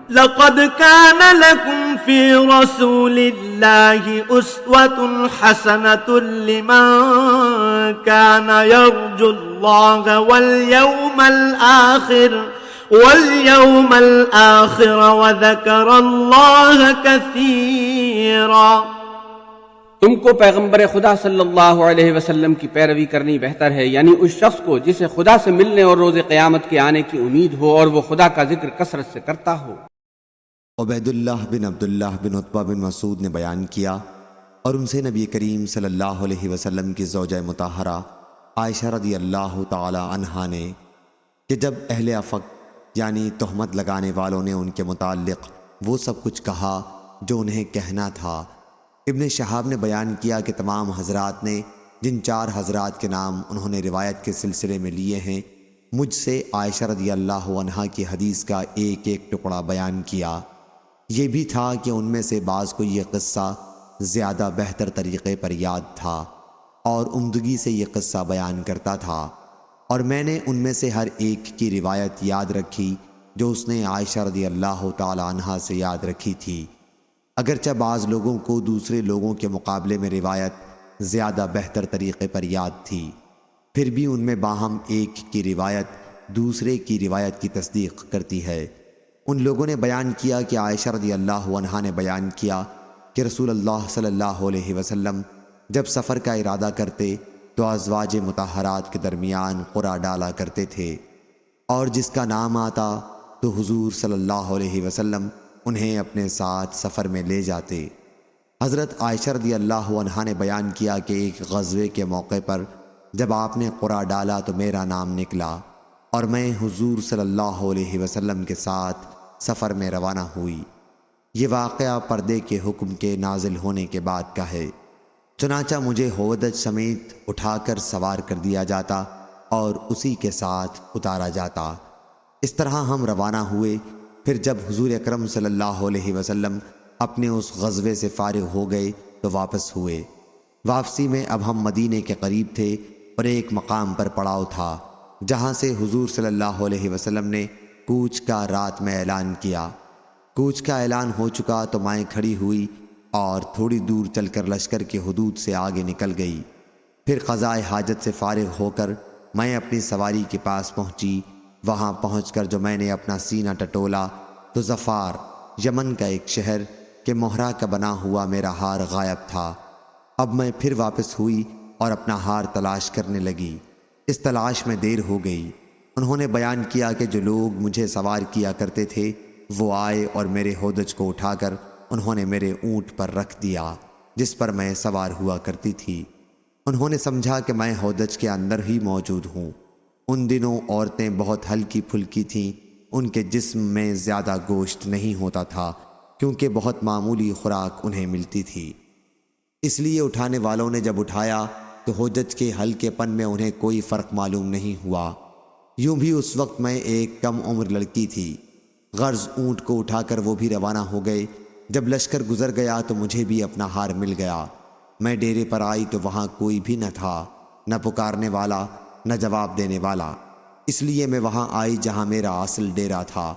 لقد كان لكم في رسول الله أسوة حسنة لمن كان يرجو الله واليوم الآخر وذكر الله كثيرا۔ تم کو پیغمبر خدا صلی اللہ علیہ وسلم کی پیروی کرنی بہتر ہے، یعنی اس شخص کو جسے خدا سے ملنے اور روز قیامت کے آنے کی امید ہو اور وہ خدا کا ذکر کثرت سے کرتا ہو۔ عبید اللہ بن عبداللہ بن عتبہ بن مسعود نے بیان کیا اور ان سے نبی کریم صلی اللہ علیہ وسلم کی زوجہ مطہرہ عائشہ رضی اللہ تعالی عنہا نے کہ جب اہل افق یعنی تہمت لگانے والوں نے ان کے متعلق وہ سب کچھ کہا جو انہیں کہنا تھا، ابن شہاب نے بیان کیا کہ تمام حضرات نے جن 4 حضرات کے نام انہوں نے روایت کے سلسلے میں لیے ہیں، مجھ سے عائشہ رضی اللہ عنہا کی حدیث کا ایک ایک ٹکڑا بیان کیا۔ یہ بھی تھا کہ ان میں سے بعض کو یہ قصہ زیادہ بہتر طریقے پر یاد تھا اور عمدگی سے یہ قصہ بیان کرتا تھا، اور میں نے ان میں سے ہر ایک کی روایت یاد رکھی جو اس نے عائشہ رضی اللہ تعالی عنہا سے یاد رکھی تھی، اگرچہ بعض لوگوں کو دوسرے لوگوں کے مقابلے میں روایت زیادہ بہتر طریقے پر یاد تھی، پھر بھی ان میں باہم ایک کی روایت دوسرے کی روایت کی تصدیق کرتی ہے۔ ان لوگوں نے بیان کیا کہ عائشہ رضی اللہ عنہا نے بیان کیا کہ رسول اللہ صلی اللہ علیہ وسلم جب سفر کا ارادہ کرتے تو ازواج مطہرات کے درمیان قرعہ ڈالا کرتے تھے، اور جس کا نام آتا تو حضور صلی اللہ علیہ وسلم انہیں اپنے ساتھ سفر میں لے جاتے۔ حضرت عائشہ رضی اللہ عنہا نے بیان کیا کہ ایک غزوے کے موقع پر جب آپ نے قرعہ ڈالا تو میرا نام نکلا اور میں حضور صلی اللہ علیہ وسلم کے ساتھ سفر میں روانہ ہوئی۔ یہ واقعہ پردے کے حکم کے نازل ہونے کے بعد کا ہے، چنانچہ مجھے ہودج سمیت اٹھا کر سوار کر دیا جاتا اور اسی کے ساتھ اتارا جاتا۔ اس طرح ہم روانہ ہوئے۔ پھر جب حضور اکرم صلی اللہ علیہ وسلم اپنے اس غزوے سے فارغ ہو گئے تو واپس ہوئے۔ واپسی میں اب ہم مدینے کے قریب تھے اور ایک مقام پر پڑاؤ تھا جہاں سے حضور صلی اللہ علیہ وسلم نے کوچ کا رات میں اعلان کیا۔ کوچ کا اعلان ہو چکا تو مائیں کھڑی ہوئی اور تھوڑی دور چل کر لشکر کے حدود سے آگے نکل گئی۔ پھر قضائے حاجت سے فارغ ہو کر میں اپنی سواری کے پاس پہنچی۔ وہاں پہنچ کر جو میں نے اپنا سینہ ٹٹولا تو ظفار یمن کا ایک شہر کے مہرہ کا بنا ہوا میرا ہار غائب تھا۔ اب میں پھر واپس ہوئی اور اپنا ہار تلاش کرنے لگی۔ اس تلاش میں دیر ہو گئی۔ انہوں نے بیان کیا کہ جو لوگ مجھے سوار کیا کرتے تھے وہ آئے اور میرے ہودج کو اٹھا کر انہوں نے میرے اونٹ پر رکھ دیا جس پر میں سوار ہوا کرتی تھی۔ انہوں نے سمجھا کہ میں ہودج کے اندر ہی موجود ہوں۔ ان دنوں عورتیں بہت ہلکی پھلکی تھیں، ان کے جسم میں زیادہ گوشت نہیں ہوتا تھا کیونکہ بہت معمولی خوراک انہیں ملتی تھی، اس لیے اٹھانے والوں نے جب اٹھایا تو ہودج کے ہلکے پن میں انہیں کوئی فرق معلوم نہیں ہوا۔ یوں بھی اس وقت میں ایک کم عمر لڑکی تھی۔ غرض اونٹ کو اٹھا کر وہ بھی روانہ ہو گئے۔ جب لشکر گزر گیا تو مجھے بھی اپنا ہار مل گیا۔ میں ڈیرے پر آئی تو وہاں کوئی بھی نہ تھا، نہ پکارنے والا نہ جواب دینے والا، اس لیے میں وہاں آئی جہاں میرا اصل ڈیرا تھا۔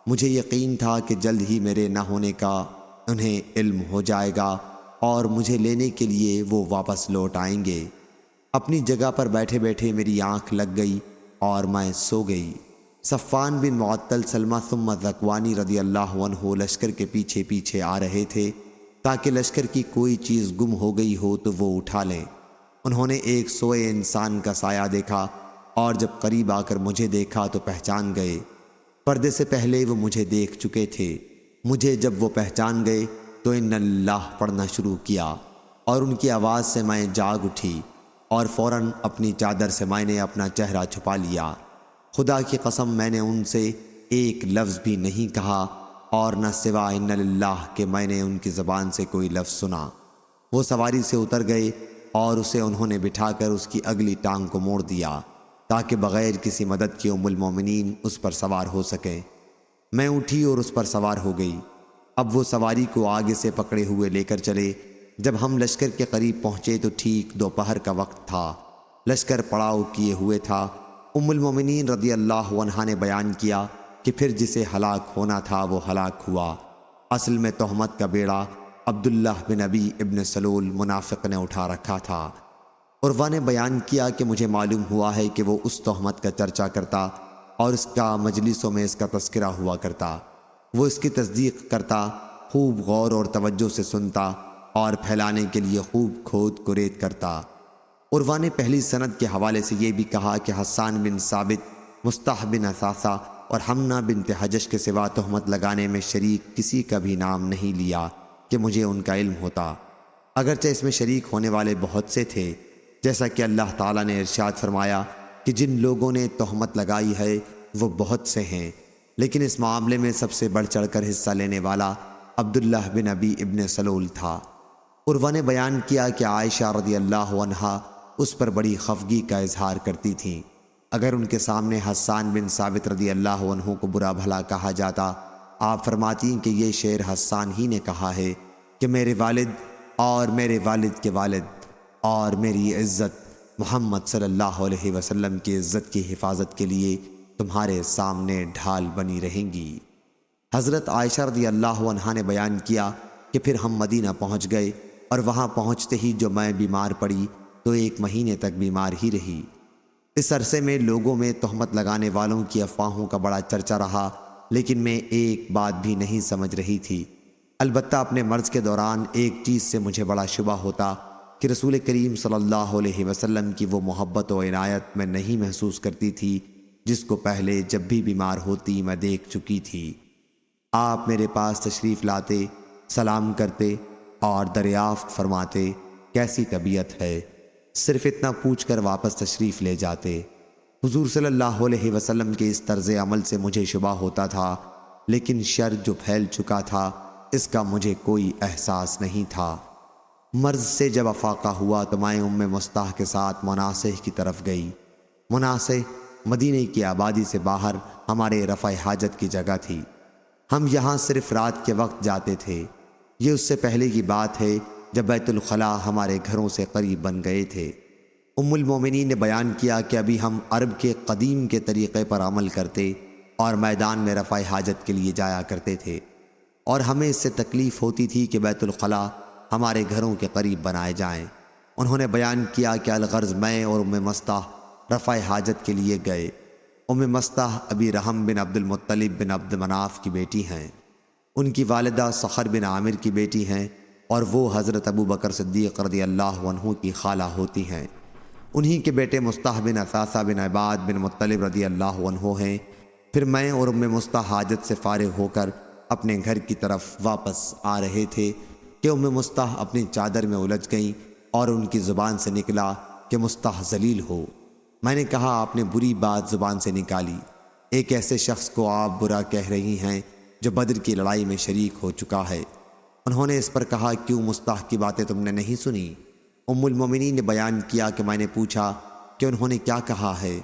مجھے یقین تھا کہ جلد ہی میرے نہ ہونے کا انہیں علم ہو جائے گا اور مجھے لینے کے لیے وہ واپس لوٹ آئیں گے۔ اپنی جگہ پر بیٹھے بیٹھے میری آنکھ لگ گئی اور میں سو گئی۔ صفوان بن معطل سلمہ ثم ذکوانی رضی اللہ عنہ لشکر کے پیچھے پیچھے آ رہے تھے تاکہ لشکر کی کوئی چیز گم ہو گئی ہو تو وہ اٹھا لیں۔ انہوں نے ایک سوئے انسان کا سایہ دیکھا اور جب قریب آ کر مجھے دیکھا تو پہچان گئے۔ پردے سے پہلے وہ مجھے دیکھ چکے تھے۔ مجھے جب وہ پہچان گئے تو ان اللہ پڑھنا شروع کیا اور ان کی آواز سے میں جاگ اٹھی اور فوراً اپنی چادر سے میں نے اپنا چہرہ چھپا لیا۔ خدا کی قسم میں نے ان سے ایک لفظ بھی نہیں کہا اور نہ سوا ان اللہ کہ میں نے ان کی زبان سے کوئی لفظ سنا۔ وہ سواری سے اتر گئے اور اسے انہوں نے بٹھا کر اس کی اگلی ٹانگ کو موڑ دیا تاکہ بغیر کسی مدد کے ام المومنین اس پر سوار ہو سکیں۔ میں اٹھی اور اس پر سوار ہو گئی۔ اب وہ سواری کو آگے سے پکڑے ہوئے لے کر چلے۔ جب ہم لشکر کے قریب پہنچے تو ٹھیک دوپہر کا وقت تھا۔ لشکر پڑاؤ کیے ہوئے تھا۔ ام المومنین رضی اللہ عنہا نے بیان کیا کہ پھر جسے ہلاک ہونا تھا وہ ہلاک ہوا۔ اصل میں تہمت کا بیڑا عبداللہ بن ابی ابن سلول منافق نے اٹھا رکھا تھا۔ عروہ نے بیان کیا کہ مجھے معلوم ہوا ہے کہ وہ اس تہمت کا چرچا کرتا اور اس کا مجلسوں میں اس کا تذکرہ ہوا کرتا۔ وہ اس کی تصدیق کرتا، خوب غور اور توجہ سے سنتا اور پھیلانے کے لیے خوب کھود کرید کرتا۔ عروہ نے پہلی سند کے حوالے سے یہ بھی کہا کہ حسان بن ثابت، مصطح بن اثاثہ اور حمنہ بنت حجش کے سوا تہمت لگانے میں شریک کسی کا بھی نام نہیں لیا کہ مجھے ان کا علم ہوتا، اگرچہ اس میں شریک ہونے والے بہت سے تھے، جیسا کہ اللہ تعالیٰ نے ارشاد فرمایا کہ جن لوگوں نے تہمت لگائی ہے وہ بہت سے ہیں، لیکن اس معاملے میں سب سے بڑھ چڑھ کر حصہ لینے والا عبداللہ بن ابی ابن سلول تھا۔ عروہ نے بیان کیا کہ عائشہ رضی اللہ عنہا اس پر بڑی خفگی کا اظہار کرتی تھیں۔ اگر ان کے سامنے حسان بن ثابت رضی اللہ عنہ کو برا بھلا کہا جاتا، آپ فرماتی کہ یہ شعر حسان ہی نے کہا ہے کہ میرے والد اور میرے والد کے والد اور میری عزت محمد صلی اللہ علیہ وسلم کی عزت کی حفاظت کے لیے تمہارے سامنے ڈھال بنی رہیں گی۔ حضرت عائشہ رضی اللہ عنہا نے بیان کیا کہ پھر ہم مدینہ پہنچ گئے اور وہاں پہنچتے ہی جو میں بیمار پڑی تو 1 مہینے تک بیمار ہی رہی۔ اس عرصے میں لوگوں میں تہمت لگانے والوں کی افواہوں کا بڑا چرچا رہا، لیکن میں ایک بات بھی نہیں سمجھ رہی تھی۔ البتہ اپنے مرض کے دوران ایک چیز سے مجھے بڑا شبہ ہوتا کہ رسول کریم صلی اللہ علیہ وسلم کی وہ محبت و عنایت میں نہیں محسوس کرتی تھی جس کو پہلے جب بھی بیمار ہوتی میں دیکھ چکی تھی۔ آپ میرے پاس تشریف لاتے، سلام کرتے اور دریافت فرماتے کیسی طبیعت ہے، صرف اتنا پوچھ کر واپس تشریف لے جاتے۔ حضور صلی اللہ علیہ وسلم کے اس طرز عمل سے مجھے شبہ ہوتا تھا، لیکن شر جو پھیل چکا تھا اس کا مجھے کوئی احساس نہیں تھا۔ مرض سے جب افاقہ ہوا تو میں ام مصطح کے ساتھ مناسح کی طرف گئی۔ مناسح مدینہ کی آبادی سے باہر ہمارے رفع حاجت کی جگہ تھی۔ ہم یہاں صرف رات کے وقت جاتے تھے۔ یہ اس سے پہلے کی بات ہے جب بیت الخلاء ہمارے گھروں سے قریب بن گئے تھے۔ ام المومنین نے بیان کیا کہ ابھی ہم عرب کے قدیم کے طریقے پر عمل کرتے اور میدان میں رفع حاجت کے لیے جایا کرتے تھے، اور ہمیں اس سے تکلیف ہوتی تھی کہ بیت الخلاء ہمارے گھروں کے قریب بنائے جائیں۔ انہوں نے بیان کیا کہ الغرض میں اور ام مصطح رفع حاجت کے لیے گئے۔ ام مصطح ابی رحم بن عبد المطلب بن عبد مناف کی بیٹی ہیں، ان کی والدہ صخر بن عامر کی بیٹی ہیں، اور وہ حضرت ابو بکر صدیق رضی اللہ عنہ کی خالہ ہوتی ہیں۔ انہی کے بیٹے مصطح بن اثاثہ بن عباد بن مطلب رضی اللہ عنہ ہیں۔ پھر میں اور ام مصطح حاجت سے فارغ ہو کر اپنے گھر کی طرف واپس آ رہے تھے کہ ام مصطح اپنی چادر میں الجھ گئیں اور ان کی زبان سے نکلا کہ مصطح ذلیل ہو۔ میں نے کہا آپ نے بری بات زبان سے نکالی، ایک ایسے شخص کو آپ برا کہہ رہی ہیں جو بدر کی لڑائی میں شریک ہو چکا ہے۔ انہوں نے اس پر کہا کیوں مصطح کی باتیں تم نے نہیں سنی؟ ام المومنین نے بیان کیا کہ میں نے پوچھا کہ انہوں نے کیا کہا ہے۔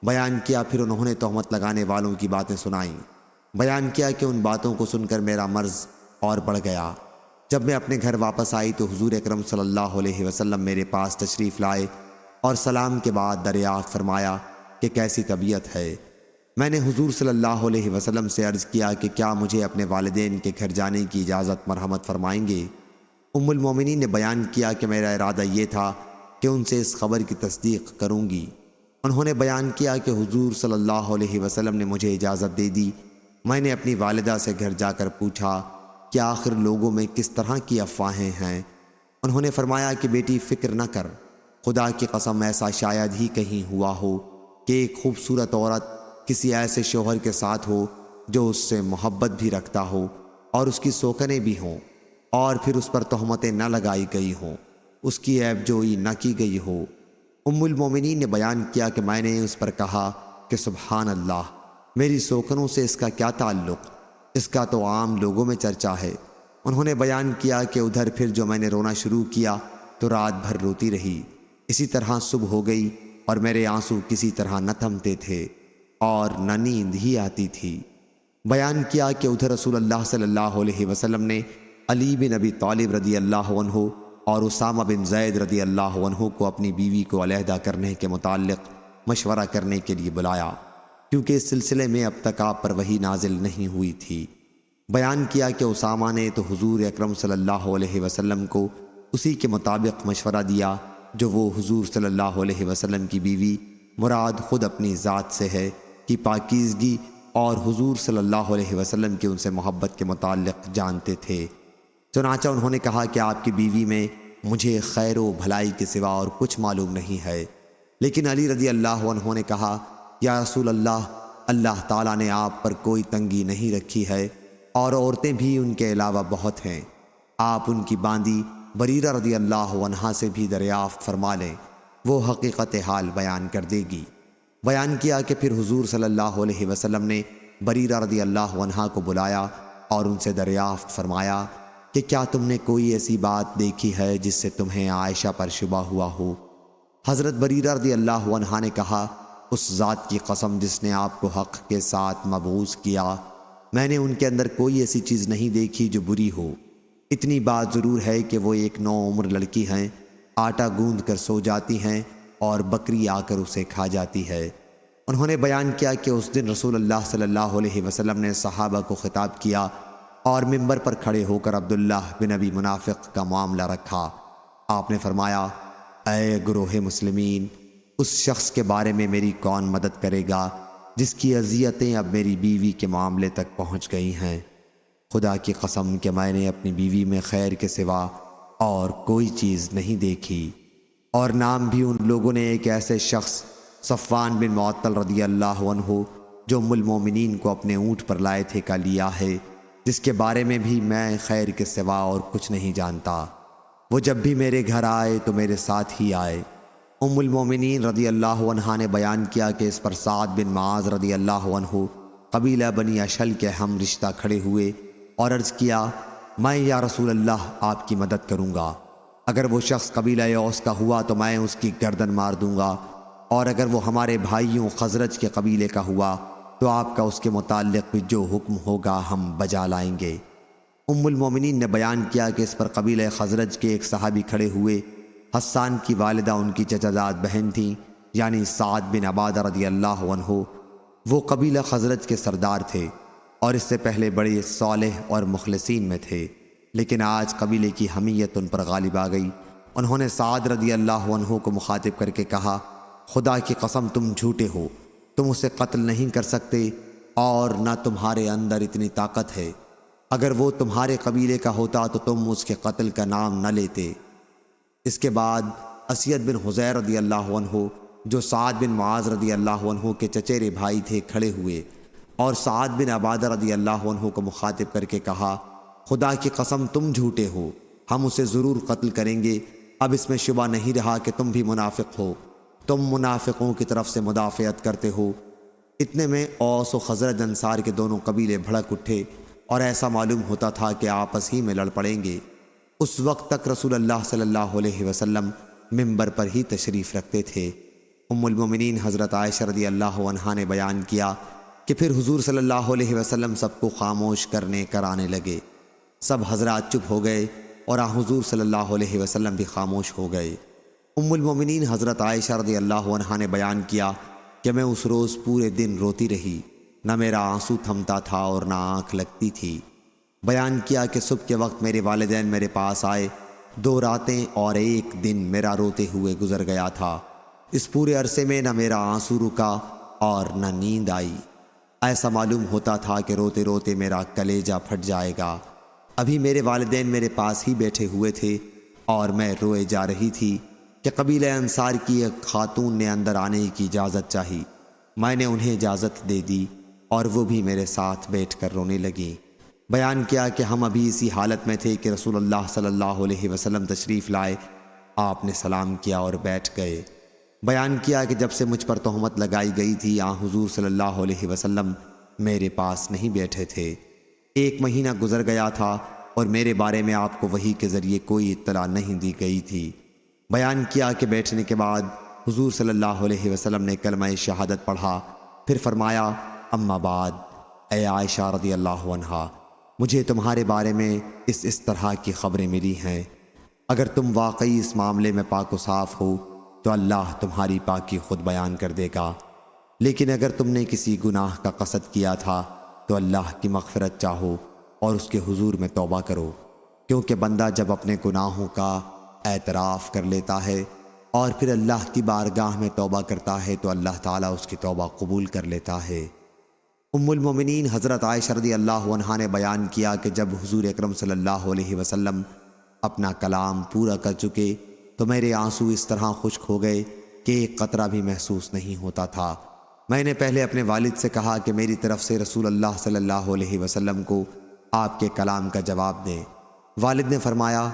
بیان کیا پھر انہوں نے تہمت لگانے والوں کی باتیں سنائیں۔ بیان کیا کہ ان باتوں کو سن کر میرا مرض اور بڑھ گیا۔ جب میں اپنے گھر واپس آئی تو حضور اکرم صلی اللہ علیہ وسلم میرے پاس تشریف لائے اور سلام کے بعد دریافت فرمایا کہ کیسی طبیعت ہے۔ میں نے حضور صلی اللہ علیہ وسلم سے عرض کیا کہ کیا مجھے اپنے والدین کے گھر جانے کی اجازت مرحمت فرمائیں گے؟ ام المومنین نے بیان کیا کہ میرا ارادہ یہ تھا کہ ان سے اس خبر کی تصدیق کروں گی۔ انہوں نے بیان کیا کہ حضور صلی اللہ علیہ وسلم نے مجھے اجازت دے دی۔ میں نے اپنی والدہ سے گھر جا کر پوچھا کہ آخر لوگوں میں کس طرح کی افواہیں ہیں۔ انہوں نے فرمایا کہ بیٹی فکر نہ کر، خدا کی قسم ایسا شاید ہی کہیں ہوا ہو کہ ایک خوبصورت عورت کسی ایسے شوہر کے ساتھ ہو جو اس سے محبت بھی رکھتا ہو اور اس کی سوکنیں بھی ہوں، اور پھر اس پر تہمتیں نہ لگائی گئی ہوں، اس کی عیب جوئی نہ کی گئی ہو۔ ام المومنین نے بیان کیا کہ میں نے اس پر کہا کہ سبحان اللہ، میری سوکنوں سے اس کا کیا تعلق، اس کا تو عام لوگوں میں چرچا ہے۔ انہوں نے بیان کیا کہ ادھر پھر جو میں نے رونا شروع کیا تو رات بھر روتی رہی۔ اسی طرح صبح ہو گئی اور میرے آنسو کسی طرح نہ تھمتے تھے اور نہ نیند ہی آتی تھی۔ بیان کیا کہ ادھر رسول اللہ صلی اللہ علیہ وسلم نے علی بن ابی طالب رضی اللہ عنہ اور اسامہ بن زید رضی اللہ عنہ کو اپنی بیوی کو علیحدہ کرنے کے متعلق مشورہ کرنے کے لیے بلایا۔ کیونکہ اس سلسلے میں اب تک آپ پر وحی نازل نہیں ہوئی تھی۔ بیان کیا کہ اسامہ نے تو حضور اکرم صلی اللہ علیہ وسلم کو اسی کے مطابق مشورہ دیا جو وہ حضور صلی اللہ علیہ وسلم کی بیوی مراد خود اپنی ذات سے ہے کی پاکیزگی اور حضور صلی اللہ علیہ وسلم کی ان سے محبت کے متعلق جانتے تھے۔ چنانچہ انہوں نے کہا کہ آپ کی بیوی میں مجھے خیر و بھلائی کے سوا اور کچھ معلوم نہیں ہے، لیکن علی رضی اللہ عنہ نے کہا یا رسول اللہ، اللہ تعالیٰ نے آپ پر کوئی تنگی نہیں رکھی ہے اور عورتیں بھی ان کے علاوہ بہت ہیں، آپ ان کی باندی بریرہ رضی اللہ عنہا سے بھی دریافت فرما لیں، وہ حقیقت حال بیان کر دے گی۔ بیان کیا کہ پھر حضور صلی اللہ علیہ وسلم نے بریرہ رضی اللہ عنہا کو بلایا اور ان سے دریافت فرمایا کہ کیا تم نے کوئی ایسی بات دیکھی ہے جس سے تمہیں عائشہ پر شبہ ہوا ہو؟ حضرت بریرہ رضی اللہ عنہا نے کہا اس ذات کی قسم جس نے آپ کو حق کے ساتھ مبعوث کیا، میں نے ان کے اندر کوئی ایسی چیز نہیں دیکھی جو بری ہو۔ اتنی بات ضرور ہے کہ وہ ایک نوعمر لڑکی ہیں، آٹا گوندھ کر سو جاتی ہیں اور بکری آ کر اسے کھا جاتی ہے۔ انہوں نے بیان کیا کہ اس دن رسول اللہ صلی اللہ علیہ وسلم نے صحابہ کو خطاب کیا اور ممبر پر کھڑے ہو کر عبداللہ بن ابی منافق کا معاملہ رکھا۔ آپ نے فرمایا اے گروہ مسلمین، اس شخص کے بارے میں میری کون مدد کرے گا جس کی اذیتیں اب میری بیوی کے معاملے تک پہنچ گئی ہیں؟ خدا کی قسم کہ میں نے اپنی بیوی میں خیر کے سوا اور کوئی چیز نہیں دیکھی۔ اور نام بھی ان لوگوں نے ایک ایسے شخص صفوان بن معطل رضی اللہ عنہ جو ام المومنین کو اپنے اونٹ پر لائے تھے کا لیا ہے، جس کے بارے میں بھی میں خیر کے سوا اور کچھ نہیں جانتا۔ وہ جب بھی میرے گھر آئے تو میرے ساتھ ہی آئے۔ ام المومنین رضی اللہ عنہا نے بیان کیا کہ اس پر سعد بن معاذ رضی اللہ عنہ قبیلہ بنی اشل کے ہم رشتہ کھڑے ہوئے اور عرض کیا میں یا رسول اللہ آپ کی مدد کروں گا، اگر وہ شخص قبیلہ اوس کا ہوا تو میں اس کی گردن مار دوں گا، اور اگر وہ ہمارے بھائیوں خزرج کے قبیلے کا ہوا تو آپ کا اس کے متعلق بھی جو حکم ہوگا ہم بجا لائیں گے۔ ام المومنین نے بیان کیا کہ اس پر قبیلہ خزرج کے ایک صحابی کھڑے ہوئے، حسان کی والدہ ان کی چچا زاد بہن تھیں، یعنی سعد بن عبادہ رضی اللہ عنہ۔ وہ قبیلہ خزرج کے سردار تھے اور اس سے پہلے بڑے صالح اور مخلصین میں تھے، لیکن آج قبیلے کی حمیت ان پر غالب آ گئی۔ انہوں نے سعد رضی اللہ عنہ کو مخاطب کر کے کہا خدا کی قسم تم جھوٹے ہو، تم اسے قتل نہیں کر سکتے اور نہ تمہارے اندر اتنی طاقت ہے، اگر وہ تمہارے قبیلے کا ہوتا تو تم اس کے قتل کا نام نہ لیتے۔ اس کے بعد اسید بن حذیر رضی اللہ عنہ جو سعد بن معاذ رضی اللہ عنہ کے چچیرے بھائی تھے کھڑے ہوئے اور سعد بن عبادہ رضی اللہ عنہ کو مخاطب کر کے کہا خدا کی قسم تم جھوٹے ہو، ہم اسے ضرور قتل کریں گے، اب اس میں شبہ نہیں رہا کہ تم بھی منافق ہو، تم منافقوں کی طرف سے مدافعت کرتے ہو۔ اتنے میں اوس و خزرج انصار کے دونوں قبیلے بھڑک اٹھے اور ایسا معلوم ہوتا تھا کہ آپس ہی میں لڑ پڑیں گے۔ اس وقت تک رسول اللہ صلی اللہ علیہ وسلم ممبر پر ہی تشریف رکھتے تھے۔ ام المومنین حضرت عائشہ رضی اللہ عنہا نے بیان کیا کہ پھر حضور صلی اللہ علیہ وسلم سب کو خاموش کرانے لگے، سب حضرات چپ ہو گئے اور حضور صلی اللہ علیہ وسلم بھی خاموش ہو گئے۔ ام المومنین حضرت عائشہ رضی اللہ عنہا نے بیان کیا کہ میں اس روز پورے دن روتی رہی، نہ میرا آنسو تھمتا تھا اور نہ آنکھ لگتی تھی۔ بیان کیا کہ صبح کے وقت میرے والدین میرے پاس آئے، 2 راتیں اور 1 دن میرا روتے ہوئے گزر گیا تھا۔ اس پورے عرصے میں نہ میرا آنسو رکا اور نہ نیند آئی، ایسا معلوم ہوتا تھا کہ روتے روتے میرا کلیجہ پھٹ جائے گا۔ ابھی میرے والدین میرے پاس ہی بیٹھے ہوئے تھے اور میں روئے جا رہی تھی کہ قبیلہ انصار کی ایک خاتون نے اندر آنے کی اجازت چاہی۔ میں نے انہیں اجازت دے دی اور وہ بھی میرے ساتھ بیٹھ کر رونے لگیں۔ بیان کیا کہ ہم ابھی اسی حالت میں تھے کہ رسول اللہ صلی اللہ علیہ وسلم تشریف لائے، آپ نے سلام کیا اور بیٹھ گئے۔ بیان کیا کہ جب سے مجھ پر تہمت لگائی گئی تھی حضور صلی اللہ علیہ وسلم میرے پاس نہیں بیٹھے تھے۔ 1 مہینہ گزر گیا تھا اور میرے بارے میں آپ کو وحی کے ذریعے کوئی اطلاع نہیں دی گئی تھی۔ بیان کیا کہ بیٹھنے کے بعد حضور صلی اللہ علیہ وسلم نے کلمہ شہادت پڑھا، پھر فرمایا اما بعد، اے عائشہ رضی اللہ عنہا، مجھے تمہارے بارے میں اس طرح کی خبریں ملی ہیں، اگر تم واقعی اس معاملے میں پاک و صاف ہو تو اللہ تمہاری پاکی خود بیان کر دے گا۔ لیکن اگر تم نے کسی گناہ کا قصد کیا تھا تو اللہ کی مغفرت چاہو اور اس کے حضور میں توبہ کرو، کیونکہ بندہ جب اپنے گناہوں کا اعتراف کر لیتا ہے اور پھر اللہ کی بارگاہ میں توبہ کرتا ہے تو اللہ تعالیٰ اس کی توبہ قبول کر لیتا ہے۔ ام المومنین حضرت عائشہ رضی اللہ عنہا نے بیان کیا کہ جب حضور اکرم صلی اللہ علیہ وسلم اپنا کلام پورا کر چکے تو میرے آنسو اس طرح خشک ہو گئے کہ ایک قطرہ بھی محسوس نہیں ہوتا تھا۔ میں نے پہلے اپنے والد سے کہا کہ میری طرف سے رسول اللہ صلی اللہ علیہ وسلم کو آپ کے کلام کا جواب دیں۔ والد نے فرمایا،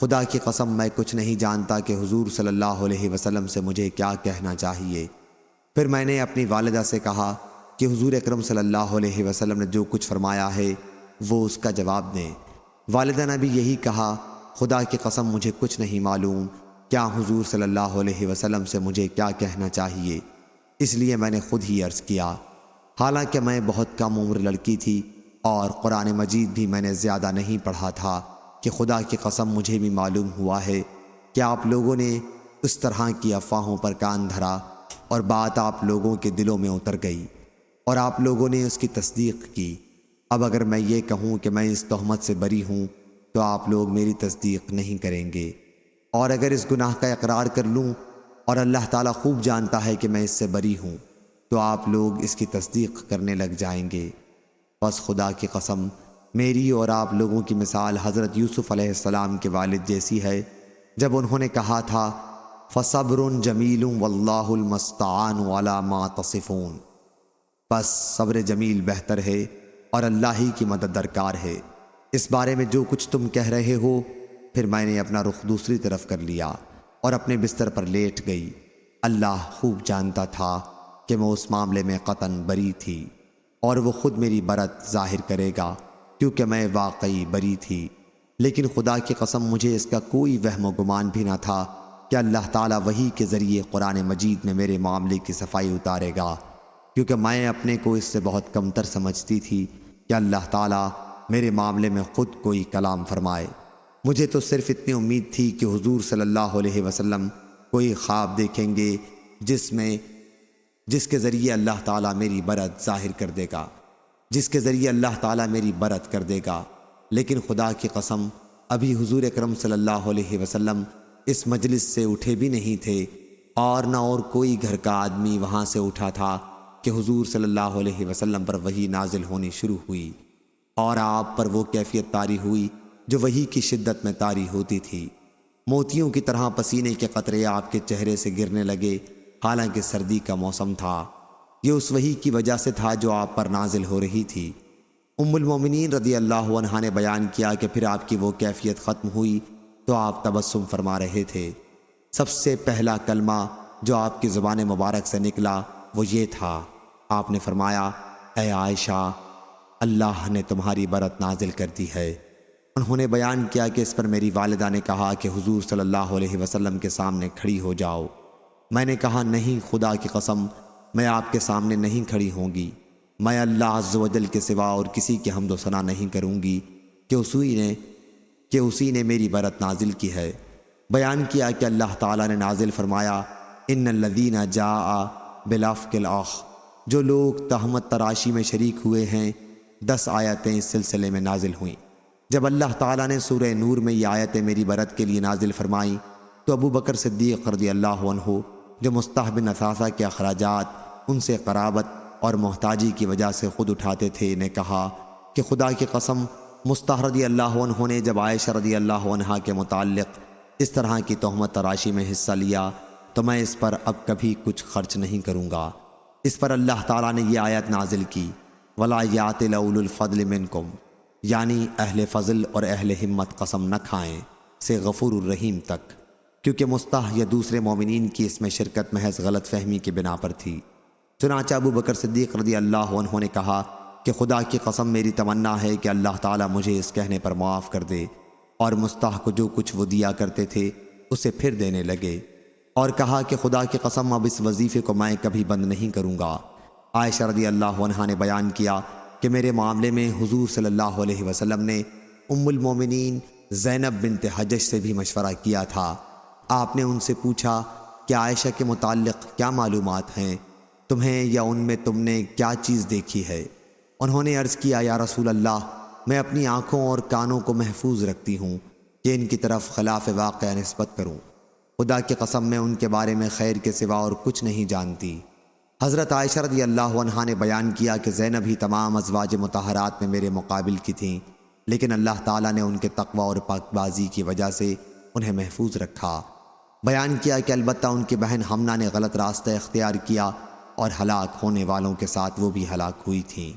خدا کی قسم میں کچھ نہیں جانتا کہ حضور صلی اللہ علیہ وسلم سے مجھے کیا کہنا چاہیے۔ پھر میں نے اپنی والدہ سے کہا کہ حضور اکرم صلی اللہ علیہ وسلم نے جو کچھ فرمایا ہے وہ اس کا جواب دیں۔ والدہ نے بھی یہی کہا، خدا کی قسم مجھے کچھ نہیں معلوم کیا حضور صلی اللہ علیہ وسلم سے مجھے کیا کہنا چاہیے، اس لیے میں نے خود ہی عرض کیا۔ حالانکہ میں بہت کم عمر لڑکی تھی اور قرآن مجید بھی میں نے زیادہ نہیں پڑھا تھا کہ خدا کی قسم مجھے بھی معلوم ہوا ہے کہ آپ لوگوں نے اس طرح کی افواہوں پر کان دھرا اور بات آپ لوگوں کے دلوں میں اتر گئی اور آپ لوگوں نے اس کی تصدیق کی۔ اب اگر میں یہ کہوں کہ میں اس تہمت سے بری ہوں تو آپ لوگ میری تصدیق نہیں کریں گے، اور اگر اس گناہ کا اقرار کر لوں اور اللہ تعالیٰ خوب جانتا ہے کہ میں اس سے بری ہوں تو آپ لوگ اس کی تصدیق کرنے لگ جائیں گے۔ بس خدا کی قسم میری اور آپ لوگوں کی مثال حضرت یوسف علیہ السلام کے والد جیسی ہے، جب انہوں نے کہا تھا فَصَبْرٌ جَمِيلٌ وَاللَّهُ الْمُسْتَعَانُ عَلَى مَا تَصِفُونَ، بس صبر جمیل بہتر ہے اور اللہ ہی کی مدد درکار ہے۔ اس بارے میں جو کچھ تم کہہ رہے ہو۔ پھر میں نے اپنا رخ دوسری طرف کر لیا اور اپنے بستر پر لیٹ گئی۔ اللہ خوب جانتا تھا کہ میں اس معاملے میں قطعاً بری تھی اور وہ خود میری برت ظاہر کرے گا کیونکہ میں واقعی بری تھی، لیکن خدا کی قسم مجھے اس کا کوئی وہم و گمان بھی نہ تھا کہ اللہ تعالیٰ وحی کے ذریعے قرآن مجید میں میرے معاملے کی صفائی اتارے گا، کیونکہ میں اپنے کو اس سے بہت کمتر سمجھتی تھی کہ اللہ تعالیٰ میرے معاملے میں خود کوئی کلام فرمائے۔ مجھے تو صرف اتنی امید تھی کہ حضور صلی اللہ علیہ وسلم کوئی خواب دیکھیں گے جس کے ذریعے اللہ تعالیٰ میری برت ظاہر کر دے گا، کر دے گا۔ لیکن خدا کی قسم ابھی حضور اکرم صلی اللہ علیہ وسلم اس مجلس سے اٹھے بھی نہیں تھے اور نہ اور کوئی گھر کا آدمی وہاں سے اٹھا تھا کہ حضور صلی اللہ علیہ وسلم پر وحی نازل ہونی شروع ہوئی اور آپ پر وہ کیفیت طاری ہوئی جو وحی کی شدت میں طاری ہوتی تھی۔ موتیوں کی طرح پسینے کے قطرے آپ کے چہرے سے گرنے لگے، حالانکہ سردی کا موسم تھا۔ یہ اس وحی کی وجہ سے تھا جو آپ پر نازل ہو رہی تھی۔ ام المومنین رضی اللہ عنہا نے بیان کیا کہ پھر آپ کی وہ کیفیت ختم ہوئی تو آپ تبسم فرما رہے تھے۔ سب سے پہلا کلمہ جو آپ کی زبان مبارک سے نکلا وہ یہ تھا، آپ نے فرمایا، اے عائشہ، اللہ نے تمہاری برت نازل کر دی ہے۔ انہوں نے بیان کیا کہ اس پر میری والدہ نے کہا کہ حضور صلی اللہ علیہ وسلم کے سامنے کھڑی ہو جاؤ۔ میں نے کہا، نہیں، خدا کی قسم میں آپ کے سامنے نہیں کھڑی ہوں گی، میں اللہ عز و جل کے سوا اور کسی کی حمد و ثنا نہیں کروں گی کہ اسی نے میری برت نازل کی ہے۔ بیان کیا کہ اللہ تعالیٰ نے نازل فرمایا، ان الذین جاء بالافک الاخ، جو لوگ تہمت تراشی میں شریک ہوئے ہیں، 10 آیتیں اس سلسلے میں نازل ہوئیں۔ جب اللہ تعالیٰ نے سورہ نور میں یہ آیتیں میری برت کے لیے نازل فرمائیں تو ابو بکر صدیق رضی اللہ عنہ جو مستحب نثاثہ کے اخراجات ان سے قرابت اور محتاجی کی وجہ سے خود اٹھاتے تھے نے کہا کہ خدا کی قسم مستح رضی اللہ عنہ نے جب عائشہ رضی اللہ عنہا کے متعلق اس طرح کی تہمت تراشی میں حصہ لیا تو میں اس پر اب کبھی کچھ خرچ نہیں کروں گا۔ اس پر اللہ تعالیٰ نے یہ آیت نازل کی، وَلَا يَأْتِلَ أُولُو الْفَضْلِ مِنْكُمْ، یعنی اہل فضل اور اہل ہمت قسم نہ کھائیں سے غفور الرحیم تک، کیونکہ مستح یا دوسرے مومنین کی اس میں شرکت محض غلط فہمی کی بنا پر تھی۔ چنانچہ ابو بکر صدیق رضی اللہ عنہ نے کہا کہ خدا کی قسم میری تمنا ہے کہ اللہ تعالیٰ مجھے اس کہنے پر معاف کر دے، اور مستح کو جو کچھ وہ دیا کرتے تھے اسے پھر دینے لگے، اور کہا کہ خدا کی قسم اب اس وظیفے کو میں کبھی بند نہیں کروں گا۔ عائشہ رضی اللہ عنہا نے بیان کیا کہ میرے معاملے میں حضور صلی اللہ علیہ وسلم نے ام المومنین زینب بنت حجش سے بھی مشورہ کیا تھا۔ آپ نے ان سے پوچھا کہ عائشہ کے متعلق کیا معلومات ہیں، تمہیں یا ان میں تم نے کیا چیز دیکھی ہے؟ انہوں نے عرض کیا یا رسول اللہ، میں اپنی آنکھوں اور کانوں کو محفوظ رکھتی ہوں کہ ان کی طرف خلاف واقعہ نسبت کروں۔ خدا کی قسم میں ان کے بارے میں خیر کے سوا اور کچھ نہیں جانتی۔ حضرت عائشہ رضی اللہ عنہا نے بیان کیا کہ زینب ہی تمام ازواج مطہرات میں میرے مقابل کی تھیں، لیکن اللہ تعالیٰ نے ان کے تقوی اور پاک بازی کی وجہ سے انہیں محفوظ رکھا۔ بیان کیا کہ البتہ ان کی بہن حمنہ نے غلط راستہ اختیار کیا اور ہلاک ہونے والوں کے ساتھ وہ بھی ہلاک ہوئی تھیں۔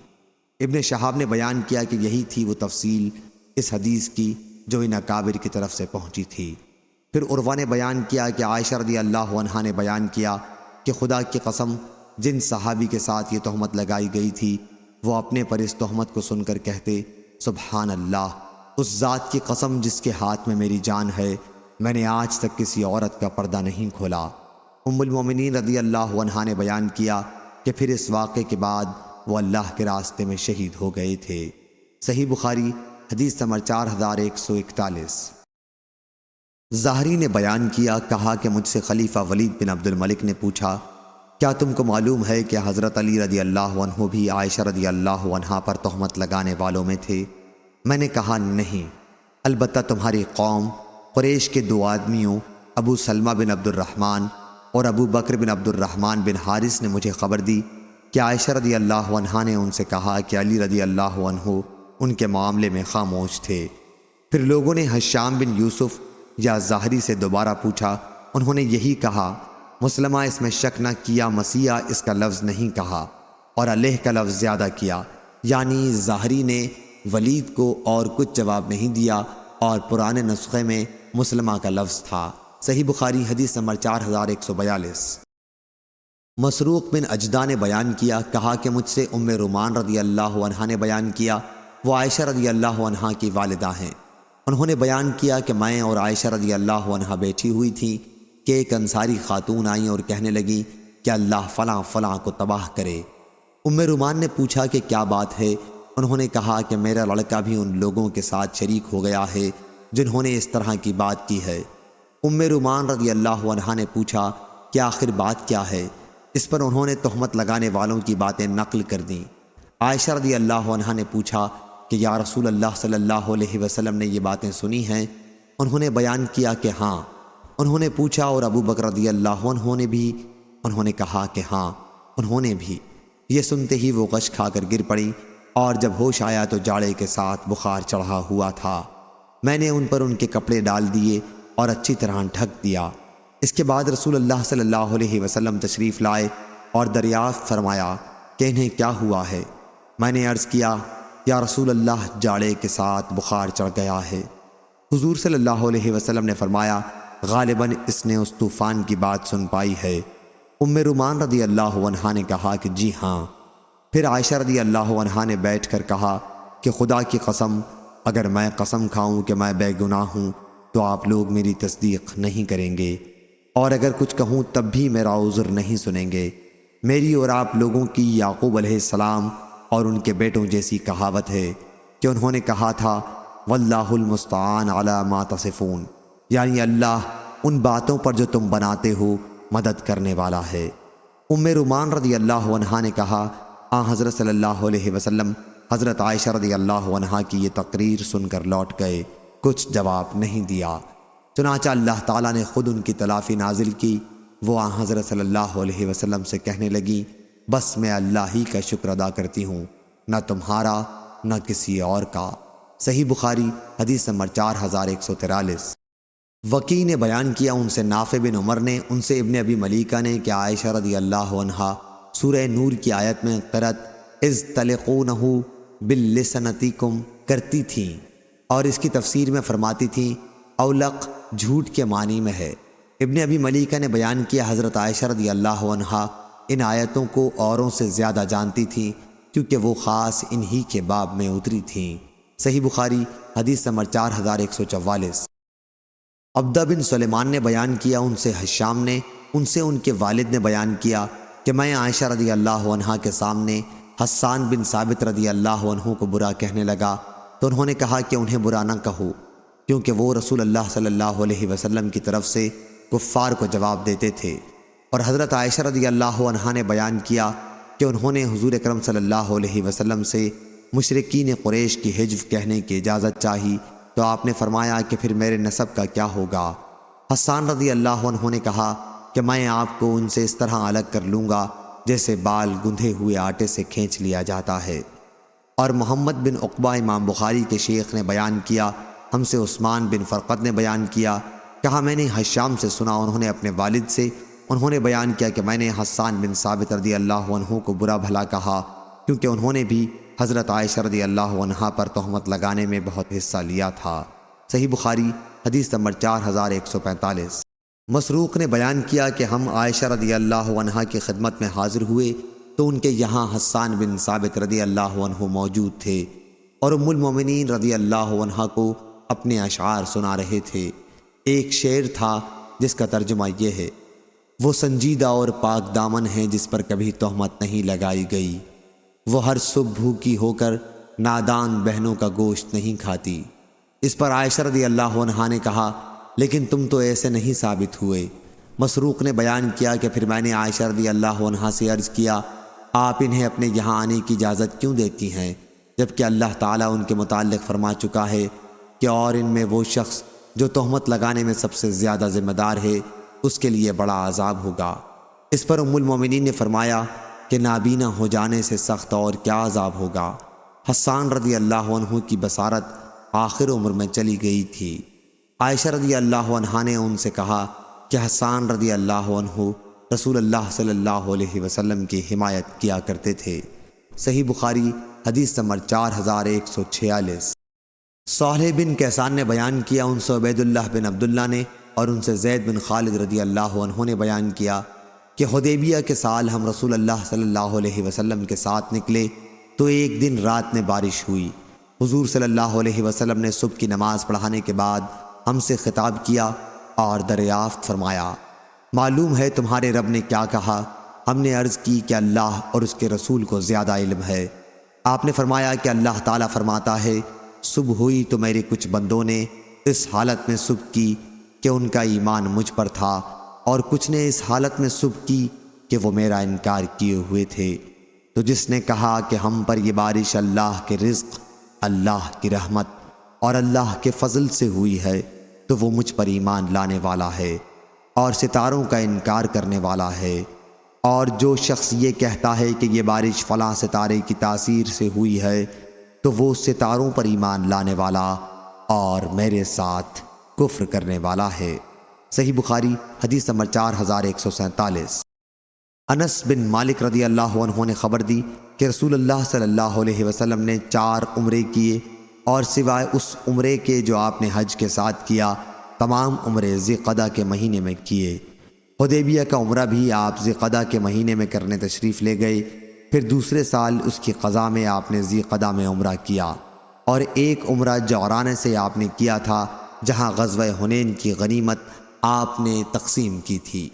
ابن شہاب نے بیان کیا کہ یہی تھی وہ تفصیل اس حدیث کی جو ان اکابر کی طرف سے پہنچی تھی۔ پھر عروہ نے بیان کیا کہ عائشہ رضی اللہ عنہا نے بیان کیا کہ خدا کی قسم، جن صحابی کے ساتھ یہ تہمت لگائی گئی تھی وہ اپنے پر اس تہمت کو سن کر کہتے، سبحان اللہ، اس ذات کی قسم جس کے ہاتھ میں میری جان ہے، میں نے آج تک کسی عورت کا پردہ نہیں کھولا۔ ام المومنین رضی اللہ عنہا نے بیان کیا کہ پھر اس واقعے کے بعد وہ اللہ کے راستے میں شہید ہو گئے تھے۔ صحیح بخاری حدیث نمبر 4141۔ ظاہری نے بیان کیا، کہا کہ مجھ سے خلیفہ ولید بن عبد الملک نے پوچھا، کیا تم کو معلوم ہے کہ حضرت علی رضی اللہ عنہ بھی عائشہ رضی اللہ عنہا پر تہمت لگانے والوں میں تھے؟ میں نے کہا نہیں، البتہ تمہاری قوم قریش کے 2 آدمیوں ابو سلمہ بن عبد الرحمن اور ابو بکر بن عبد الرحمن بن حارث نے مجھے خبر دی کہ عائشہ رضی اللہ عنہا نے ان سے کہا کہ علی رضی اللہ عنہ ان کے معاملے میں خاموش تھے۔ پھر لوگوں نے حشام بن یوسف یا ظاہری سے دوبارہ پوچھا، انہوں نے یہی کہا، مسلمہ اس میں شک نہ کیا، مسیح اس کا لفظ نہیں کہا اور علیہ کا لفظ زیادہ کیا، یعنی ظاہری نے ولید کو اور کچھ جواب نہیں دیا اور پرانے نسخے میں مسلمہ کا لفظ تھا۔ صحیح بخاری حدیث نمبر 4142۔ مسروق بن اجدہ نے بیان کیا، کہا کہ مجھ سے ام رومان رضی اللہ عنہا نے بیان کیا، وہ عائشہ رضی اللہ عنہا کی والدہ ہیں۔ انہوں نے بیان کیا کہ میں اور عائشہ رضی اللہ عنہا بیٹھی ہوئی تھیں کہ ایک انصاری خاتون آئیں اور کہنے لگی کہ اللہ فلاں فلاں کو تباہ کرے۔ ام رومان نے پوچھا کہ کیا بات ہے؟ انہوں نے کہا کہ میرا لڑکا بھی ان لوگوں کے ساتھ شریک ہو گیا ہے جنہوں نے اس طرح کی بات کی ہے۔ ام رومان رضی اللہ عنہا نے پوچھا کہ آخر بات کیا ہے؟ اس پر انہوں نے تہمت لگانے والوں کی باتیں نقل کر دیں۔ عائشہ رضی اللہ عنہا نے پوچھا کہ یا رسول اللہ صلی اللہ علیہ وسلم نے یہ باتیں سنی ہیں؟ انہوں نے بیان کیا کہ ہاں۔ انہوں نے پوچھا اور ابو بکر رضی اللہ عنہ نے بھی؟ انہوں نے کہا کہ ہاں، انہوں نے بھی۔ یہ سنتے ہی وہ غش کھا کر گر پڑی اور جب ہوش آیا تو جاڑے کے ساتھ بخار چڑھا ہوا تھا۔ میں نے ان پر ان کے کپڑے ڈال دیے اور اچھی طرح ڈھک دیا۔ اس کے بعد رسول اللہ صلی اللہ علیہ وسلم تشریف لائے اور دریافت فرمایا کہ انہیں کیا ہوا ہے؟ میں نے عرض کیا یا رسول اللہ، جاڑے کے ساتھ بخار چڑھ گیا ہے۔ حضور صلی اللہ علیہ وسلم نے فرمایا غالباً اس نے اس طوفان کی بات سن پائی ہے۔ ام رومان رضی اللہ عنہا نے کہا کہ جی ہاں۔ پھر عائشہ رضی اللہ عنہا نے بیٹھ کر کہا کہ خدا کی قسم، اگر میں قسم کھاؤں کہ میں بے گناہ ہوں تو آپ لوگ میری تصدیق نہیں کریں گے، اور اگر کچھ کہوں تب بھی میرا عذر نہیں سنیں گے۔ میری اور آپ لوگوں کی یعقوب علیہ السلام اور ان کے بیٹوں جیسی کہاوت ہے کہ انہوں نے کہا تھا واللہ المستعان علی ما تصفون، یعنی اللہ ان باتوں پر جو تم بناتے ہو مدد کرنے والا ہے۔ ام رومان رضی اللہ عنہا نے کہا حضرت صلی اللہ علیہ وسلم حضرت عائشہ رضی اللہ عنہا کی یہ تقریر سن کر لوٹ گئے، کچھ جواب نہیں دیا۔ چنانچہ اللہ تعالیٰ نے خود ان کی تلافی نازل کی۔ وہ حضرت صلی اللہ علیہ وسلم سے کہنے لگی بس میں اللہ ہی کا شکر ادا کرتی ہوں، نہ تمہارا نہ کسی اور کا۔ صحیح بخاری حدیث نمبر 4143۔ وکی نے بیان کیا، ان سے نافع بن عمر نے، ان سے ابن ابی ملیکہ نے کہ عائشہ رضی اللہ عنہا سورہ نور کی آیت میں قرأت اذ تلقونہ باللسنتکم کرتی تھیں اور اس کی تفسیر میں فرماتی تھیں اولق جھوٹ کے معنی میں ہے۔ ابن ابی ملیکہ نے بیان کیا حضرت عائشہ رضی اللہ عنہا ان آیتوں کو اوروں سے زیادہ جانتی تھیں کیونکہ وہ خاص انہی کے باب میں اتری تھیں۔ صحیح بخاری حدیث نمبر 4144۔ عبدہ بن سلیمان نے بیان کیا، ان سے حشام نے، ان سے ان کے والد نے بیان کیا کہ میں عائشہ رضی اللہ عنہا کے سامنے حسان بن ثابت رضی اللہ عنہ کو برا کہنے لگا تو انہوں نے کہا کہ انہیں برا نہ کہو، کیونکہ وہ رسول اللہ صلی اللہ علیہ وسلم کی طرف سے کفار کو جواب دیتے تھے اور حضرت عائشہ رضی اللہ عنہا نے بیان کیا کہ انہوں نے حضور اکرم صلی اللہ علیہ وسلم سے مشرکین قریش کی حجو کہنے کی اجازت چاہی تو آپ نے فرمایا کہ پھر میرے نسب کا کیا ہوگا؟ حسان رضی اللہ عنہ نے کہا کہ میں آپ کو ان سے اس طرح الگ کر لوں گا جیسے بال گندھے ہوئے آٹے سے کھینچ لیا جاتا ہے۔ اور محمد بن عقبہ امام بخاری کے شیخ نے بیان کیا، ہم سے عثمان بن فرقد نے بیان کیا، کہا میں نے حشام سے سنا، انہوں نے اپنے والد سے، انہوں نے بیان کیا کہ میں نے حسان بن ثابت رضی اللہ عنہ کو برا بھلا کہا کیونکہ انہوں نے بھی حضرت عائشہ رضی اللہ عنہا پر تہمت لگانے میں بہت حصہ لیا تھا۔ صحیح بخاری حدیث نمبر 4145۔ مسروق نے بیان کیا کہ ہم عائشہ رضی اللہ عنہا کی خدمت میں حاضر ہوئے تو ان کے یہاں حسان بن ثابت رضی اللہ عنہ موجود تھے اور ام المومنین رضی اللہ عنہا کو اپنے اشعار سنا رہے تھے۔ ایک شعر تھا جس کا ترجمہ یہ ہے: وہ سنجیدہ اور پاک دامن ہے جس پر کبھی تہمت نہیں لگائی گئی، وہ ہر صبح بھوکی ہو کر نادان بہنوں کا گوشت نہیں کھاتی۔ اس پر عائشہ رضی اللہ عنہا نے کہا لیکن تم تو ایسے نہیں ثابت ہوئے۔ مسروق نے بیان کیا کہ پھر میں نے عائشہ رضی اللہ عنہا سے عرض کیا آپ انہیں اپنے یہاں آنے کی اجازت کیوں دیتی ہیں جبکہ اللہ تعالیٰ ان کے متعلق فرما چکا ہے کہ اور ان میں وہ شخص جو تہمت لگانے میں سب سے زیادہ ذمہ دار ہے اس کے لیے بڑا عذاب ہوگا۔ اس پر ام المومنین نے فرمایا کہ نابینا ہو جانے سے سخت اور کیا عذاب ہوگا۔ حسان رضی اللہ عنہ کی بصارت آخر عمر میں چلی گئی تھی۔ عائشہ رضی اللہ عنہا نے ان سے کہا کہ حسان رضی اللہ عنہ رسول اللہ صلی اللہ علیہ وسلم کی حمایت کیا کرتے تھے۔ صحیح بخاری حدیث نمبر 4146۔ صالح بن کیسان نے بیان کیا، ان سے عبید اللہ بن عبداللہ نے اور ان سے زید بن خالد رضی اللہ عنہ نے بیان کیا کہ حدیبیہ کے سال ہم رسول اللہ صلی اللہ علیہ وسلم کے ساتھ نکلے تو ایک دن رات میں بارش ہوئی۔ حضور صلی اللہ علیہ وسلم نے صبح کی نماز پڑھانے کے بعد ہم سے خطاب کیا اور دریافت فرمایا معلوم ہے تمہارے رب نے کیا کہا؟ ہم نے عرض کی کہ اللہ اور اس کے رسول کو زیادہ علم ہے۔ آپ نے فرمایا کہ اللہ تعالیٰ فرماتا ہے صبح ہوئی تو میرے کچھ بندوں نے اس حالت میں صبح کی کہ ان کا ایمان مجھ پر تھا اور کچھ نے اس حالت میں صبح کی کہ وہ میرا انکار کیے ہوئے تھے۔ تو جس نے کہا کہ ہم پر یہ بارش اللہ کے رزق، اللہ کی رحمت اور اللہ کے فضل سے ہوئی ہے تو وہ مجھ پر ایمان لانے والا ہے اور ستاروں کا انکار کرنے والا ہے۔ اور جو شخص یہ کہتا ہے کہ یہ بارش فلاں ستارے کی تاثیر سے ہوئی ہے تو وہ ستاروں پر ایمان لانے والا اور میرے ساتھ کفر کرنے والا ہے۔ صحیح بخاری حدیث نمبر 4147۔ انس بن مالک رضی اللہ عنہ نے خبر دی کہ رسول اللہ صلی اللہ علیہ وسلم نے 4 عمرے کیے اور سوائے اس عمرے کے جو آپ نے حج کے ساتھ کیا تمام عمرے ذی قعدہ کے مہینے میں کیے۔ حدیبیہ کا عمرہ بھی آپ ذی قعدہ کے مہینے میں کرنے تشریف لے گئے، پھر دوسرے سال اس کی قضا میں آپ نے ذی قعدہ میں عمرہ کیا، اور ایک عمرہ جعرانہ سے آپ نے کیا تھا جہاں غزوہ حنین کی غنیمت آپ نے تقسیم کی تھی،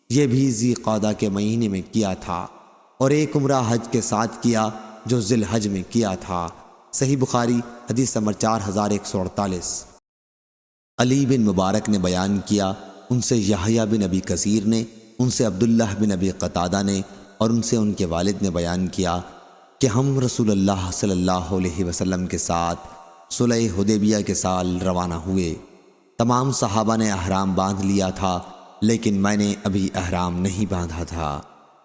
یہ بھی ذی قعدہ کے مہینے میں کیا تھا، اور ایک عمرہ حج کے ساتھ کیا جو ذی الحج میں کیا تھا۔ صحیح بخاری حدیث نمبر 4148۔ علی بن مبارک نے بیان کیا، ان سے یحییٰ بن ابی کثیر نے، ان سے عبداللہ بن ابی قتادہ نے اور ان سے ان کے والد نے بیان کیا کہ ہم رسول اللہ صلی اللہ علیہ وسلم کے ساتھ صلح حدیبیہ کے سال روانہ ہوئے۔ تمام صحابہ نے احرام باندھ لیا تھا لیکن میں نے ابھی احرام نہیں باندھا تھا۔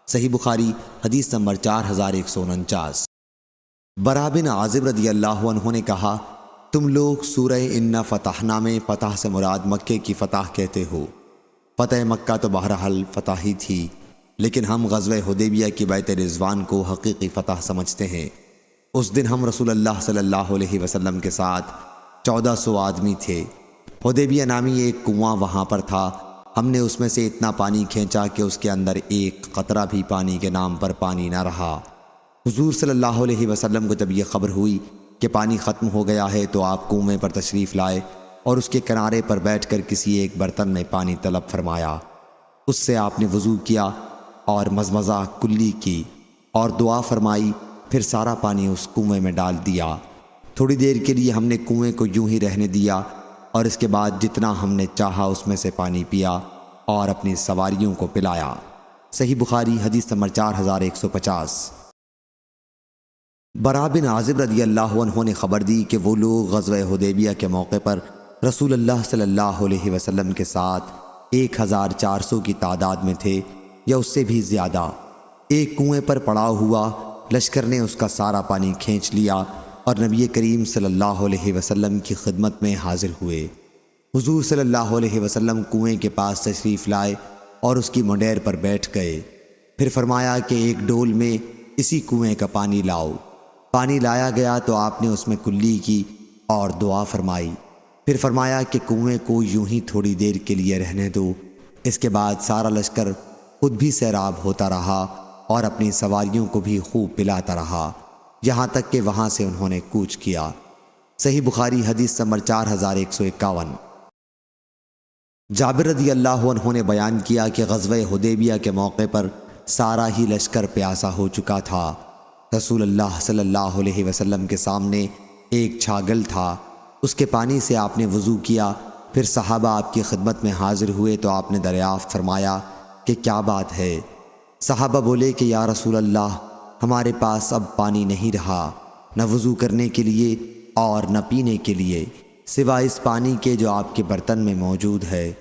صحیح بخاری حدیث نمبر 4149۔ برا بن عازب رضی اللہ عنہ نے کہا تم لوگ سورہ انا فتحنا میں فتح سے مراد مکے کی فتح کہتے ہو، فتح مکہ تو بہرحال فتح ہی تھی، لیکن ہم غزوہ حدیبیہ کی بیعت رضوان کو حقیقی فتح سمجھتے ہیں۔ اس دن ہم رسول اللہ صلی اللہ علیہ وسلم کے ساتھ 1400 آدمی تھے۔ حدیبیہ نامی ایک کنواں وہاں پر تھا، ہم نے اس میں سے اتنا پانی کھینچا کہ اس کے اندر ایک قطرہ بھی پانی کے نام پر پانی نہ رہا۔ حضور صلی اللہ علیہ وسلم کو جب یہ خبر ہوئی کہ پانی ختم ہو گیا ہے تو آپ کنویں پر تشریف لائے اور اس کے کنارے پر بیٹھ کر کسی ایک برتن میں پانی طلب فرمایا۔ اس سے آپ نے وضو کیا اور مزمزہ کلی کی اور دعا فرمائی، پھر سارا پانی اس کنویں میں ڈال دیا۔ تھوڑی دیر کے لیے ہم نے کنویں کو یوں ہی رہنے دیا اور اس کے بعد جتنا ہم نے چاہا اس میں سے پانی پیا اور اپنی سواریوں کو پلایا۔ صحیح بخاری حدیث نمبر 4150۔ برا بن عازب رضی اللہ عنہ نے خبر دی کہ وہ لوگ غزوہ حدیبیہ کے موقع پر رسول اللہ صلی اللہ علیہ وسلم کے ساتھ 1400 کی تعداد میں تھے یا اس سے بھی زیادہ۔ ایک کنویں پر پڑا ہوا لشکر نے اس کا سارا پانی کھینچ لیا اور نبی کریم صلی اللہ علیہ وسلم کی خدمت میں حاضر ہوئے۔ حضور صلی اللہ علیہ وسلم کنویں کے پاس تشریف لائے اور اس کی منڈیر پر بیٹھ گئے۔ پھر فرمایا کہ ایک ڈول میں اسی کنویں کا پانی لاؤ۔ پانی لایا گیا تو آپ نے اس میں کلی کی اور دعا فرمائی۔ پھر فرمایا کہ کنویں کو یوں ہی تھوڑی دیر کے لیے رہنے دو۔ اس کے بعد سارا لشکر خود بھی سیراب ہوتا رہا اور اپنی سواریوں کو بھی خوب پلاتا رہا، یہاں تک کہ وہاں سے انہوں نے کوچ کیا۔ صحیح بخاری حدیث نمبر 4151۔ جابر رضی اللہ عنہ نے بیان کیا کہ غزوہ حدیبیہ کے موقع پر سارا ہی لشکر پیاسا ہو چکا تھا۔ رسول اللہ صلی اللہ علیہ وسلم کے سامنے ایک چھاگل تھا، اس کے پانی سے آپ نے وضو کیا۔ پھر صحابہ آپ کی خدمت میں حاضر ہوئے تو آپ نے دریافت فرمایا کہ کیا بات ہے؟ صحابہ بولے کہ یا رسول اللہ، ہمارے پاس اب پانی نہیں رہا، نہ وضو کرنے کے لیے اور نہ پینے کے لیے، سوائے اس پانی کے جو آپ کے برتن میں موجود ہے۔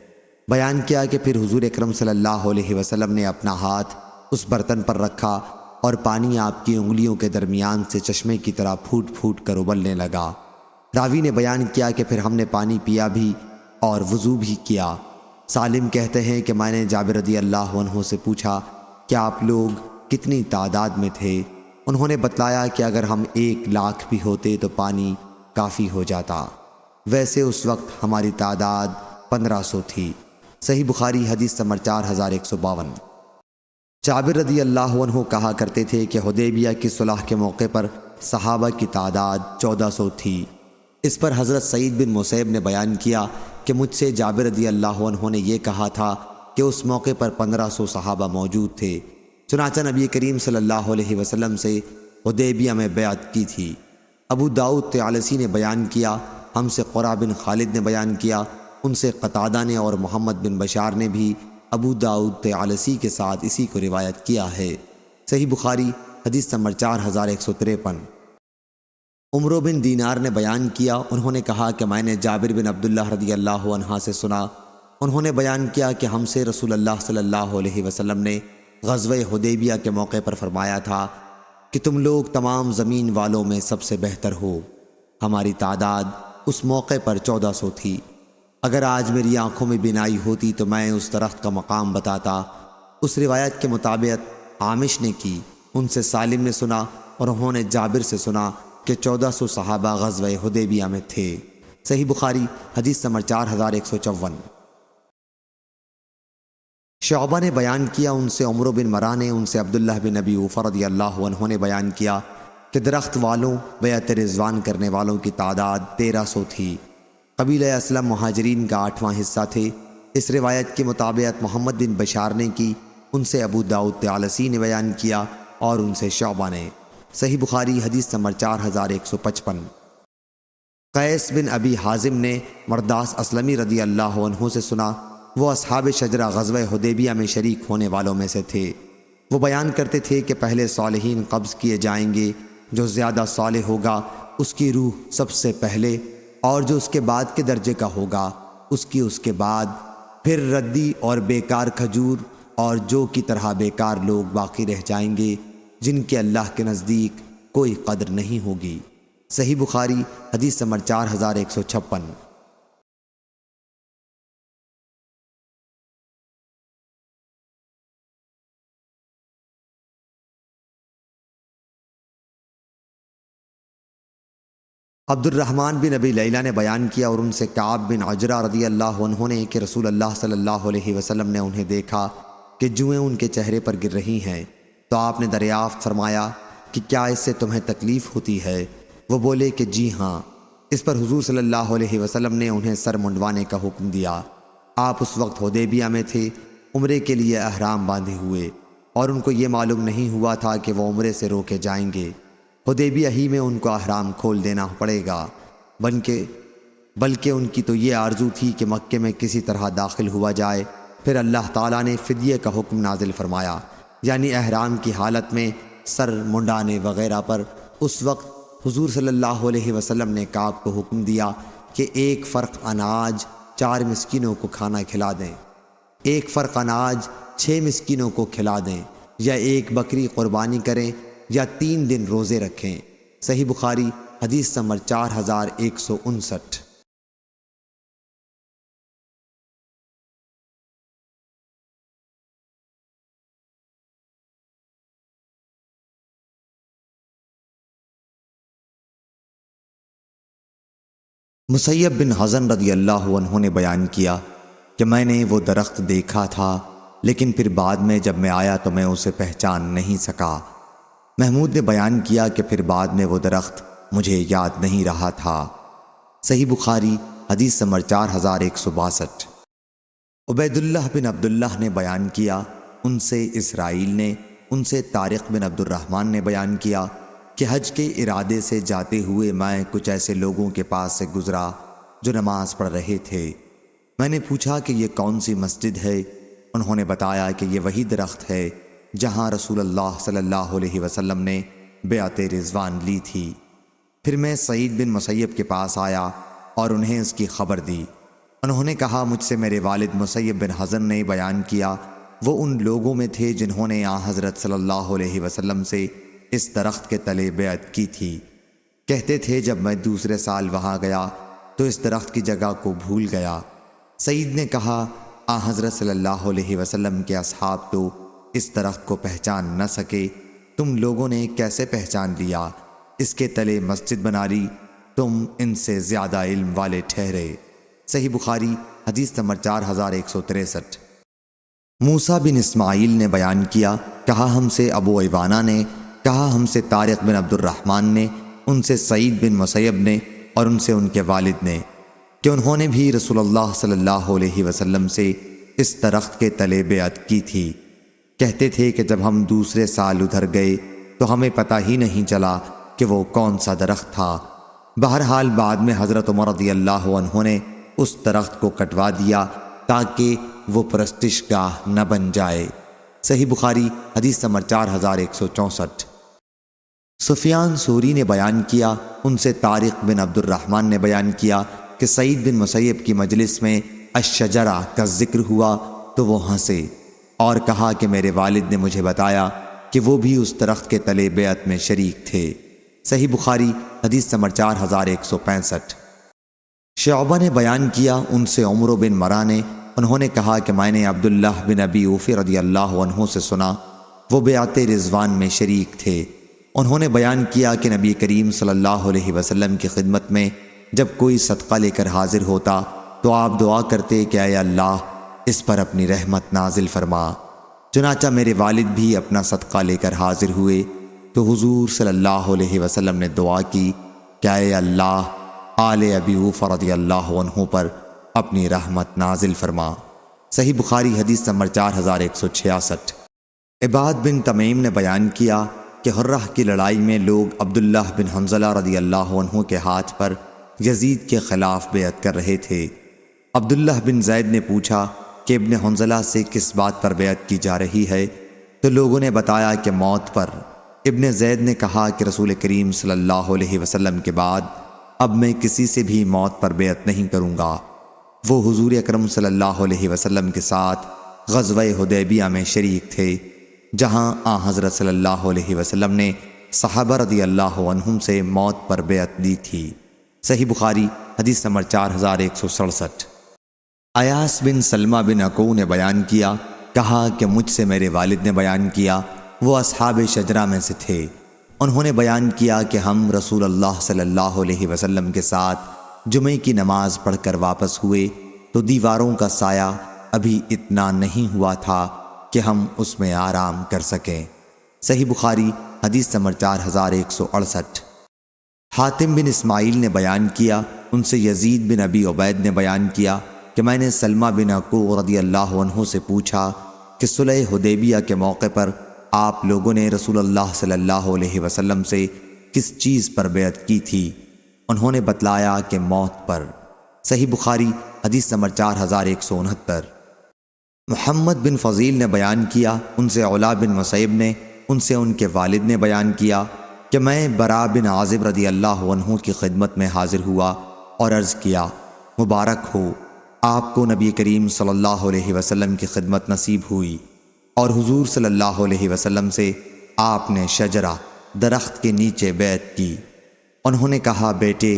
بیان کیا کہ پھر حضور اکرم صلی اللہ علیہ وسلم نے اپنا ہاتھ اس برتن پر رکھا اور پانی آپ کی انگلیوں کے درمیان سے چشمے کی طرح پھوٹ پھوٹ کر ابلنے لگا۔ راوی نے بیان کیا کہ پھر ہم نے پانی پیا بھی اور وضو بھی کیا۔ سالم کہتے ہیں کہ میں نے جابر رضی اللہ عنہ سے پوچھا کہ آپ لوگ کتنی تعداد میں تھے؟ انہوں نے بتلایا کہ اگر ہم 1,00,000 بھی ہوتے تو پانی کافی ہو جاتا۔ ویسے اس وقت ہماری تعداد 1500 تھی۔ صحیح بخاری حدیث نمبر 4152۔ جابر رضی اللہ عنہ کہا کرتے تھے کہ حدیبیہ کی صلح کے موقع پر صحابہ کی تعداد 1400 تھی۔ اس پر حضرت سعید بن مسیب نے بیان کیا کہ مجھ سے جابر رضی اللہ عنہ نے یہ کہا تھا کہ اس موقع پر 1500 صحابہ موجود تھے۔ چنانچہ نبی کریم صلی اللہ علیہ وسلم سے حدیبیہ میں بیعت کی تھی۔ ابو داؤد طیالسی نے بیان کیا، ہم سے قرہ بن خالد نے بیان کیا، ان سے قتادہ نے اور محمد بن بشار نے بھی ابو داؤد طیالسی کے ساتھ اسی کو روایت کیا ہے۔ صحیح بخاری حدیث نمبر 4153۔ عمرو بن دینار نے بیان کیا، انہوں نے کہا کہ میں نے جابر بن عبداللہ رضی اللہ عنہ سے سنا، انہوں نے بیان کیا کہ ہم سے رسول اللہ صلی اللہ علیہ وسلم نے غزوہ حدیبیہ کے موقع پر فرمایا تھا کہ تم لوگ تمام زمین والوں میں سب سے بہتر ہو۔ ہماری تعداد اس موقع پر 1400 تھی۔ اگر آج میری آنکھوں میں بینائی ہوتی تو میں اس درخت کا مقام بتاتا۔ اس روایت کے مطابق عامش نے کی، ان سے سالم نے سنا اور انہوں نے جابر سے سنا کہ 1400 صحابہ غزوہ حدیبیہ میں تھے۔ صحیح بخاری حدیث نمبر 4154۔ شعبہ نے بیان کیا، ان سے عمرو بن مرہ نے، ان سے عبداللہ بن ابی اوفہ رضی اللہ عنہ نے بیان کیا کہ درخت والوں بیعت رضوان کرنے والوں کی تعداد 1300 تھی۔ قبیلہ اسلم مہاجرین کا 8واں حصہ تھے۔ اس روایت کے مطابق محمد بن بشار نے کی، ان سے ابو داؤد طیالسی نے بیان کیا اور ان سے شعبہ نے۔ صحیح بخاری حدیث نمبر 4155۔ قیس بن ابی حازم نے مرداس اسلمی رضی اللہ عنہ سے سنا، وہ اصحاب شجرہ غزوہ حدیبیہ میں شریک ہونے والوں میں سے تھے۔ وہ بیان کرتے تھے کہ پہلے صالحین قبض کیے جائیں گے، جو زیادہ صالح ہوگا اس کی روح سب سے پہلے، اور جو اس کے بعد کے درجے کا ہوگا اس کے بعد، پھر ردی اور بیکار کھجور اور جو کی طرح بیکار لوگ باقی رہ جائیں گے جن کے اللہ کے نزدیک کوئی قدر نہیں ہوگی۔ صحیح بخاری حدیث نمبر 4156۔ عبد الرحمن بن ابی لیلہ نے بیان کیا اور ان سے کعب بن عجرہ رضی اللہ عنہ نے کہ رسول اللہ صلی اللہ علیہ وسلم نے انہیں دیکھا کہ جوئیں ان کے چہرے پر گر رہی ہیں، تو آپ نے دریافت فرمایا کہ کیا اس سے تمہیں تکلیف ہوتی ہے؟ وہ بولے کہ جی ہاں۔ اس پر حضور صلی اللہ علیہ وسلم نے انہیں سر منڈوانے کا حکم دیا۔ آپ اس وقت حدیبیہ میں تھے، عمرے کے لیے احرام باندھے ہوئے، اور ان کو یہ معلوم نہیں ہوا تھا کہ وہ عمرے سے روکے جائیں گے۔ حدیبیہ ہی میں ان کو احرام کھول دینا پڑے گا، بلکہ ان کی تو یہ آرزو تھی کہ مکے میں کسی طرح داخل ہوا جائے۔ پھر اللہ تعالیٰ نے فدیے کا حکم نازل فرمایا۔ یعنی احرام کی حالت میں سر منڈانے وغیرہ پر، اس وقت حضور صلی اللہ علیہ وسلم نے کعب کو حکم دیا کہ ایک فرق اناج 4 مسکینوں کو کھانا کھلا دیں، ایک فرق اناج 6 مسکینوں کو کھلا دیں، یا ایک بکری قربانی کریں، یا 3 دن روزے رکھیں۔ صحیح بخاری حدیث نمبر 4159۔ مسیب بن حزن رضی اللہ عنہ نے بیان کیا کہ میں نے وہ درخت دیکھا تھا، لیکن پھر بعد میں جب میں آیا تو میں اسے پہچان نہیں سکا۔ محمود نے بیان کیا کہ پھر بعد میں وہ درخت مجھے یاد نہیں رہا تھا۔ صحیح بخاری حدیث نمبر 4162۔ عبید اللہ بن عبداللہ نے بیان کیا، ان سے اسرائیل نے، ان سے طارق بن عبد الرحمن نے بیان کیا کہ حج کے ارادے سے جاتے ہوئے میں کچھ ایسے لوگوں کے پاس سے گزرا جو نماز پڑھ رہے تھے۔ میں نے پوچھا کہ یہ کون سی مسجد ہے؟ انہوں نے بتایا کہ یہ وہی درخت ہے جہاں رسول اللہ صلی اللہ علیہ وسلم نے بیعت رضوان لی تھی۔ پھر میں سعید بن مسیب کے پاس آیا اور انہیں اس کی خبر دی۔ انہوں نے کہا مجھ سے میرے والد مسیب بن حزن نے بیان کیا، وہ ان لوگوں میں تھے جنہوں نے حضرت صلی اللہ علیہ وسلم سے اس درخت کے تلے بیعت کی تھی۔ کہتے تھے جب میں دوسرے سال وہاں گیا تو اس درخت کی جگہ کو بھول گیا۔ سعید نے کہا حضرت صلی اللہ علیہ وسلم کے اصحاب تو اس درخت کو پہچان نہ سکے، تم لوگوں نے کیسے پہچان لیا؟ اس کے تلے مسجد بنا لی، تم ان سے زیادہ علم والے ٹھہرے۔ صحیح بخاری حدیث نمبر 4163۔ موسیٰ بن اسماعیل نے بیان کیا، کہا ہم سے ابو ایوانہ نے، کہا ہم سے طارق بن عبد الرحمن نے، ان سے سعید بن مسیب نے، اور ان سے ان کے والد نے، کہ انہوں نے بھی رسول اللہ صلی اللہ علیہ وسلم سے اس درخت کے تلے بیعت کی تھی۔ کہتے تھے کہ جب ہم دوسرے سال ادھر گئے تو ہمیں پتہ ہی نہیں چلا کہ وہ کون سا درخت تھا۔ بہرحال بعد میں حضرت عمر رضی اللہ عنہ نے اس درخت کو کٹوا دیا تاکہ وہ پرستش گاہ نہ بن جائے۔ صحیح بخاری حدیث نمبر 4164۔ سفیان ثوری نے بیان کیا، ان سے طارق بن عبد الرحمن نے بیان کیا کہ سعید بن مسیب کی مجلس میں الشجرہ کا ذکر ہوا تو وہ ہنسے اور کہا کہ میرے والد نے مجھے بتایا کہ وہ بھی اس درخت کے تلے بیعت میں شریک تھے۔ صحیح بخاری حدیث نمبر 4165۔ شعبہ نے بیان کیا، ان سے عمرو بن مرہ نے، انہوں نے کہا کہ میں نے عبداللہ بن ابی اوفی رضی اللہ عنہ سے سنا، وہ بیعت رضوان میں شریک تھے۔ انہوں نے بیان کیا کہ نبی کریم صلی اللہ علیہ وسلم کی خدمت میں جب کوئی صدقہ لے کر حاضر ہوتا تو آپ دعا کرتے کہ اے اللہ اس پر اپنی رحمت نازل فرما۔ چنانچہ میرے والد بھی اپنا صدقہ لے کر حاضر ہوئے تو حضور صلی اللہ علیہ وسلم نے دعا کی کہ اے اللہ آل ابی اوفی رضی اللہ عنہ پر اپنی رحمت نازل فرما۔ صحیح بخاری حدیث نمبر 4166۔ عباد بن تمیم نے بیان کیا کہ حرہ کی لڑائی میں لوگ عبداللہ بن حنظلہ رضی اللہ عنہ کے ہاتھ پر یزید کے خلاف بیعت کر رہے تھے۔ عبداللہ بن زید نے پوچھا کہ ابن حنظلہ سے کس بات پر بیعت کی جا رہی ہے؟ تو لوگوں نے بتایا کہ موت پر۔ ابن زید نے کہا کہ رسول کریم صلی اللہ علیہ وسلم کے بعد اب میں کسی سے بھی موت پر بیعت نہیں کروں گا۔ وہ حضور اکرم صلی اللہ علیہ وسلم کے ساتھ غزوہ حدیبیہ میں شریک تھے، جہاں حضرت صلی اللہ علیہ وسلم نے صحابہ رضی اللہ عنہم سے موت پر بیعت دی تھی۔ صحیح بخاری حدیث نمبر 4167۔ ایاس بن سلمہ بن عقو نے بیان کیا، کہا کہ مجھ سے میرے والد نے بیان کیا، وہ اصحاب شجرہ میں سے تھے۔ انہوں نے بیان کیا کہ ہم رسول اللہ صلی اللہ علیہ وسلم کے ساتھ جمعے کی نماز پڑھ کر واپس ہوئے تو دیواروں کا سایہ ابھی اتنا نہیں ہوا تھا کہ ہم اس میں آرام کر سکیں۔ صحیح بخاری حدیث نمبر 4168۔ حاتم بن اسماعیل نے بیان کیا، ان سے یزید بن ابی عبید نے بیان کیا کہ میں نے سلمہ بن عقو رضی اللہ عنہ سے پوچھا کہ صلح حدیبیہ کے موقع پر آپ لوگوں نے رسول اللہ صلی اللہ علیہ وسلم سے کس چیز پر بیعت کی تھی؟ انہوں نے بتلایا کہ موت پر۔ صحیح بخاری حدیث نمبر 4169۔ محمد بن فضیل نے بیان کیا، ان سے علا بن مسیب نے، ان سے ان کے والد نے بیان کیا کہ میں برا بن عازب رضی اللہ عنہ کی خدمت میں حاضر ہوا اور عرض کیا، مبارک ہو، آپ کو نبی کریم صلی اللہ علیہ وسلم کی خدمت نصیب ہوئی، اور حضور صلی اللہ علیہ وسلم سے آپ نے شجرہ درخت کے نیچے بیعت کی۔ انہوں نے کہا، بیٹے،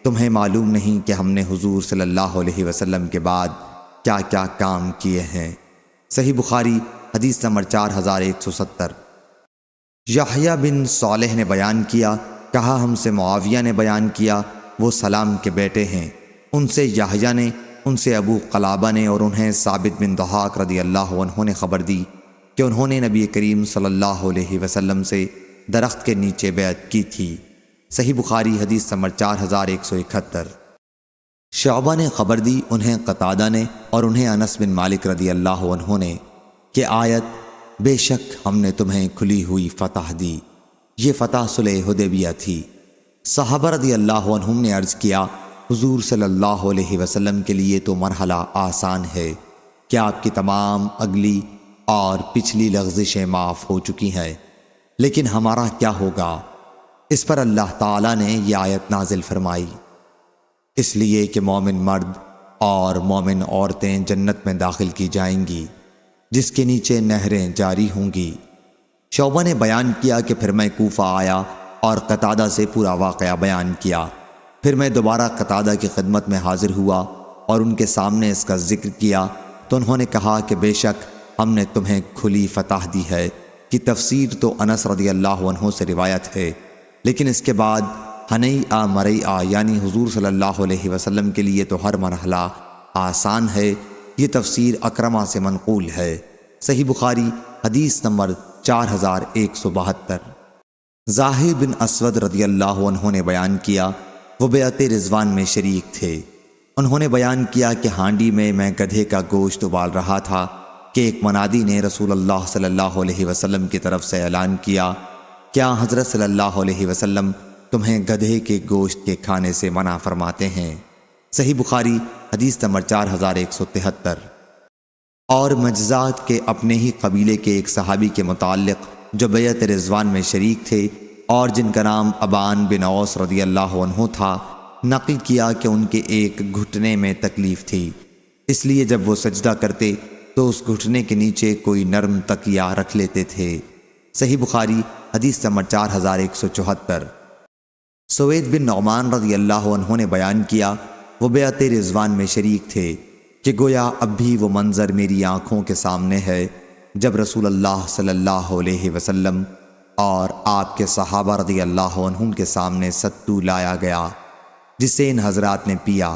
تمہیں معلوم نہیں کہ ہم نے حضور صلی اللہ علیہ وسلم کے بعد کیا کیا کام کیے ہیں۔ صحیح بخاری حدیث نمبر 4170۔ یحییٰ بن صالح نے بیان کیا، کہا ہم سے معاویہ نے بیان کیا، وہ سلام کے بیٹے ہیں، ان سے یحییٰ نے، ان سے ابو قلابہ نے، اور انہیں ثابت بن ضحاک رضی اللہ عنہ نے خبر دی کہ انہوں نے نبی کریم صلی اللہ علیہ وسلم سے درخت کے نیچے بیعت کی تھی۔ صحیح بخاری حدیث نمبر 4171۔ شعبہ نے خبر دی، انہیں قتادہ نے، اور انہیں انس بن مالک رضی اللہ عنہ نے، کہ آیت بے شک ہم نے تمہیں کھلی ہوئی فتح دی، یہ فتح صلح حدیبیہ تھی۔ صحابہ رضی اللہ عنہم نے عرض کیا، حضور صلی اللہ علیہ وسلم کے لیے تو مرحلہ آسان ہے کہ آپ کی تمام اگلی اور پچھلی لغزشیں معاف ہو چکی ہیں، لیکن ہمارا کیا ہوگا؟ اس پر اللہ تعالیٰ نے یہ آیت نازل فرمائی، اس لیے کہ مومن مرد اور مومن عورتیں جنت میں داخل کی جائیں گی جس کے نیچے نہریں جاری ہوں گی۔ شعبہ نے بیان کیا کہ پھر میں کوفہ آیا اور قتادہ سے پورا واقعہ بیان کیا، پھر میں دوبارہ قتادہ کی خدمت میں حاضر ہوا اور ان کے سامنے اس کا ذکر کیا تو انہوں نے کہا کہ بے شک ہم نے تمہیں کھلی فتح دی ہے، کہ تفسیر تو انس رضی اللہ عنہ سے روایت ہے، لیکن اس کے بعد ہنیئا مرئیہ یعنی حضور صلی اللہ علیہ وسلم کے لیے تو ہر مرحلہ آسان ہے، یہ تفسیر اکرمہ سے منقول ہے۔ صحیح بخاری حدیث نمبر 4172۔ زاہد بن اسود رضی اللہ عنہ نے بیان کیا، وہ بیعت رضوان میں شریک تھے۔ انہوں نے بیان کیا کہ ہانڈی میں گدھے کا گوشت ابال رہا تھا کہ ایک منادی نے رسول اللہ صلی اللہ علیہ وسلم کی طرف سے اعلان کیا، کیا حضرت صلی اللہ علیہ وسلم تمہیں گدھے کے گوشت کے کھانے سے منع فرماتے ہیں؟ صحیح بخاری حدیث نمبر 4173۔ اور مجزات کے اپنے ہی قبیلے کے ایک صحابی کے متعلق جو بیعت رضوان میں شریک تھے اور جن کا نام ابان بن اوس رضی اللہ عنہ تھا، نقل کیا کہ ان کے ایک گھٹنے میں تکلیف تھی، اس لیے جب وہ سجدہ کرتے تو اس گھٹنے کے نیچے کوئی نرم تکیہ رکھ لیتے تھے۔ صحیح بخاری حدیث نمبر 4174۔ سوید بن نعمان رضی اللہ عنہ نے بیان کیا، وہ بیعت رضوان میں شریک تھے کہ گویا اب بھی وہ منظر میری آنکھوں کے سامنے ہے جب رسول اللہ صلی اللہ علیہ وسلم اور آپ کے صحابہ رضی اللہ عنہم کے سامنے ستو لایا گیا جسے ان حضرات نے پیا۔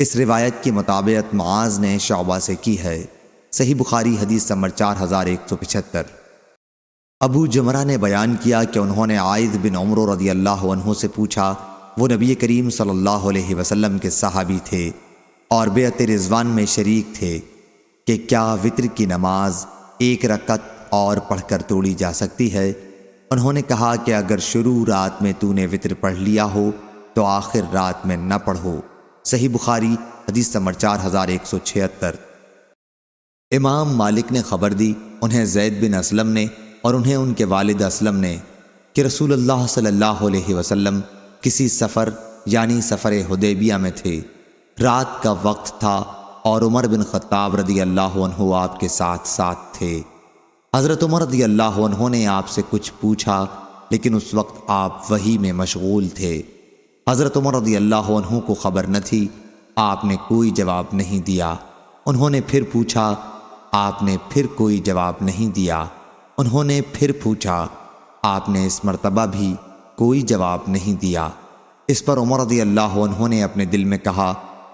اس روایت کی مطابقت معاذ نے شعبہ سے کی ہے۔ صحیح بخاری حدیث نمبر 4175۔ ابو جمرہ نے بیان کیا کہ انہوں نے عائد بن عمرو رضی اللہ عنہ سے پوچھا، وہ نبی کریم صلی اللہ علیہ وسلم کے صحابی تھے اور بیعت رضوان میں شریک تھے، کہ کیا وتر کی نماز ایک رکعت اور پڑھ کر توڑی جا سکتی ہے؟ انہوں نے کہا کہ اگر شروع رات میں تو نے وتر پڑھ لیا ہو تو آخر رات میں نہ پڑھو۔ صحیح بخاری حدیث نمبر 4176۔ امام مالک نے خبر دی، انہیں زید بن اسلم نے اور انہیں ان کے والد اسلم نے، کہ رسول اللہ صلی اللہ علیہ وسلم کسی سفر یعنی سفر حدیبیہ میں تھے، رات کا وقت تھا اور عمر بن خطاب رضی اللہ عنہ آپ کے ساتھ تھے۔ حضرت عمر رضی اللہ عنہ نے آپ سے کچھ پوچھا، لیکن اس وقت آپ وحی میں مشغول تھے۔ حضرت عمر رضی اللہ عنہ کو خبر نہ تھی، آپ نے کوئی جواب نہیں دیا۔ انہوں نے پھر پوچھا، آپ نے پھر کوئی جواب نہیں دیا۔ انہوں نے پھر پوچھا، آپ نے اس مرتبہ بھی کوئی جواب نہیں دیا۔ اس پر عمر رضی اللہ عنہ نے اپنے دل میں کہا،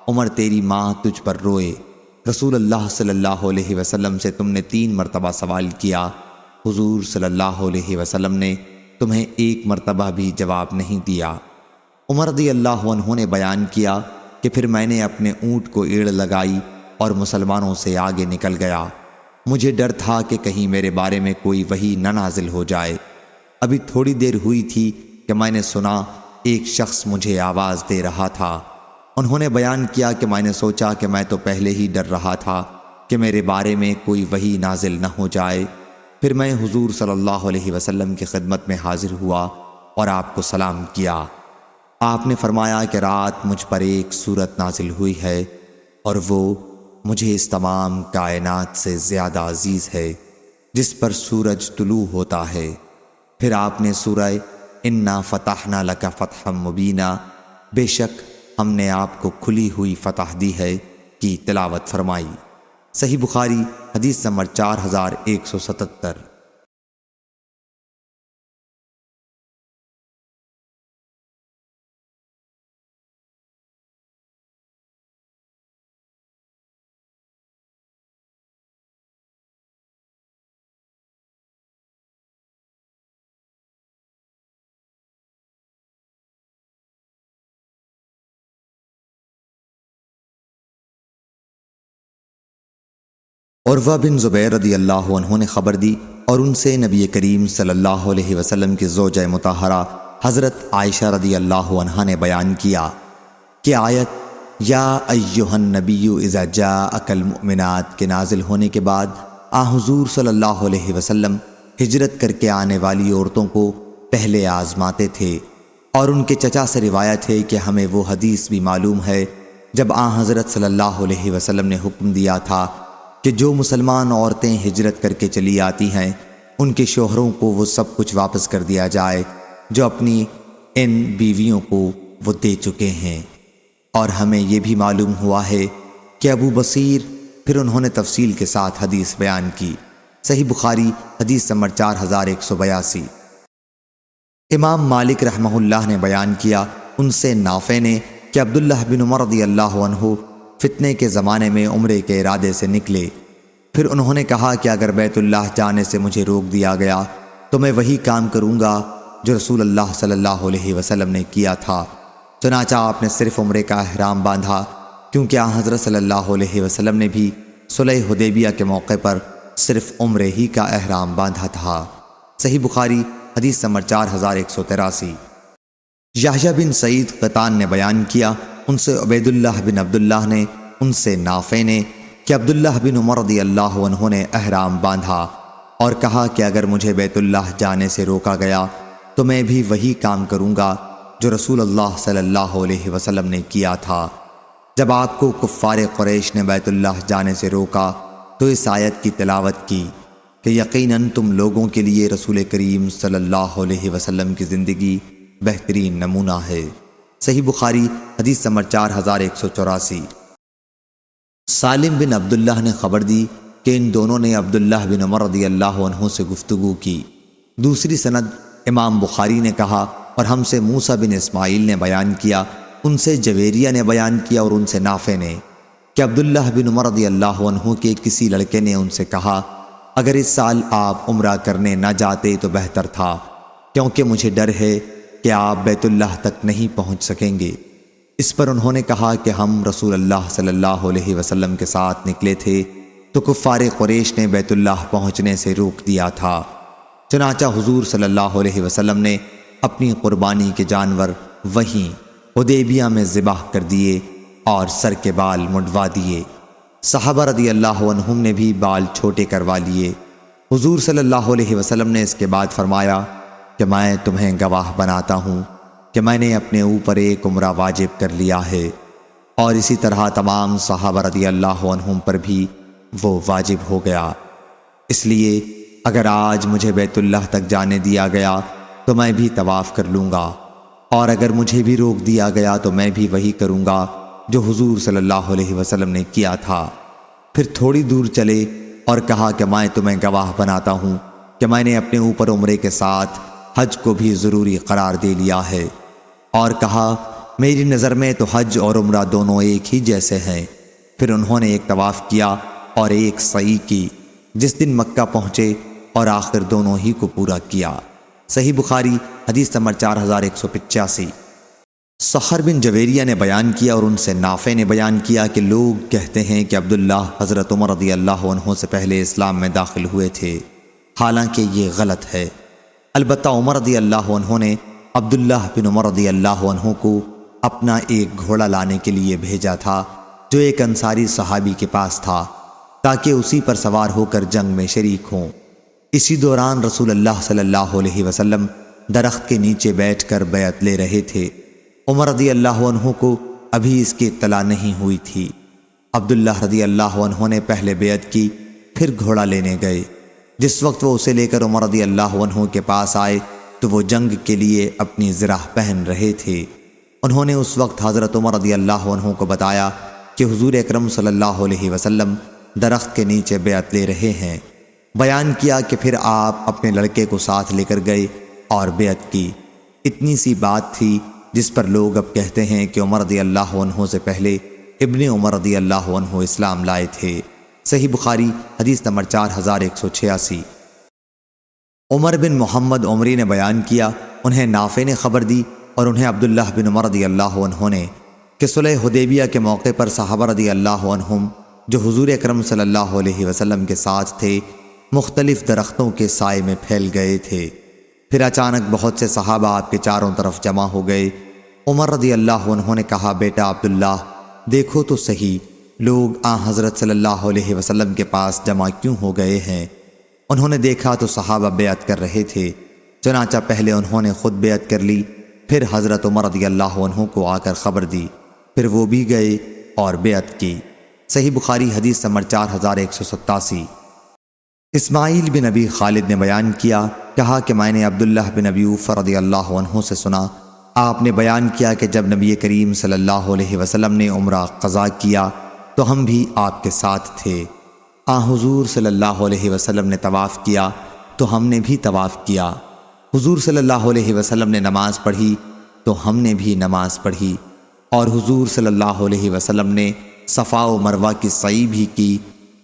عمر تیری ماں تجھ پر روئے، رسول اللہ صلی اللہ علیہ وسلم سے تم نے 3 مرتبہ سوال کیا، حضور صلی اللہ علیہ وسلم نے تمہیں 1 مرتبہ بھی جواب نہیں دیا۔ عمر رضی اللہ عنہ نے بیان کیا کہ پھر میں نے اپنے اونٹ کو ایڑ لگائی اور مسلمانوں سے آگے نکل گیا۔ مجھے ڈر تھا کہ کہیں میرے بارے میں کوئی وحی نہ نازل ہو جائے۔ ابھی تھوڑی دیر ہوئی تھی کہ میں نے سنا ایک شخص مجھے آواز دے رہا تھا۔ انہوں نے بیان کیا کہ میں نے سوچا کہ میں تو پہلے ہی ڈر رہا تھا کہ میرے بارے میں کوئی وحی نازل نہ ہو جائے۔ پھر میں حضور صلی اللہ علیہ وسلم کی خدمت میں حاضر ہوا اور آپ کو سلام کیا۔ آپ نے فرمایا کہ رات مجھ پر ایک سورت نازل ہوئی ہے اور وہ مجھے اس تمام کائنات سے زیادہ عزیز ہے جس پر سورج طلوع ہوتا ہے۔ پھر آپ نے سورہ انا فتحنا لک فتحا مبینا، بے شک ہم نے آپ کو کھلی ہوئی فتح دی ہے کی تلاوت فرمائی۔ صحیح بخاری حدیث نمبر 4177۔ عروہ بن زبیر رضی اللہ عنہ نے خبر دی اور ان سے نبی کریم صلی اللہ علیہ وسلم کی زوجہ مطہرہ حضرت عائشہ رضی اللہ عنہا نے بیان کیا کہ آیت یا ایہا النبی اذا جاءک المؤمنات کے نازل ہونے کے بعد حضور صلی اللہ علیہ وسلم ہجرت کر کے آنے والی عورتوں کو پہلے آزماتے تھے، اور ان کے چچا سے روایت ہے کہ ہمیں وہ حدیث بھی معلوم ہے جب حضرت صلی اللہ علیہ وسلم نے حکم دیا تھا کہ جو مسلمان عورتیں ہجرت کر کے چلی آتی ہیں ان کے شوہروں کو وہ سب کچھ واپس کر دیا جائے جو اپنی ان بیویوں کو وہ دے چکے ہیں۔ اور ہمیں یہ بھی معلوم ہوا ہے کہ ابو بصیر پھر انہوں نے تفصیل کے ساتھ حدیث بیان کی۔ صحیح بخاری حدیث نمبر 4182۔ امام مالک رحمہ اللہ نے بیان کیا ان سے نافع نے کہ عبداللہ بن عمر رضی اللہ عنہ فتنے کے زمانے میں عمرے کے ارادے سے نکلے، پھر انہوں نے کہا کہ اگر بیت اللہ جانے سے مجھے روک دیا گیا تو میں وہی کام کروں گا جو رسول اللہ صلی اللہ علیہ وسلم نے کیا تھا۔ چنانچہ آپ نے صرف عمرے کا احرام باندھا، کیونکہ حضرت صلی اللہ علیہ وسلم نے بھی صلح حدیبیہ کے موقع پر صرف عمرے ہی کا احرام باندھا تھا۔ صحیح بخاری حدیث نمبر 4183۔ یحییٰ بن سعید قطان نے بیان کیا ان سے عبید اللہ بن عبداللہ نے ان سے نافع نے کہ عبداللہ بن عمر رضی اللہ عنہ نے احرام باندھا اور کہا کہ اگر مجھے بیت اللہ جانے سے روکا گیا تو میں بھی وہی کام کروں گا جو رسول اللہ صلی اللہ علیہ وسلم نے کیا تھا۔ جب آپ کو کفار قریش نے بیت اللہ جانے سے روکا تو اس آیت کی تلاوت کی کہ یقیناً تم لوگوں کے لیے رسول کریم صلی اللہ علیہ وسلم کی زندگی بہترین نمونہ ہے۔ صحیح بخاری حدیث نمبر 4184۔ سالم بن عبداللہ نے خبر دی کہ ان دونوں نے عبداللہ بن عمر رضی اللہ عنہ سے گفتگو کی۔ دوسری سند امام بخاری نے کہا اور ہم سے موسیٰ بن اسماعیل نے بیان کیا، ان سے جویریہ نے بیان کیا اور ان سے نافع نے کہ عبداللہ بن عمر رضی اللہ عنہ کے کسی لڑکے نے ان سے کہا اگر اس سال آپ عمرہ کرنے نہ جاتے تو بہتر تھا، کیونکہ مجھے ڈر ہے کہ آپ بیت اللہ تک نہیں پہنچ سکیں گے۔ اس پر انہوں نے کہا کہ ہم رسول اللہ صلی اللہ علیہ وسلم کے ساتھ نکلے تھے تو کفار قریش نے بیت اللہ پہنچنے سے روک دیا تھا، چنانچہ حضور صلی اللہ علیہ وسلم نے اپنی قربانی کے جانور وہیں حدیبیہ میں ذبح کر دیے اور سر کے بال مڈوا دیے۔ صحابہ رضی اللہ عنہم نے بھی بال چھوٹے کروا لیے۔ حضور صلی اللہ علیہ وسلم نے اس کے بعد فرمایا کہ میں تمہیں گواہ بناتا ہوں کہ میں نے اپنے اوپر ایک عمرہ واجب کر لیا ہے، اور اسی طرح تمام صحابہ رضی اللہ عنہم پر بھی وہ واجب ہو گیا۔ اس لیے اگر آج مجھے بیت اللہ تک جانے دیا گیا تو میں بھی طواف کر لوں گا، اور اگر مجھے بھی روک دیا گیا تو میں بھی وہی کروں گا جو حضور صلی اللہ علیہ وسلم نے کیا تھا۔ پھر تھوڑی دور چلے اور کہا کہ میں تمہیں گواہ بناتا ہوں کہ میں نے اپنے اوپر عمرے کے ساتھ حج کو بھی ضروری قرار دے لیا ہے، اور کہا میری نظر میں تو حج اور عمرہ دونوں ایک ہی جیسے ہیں۔ پھر انہوں نے ایک طواف کیا اور ایک سعی کی، جس دن مکہ پہنچے اور آخر دونوں ہی کو پورا کیا۔ صحیح بخاری حدیث نمبر 4185۔ سخر بن جویریہ نے بیان کیا اور ان سے نافع نے بیان کیا کہ لوگ کہتے ہیں کہ عبداللہ حضرت عمر رضی اللہ عنہ سے پہلے اسلام میں داخل ہوئے تھے، حالانکہ یہ غلط ہے۔ البتہ عمر رضی اللہ عنہ نے عبداللہ بن عمر رضی اللہ عنہ کو اپنا ایک گھوڑا لانے کے لیے بھیجا تھا جو ایک انصاری صحابی کے پاس تھا، تاکہ اسی پر سوار ہو کر جنگ میں شریک ہوں۔ اسی دوران رسول اللہ صلی اللہ علیہ وسلم درخت کے نیچے بیٹھ کر بیعت لے رہے تھے۔ عمر رضی اللہ عنہ کو ابھی اس کی اطلاع نہیں ہوئی تھی۔ عبداللہ رضی اللہ عنہ نے پہلے بیعت کی، پھر گھوڑا لینے گئے۔ جس وقت وہ اسے لے کر عمر رضی اللہ عنہ کے پاس آئے تو وہ جنگ کے لیے اپنی زرہ پہن رہے تھے۔ انہوں نے اس وقت حضرت عمر رضی اللہ عنہ کو بتایا کہ حضور اکرم صلی اللہ علیہ وسلم درخت کے نیچے بیعت لے رہے ہیں۔ بیان کیا کہ پھر آپ اپنے لڑکے کو ساتھ لے کر گئے اور بیعت کی۔ اتنی سی بات تھی جس پر لوگ اب کہتے ہیں کہ عمر رضی اللہ عنہ سے پہلے ابن عمر رضی اللہ عنہ اسلام لائے تھے۔ صحیح بخاری حدیث نمبر 4186۔ عمر بن محمد عمری نے بیان کیا، انہیں نافع نے خبر دی اور انہیں عبداللہ بن عمر رضی اللہ عنہ نے کہ صلح حدیبیہ کے موقع پر صحابہ رضی اللہ عنہم جو حضور اکرم صلی اللہ علیہ وسلم کے ساتھ تھے مختلف درختوں کے سائے میں پھیل گئے تھے۔ پھر اچانک بہت سے صحابہ آپ کے چاروں طرف جمع ہو گئے۔ عمر رضی اللہ عنہ نے کہا، بیٹا عبداللہ دیکھو تو صحیح لوگ حضرت صلی اللہ علیہ وسلم کے پاس جمع کیوں ہو گئے ہیں؟ انہوں نے دیکھا تو صحابہ بیعت کر رہے تھے، چنانچہ پہلے انہوں نے خود بیعت کر لی، پھر حضرت عمر رضی اللہ عنہ کو آ کر خبر دی، پھر وہ بھی گئے اور بیعت کی۔ صحیح بخاری حدیث نمبر 4187۔ اسماعیل بن ابی خالد نے بیان کیا، کہا کہ میں نے عبداللہ بن ابی اوفہ رضی اللہ عنہ سے سنا، آپ نے بیان کیا کہ جب نبی کریم صلی اللہ علیہ وسلم نے عمرہ قضا کیا تو ہم بھی آپ کے ساتھ تھے۔ حضور صلی اللہ علیہ وسلم نے طواف کیا تو ہم نے بھی طواف کیا۔ حضور صلی اللہ علیہ وسلم نے نماز پڑھی تو ہم نے بھی نماز پڑھی، اور حضور صلی اللہ علیہ وسلم نے صفا و مروہ کی سعی بھی کی۔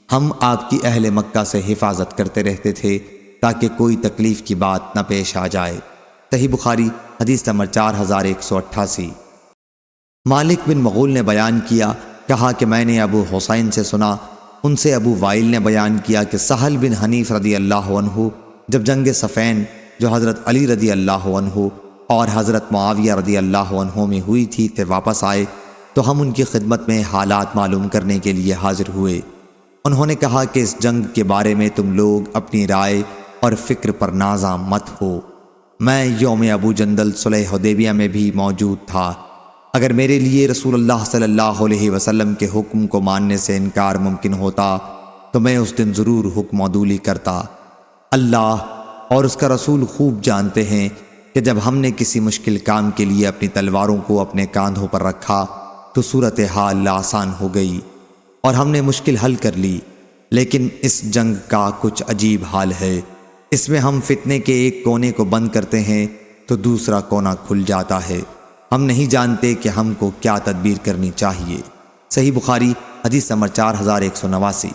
ہم آپ کی اہل مکہ سے حفاظت کرتے رہتے تھے تاکہ کوئی تکلیف کی بات نہ پیش آ جائے۔ صحیح بخاری حدیث نمبر 4188۔ مالک بن مغول نے بیان کیا، کہا کہ میں نے ابو حسین سے سنا، ان سے ابو وائل نے بیان کیا کہ سہل بن حنیف رضی اللہ عنہ جب جنگ صفین جو حضرت علی رضی اللہ عنہ اور حضرت معاویہ رضی اللہ عنہ میں ہوئی تھی تے واپس آئے تو ہم ان کی خدمت میں حالات معلوم کرنے کے لیے حاضر ہوئے۔ انہوں نے کہا کہ اس جنگ کے بارے میں تم لوگ اپنی رائے اور فکر پر نازاں مت ہو۔ میں یوم ابو جندل صلح حدیبیہ میں بھی موجود تھا۔ اگر میرے لیے رسول اللہ صلی اللہ علیہ وسلم کے حکم کو ماننے سے انکار ممکن ہوتا تو میں اس دن ضرور حکم عدولی کرتا۔ اللہ اور اس کا رسول خوب جانتے ہیں کہ جب ہم نے کسی مشکل کام کے لیے اپنی تلواروں کو اپنے کاندھوں پر رکھا تو صورتحال آسان ہو گئی اور ہم نے مشکل حل کر لی۔ لیکن اس جنگ کا کچھ عجیب حال ہے، اس میں ہم فتنے کے ایک کونے کو بند کرتے ہیں تو دوسرا کونا کھل جاتا ہے، ہم نہیں جانتے کہ ہم کو کیا تدبیر کرنی چاہیے۔ صحیح بخاری حدیث نمبر 4189۔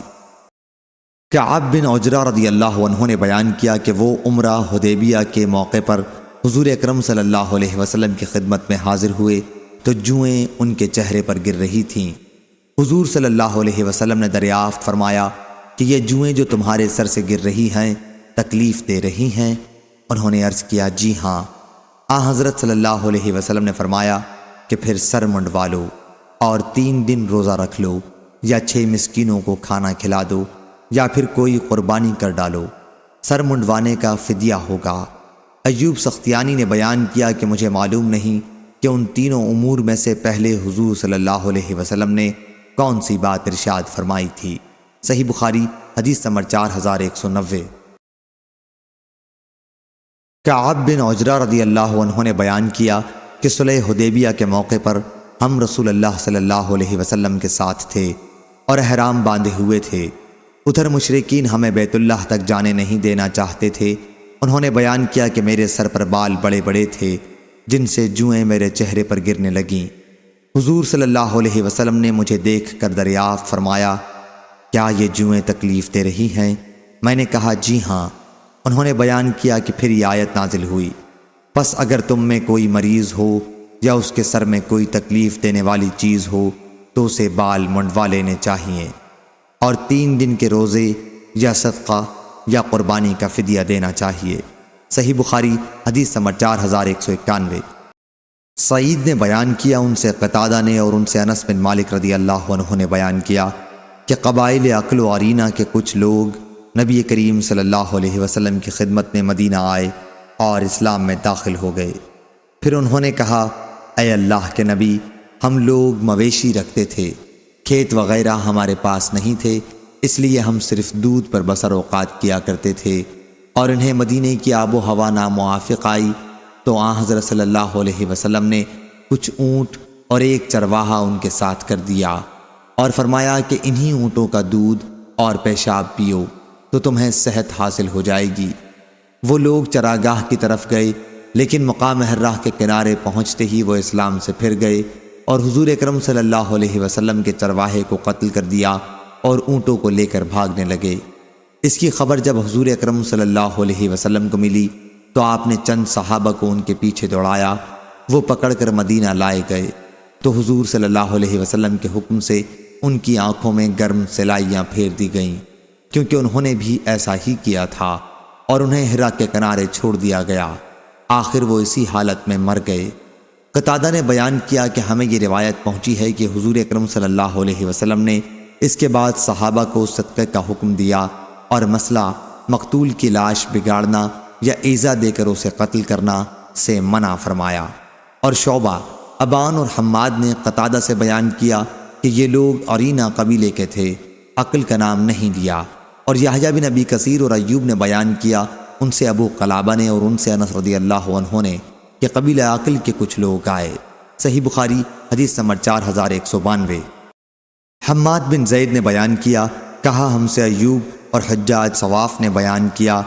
کعب بن عجرہ رضی اللہ عنہ نے بیان کیا کہ وہ عمرہ حدیبیہ کے موقع پر حضور اکرم صلی اللہ علیہ وسلم کی خدمت میں حاضر ہوئے تو جوئیں ان کے چہرے پر گر رہی تھیں۔ حضور صلی اللہ علیہ وسلم نے دریافت فرمایا کہ یہ جوئیں جو تمہارے سر سے گر رہی ہیں تکلیف دے رہی ہیں؟ انہوں نے عرض کیا، جی ہاں۔ حضرت صلی اللہ علیہ وسلم نے فرمایا کہ پھر سر منڈوا لو اور 3 دن روزہ رکھ لو، یا 6 مسکینوں کو کھانا کھلا دو، یا پھر کوئی قربانی کر ڈالو، سر منڈوانے کا فدیہ ہوگا۔ ایوب سختیانی نے بیان کیا کہ مجھے معلوم نہیں کہ ان تینوں امور میں سے پہلے حضور صلی اللہ علیہ وسلم نے کون سی بات ارشاد فرمائی تھی۔ صحیح بخاری حدیث نمبر 4190۔ کعب بن عجرہ رضی اللہ عنہ نے بیان کیا کہ صلح حدیبیہ کے موقع پر ہم رسول اللہ صلی اللہ علیہ وسلم کے ساتھ تھے اور احرام باندھے ہوئے تھے۔ ادھر مشرکین ہمیں بیت اللہ تک جانے نہیں دینا چاہتے تھے۔ انہوں نے بیان کیا کہ میرے سر پر بال بڑے بڑے تھے جن سے جوئیں میرے چہرے پر گرنے لگیں۔ حضور صلی اللہ علیہ وسلم نے مجھے دیکھ کر دریافت فرمایا، کیا یہ جوئیں تکلیف دے رہی ہیں؟ میں نے کہا، جی ہاں۔ انہوں نے بیان کیا کہ پھر یہ آیت نازل ہوئی، پس اگر تم میں کوئی مریض ہو یا اس کے سر میں کوئی تکلیف دینے والی چیز ہو تو اسے بال منڈوا لینے چاہیے، اور 3 دن کے روزے یا صدقہ یا قربانی کا فدیہ دینا چاہیے۔ صحیح بخاری حدیث نمبر 4191۔ سعید نے بیان کیا، ان سے قتادہ نے اور ان سے انس بن مالک رضی اللہ عنہ نے بیان کیا کہ قبائل عقل و عرینہ کے کچھ لوگ نبی کریم صلی اللہ علیہ وسلم کی خدمت میں مدینہ آئے اور اسلام میں داخل ہو گئے۔ پھر انہوں نے کہا، اے اللہ کے نبی، ہم لوگ مویشی رکھتے تھے، کھیت وغیرہ ہمارے پاس نہیں تھے، اس لیے ہم صرف دودھ پر بسر اوقات کیا کرتے تھے، اور انہیں مدینے کی آب و ہوا ناموافق آئی تو آن حضرت صلی اللہ علیہ وسلم نے کچھ اونٹ اور ایک چرواہا ان کے ساتھ کر دیا اور فرمایا کہ انہی اونٹوں کا دودھ اور پیشاب پیو تو تمہیں صحت حاصل ہو جائے گی۔ وہ لوگ چراگاہ کی طرف گئے، لیکن مقام حرہ کے کنارے پہنچتے ہی وہ اسلام سے پھر گئے اور حضور اکرم صلی اللہ علیہ وسلم کے چرواہے کو قتل کر دیا اور اونٹوں کو لے کر بھاگنے لگے۔ اس کی خبر جب حضور اکرم صلی اللہ علیہ وسلم کو ملی تو آپ نے چند صحابہ کو ان کے پیچھے دوڑایا، وہ پکڑ کر مدینہ لائے گئے تو حضور صلی اللہ علیہ وسلم کے حکم سے ان کی آنکھوں میں گرم سلائیاں پھیر دی گئیں، کیونکہ انہوں نے بھی ایسا ہی کیا تھا، اور انہیں حرا کے کنارے چھوڑ دیا گیا۔ آخر وہ اسی حالت میں مر گئے۔ قتادہ نے بیان کیا کہ ہمیں یہ روایت پہنچی ہے کہ حضور اکرم صلی اللہ علیہ وسلم نے اس کے بعد صحابہ کو صدقے کا حکم دیا اور مسئلہ مقتول کی لاش بگاڑنا یا ایذا دے کر اسے قتل کرنا سے منع فرمایا۔ اور شعبہ، ابان اور حماد نے قتادہ سے بیان کیا کہ یہ لوگ عرینہ قبیلے کے تھے، عقل کا نام نہیں دیا۔ اور یحییٰ بن ابی کثیر اور ایوب نے بیان کیا ان سے ابو قلابہ نے اور ان سے انس رضی اللہ عنہ نے کہ قبیلہ عقل کے کچھ لوگ آئے۔ صحیح بخاری حدیث نمبر 4192۔ حماد بن زید نے بیان کیا، کہا ہم سے ایوب، اور حجاج صواف نے بیان کیا،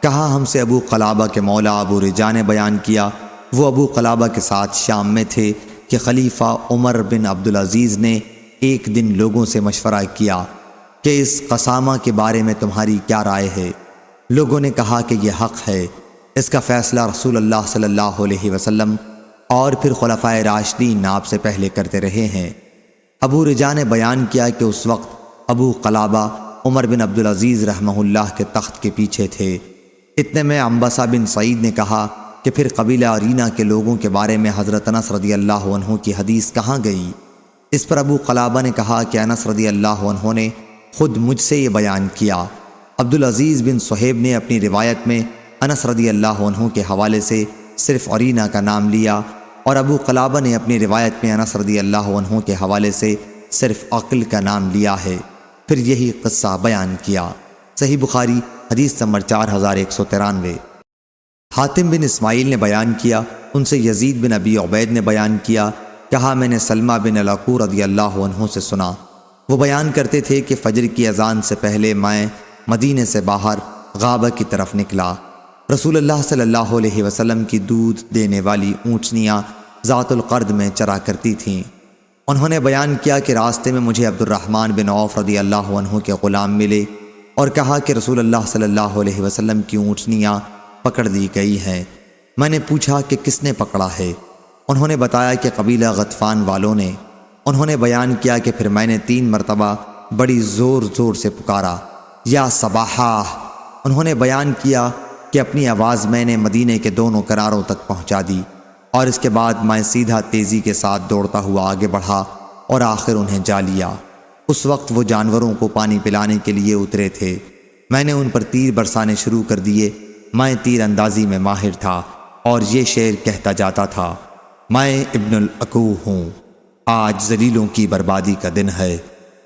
کہا ہم سے ابو قلابہ کے مولا ابو رجا نے بیان کیا، وہ ابو قلابہ کے ساتھ شام میں تھے کہ خلیفہ عمر بن عبدالعزیز نے ایک دن لوگوں سے مشورہ کیا کہ اس قسامہ کے بارے میں تمہاری کیا رائے ہے؟ لوگوں نے کہا کہ یہ حق ہے، اس کا فیصلہ رسول اللہ صلی اللہ علیہ وسلم اور پھر خلفائے راشدین آپ سے پہلے کرتے رہے ہیں۔ ابو رجا نے بیان کیا کہ اس وقت ابو قلابہ عمر بن عبدالعزیز رحمہ اللہ کے تخت کے پیچھے تھے۔ اتنے میں عنبسہ بن سعید نے کہا کہ پھر قبیلہ عرینہ کے لوگوں کے بارے میں حضرت انس رضی اللہ عنہ کی حدیث کہاں گئی؟ اس پر ابو قلابہ نے کہا کہ انس رضی اللہ عنہ نے خود مجھ سے یہ بیان کیا۔ عبدالعزیز بن صہیب نے اپنی روایت میں انس رضی اللہ عنہ کے حوالے سے صرف عرینہ کا نام لیا، اور ابو قلابہ نے اپنی روایت میں انس رضی اللہ عنہ کے حوالے سے صرف عقل کا نام لیا ہے، پھر یہی قصہ بیان کیا۔ صحیح بخاری حدیث نمبر 4193۔ حاتم بن اسماعیل نے بیان کیا، ان سے یزید بن ابی عبید نے بیان کیا، کہا میں نے سلمہ بن الاکوع رضی اللہ عنہ سے سنا، وہ بیان کرتے تھے کہ فجر کی اذان سے پہلے میں مدینے سے باہر غابہ کی طرف نکلا۔ رسول اللہ صلی اللہ علیہ وسلم کی دودھ دینے والی اونٹنیاں ذات القرد میں چرا کرتی تھیں۔ انہوں نے بیان کیا کہ راستے میں مجھے عبد الرحمن بن عوف رضی اللہ عنہ کے غلام ملے اور کہا کہ رسول اللہ صلی اللہ علیہ وسلم کی اونٹنیاں پکڑ لی گئی ہیں۔ میں نے پوچھا کہ کس نے پکڑا ہے؟ انہوں نے بتایا کہ قبیلہ غطفان والوں نے۔ انہوں نے بیان کیا کہ پھر میں نے 3 مرتبہ بڑی زور زور سے پکارا، یا صباحا۔ انہوں نے بیان کیا کہ اپنی آواز میں نے مدینے کے دونوں کناروں تک پہنچا دی، اور اس کے بعد میں سیدھا تیزی کے ساتھ دوڑتا ہوا آگے بڑھا اور آخر انہیں جا لیا۔ اس وقت وہ جانوروں کو پانی پلانے کے لیے اترے تھے۔ میں نے ان پر تیر برسانے شروع کر دیے۔ میں تیر اندازی میں ماہر تھا اور یہ شعر کہتا جاتا تھا، میں ابن الاکوع ہوں، آج ذلیلوں کی بربادی کا دن ہے۔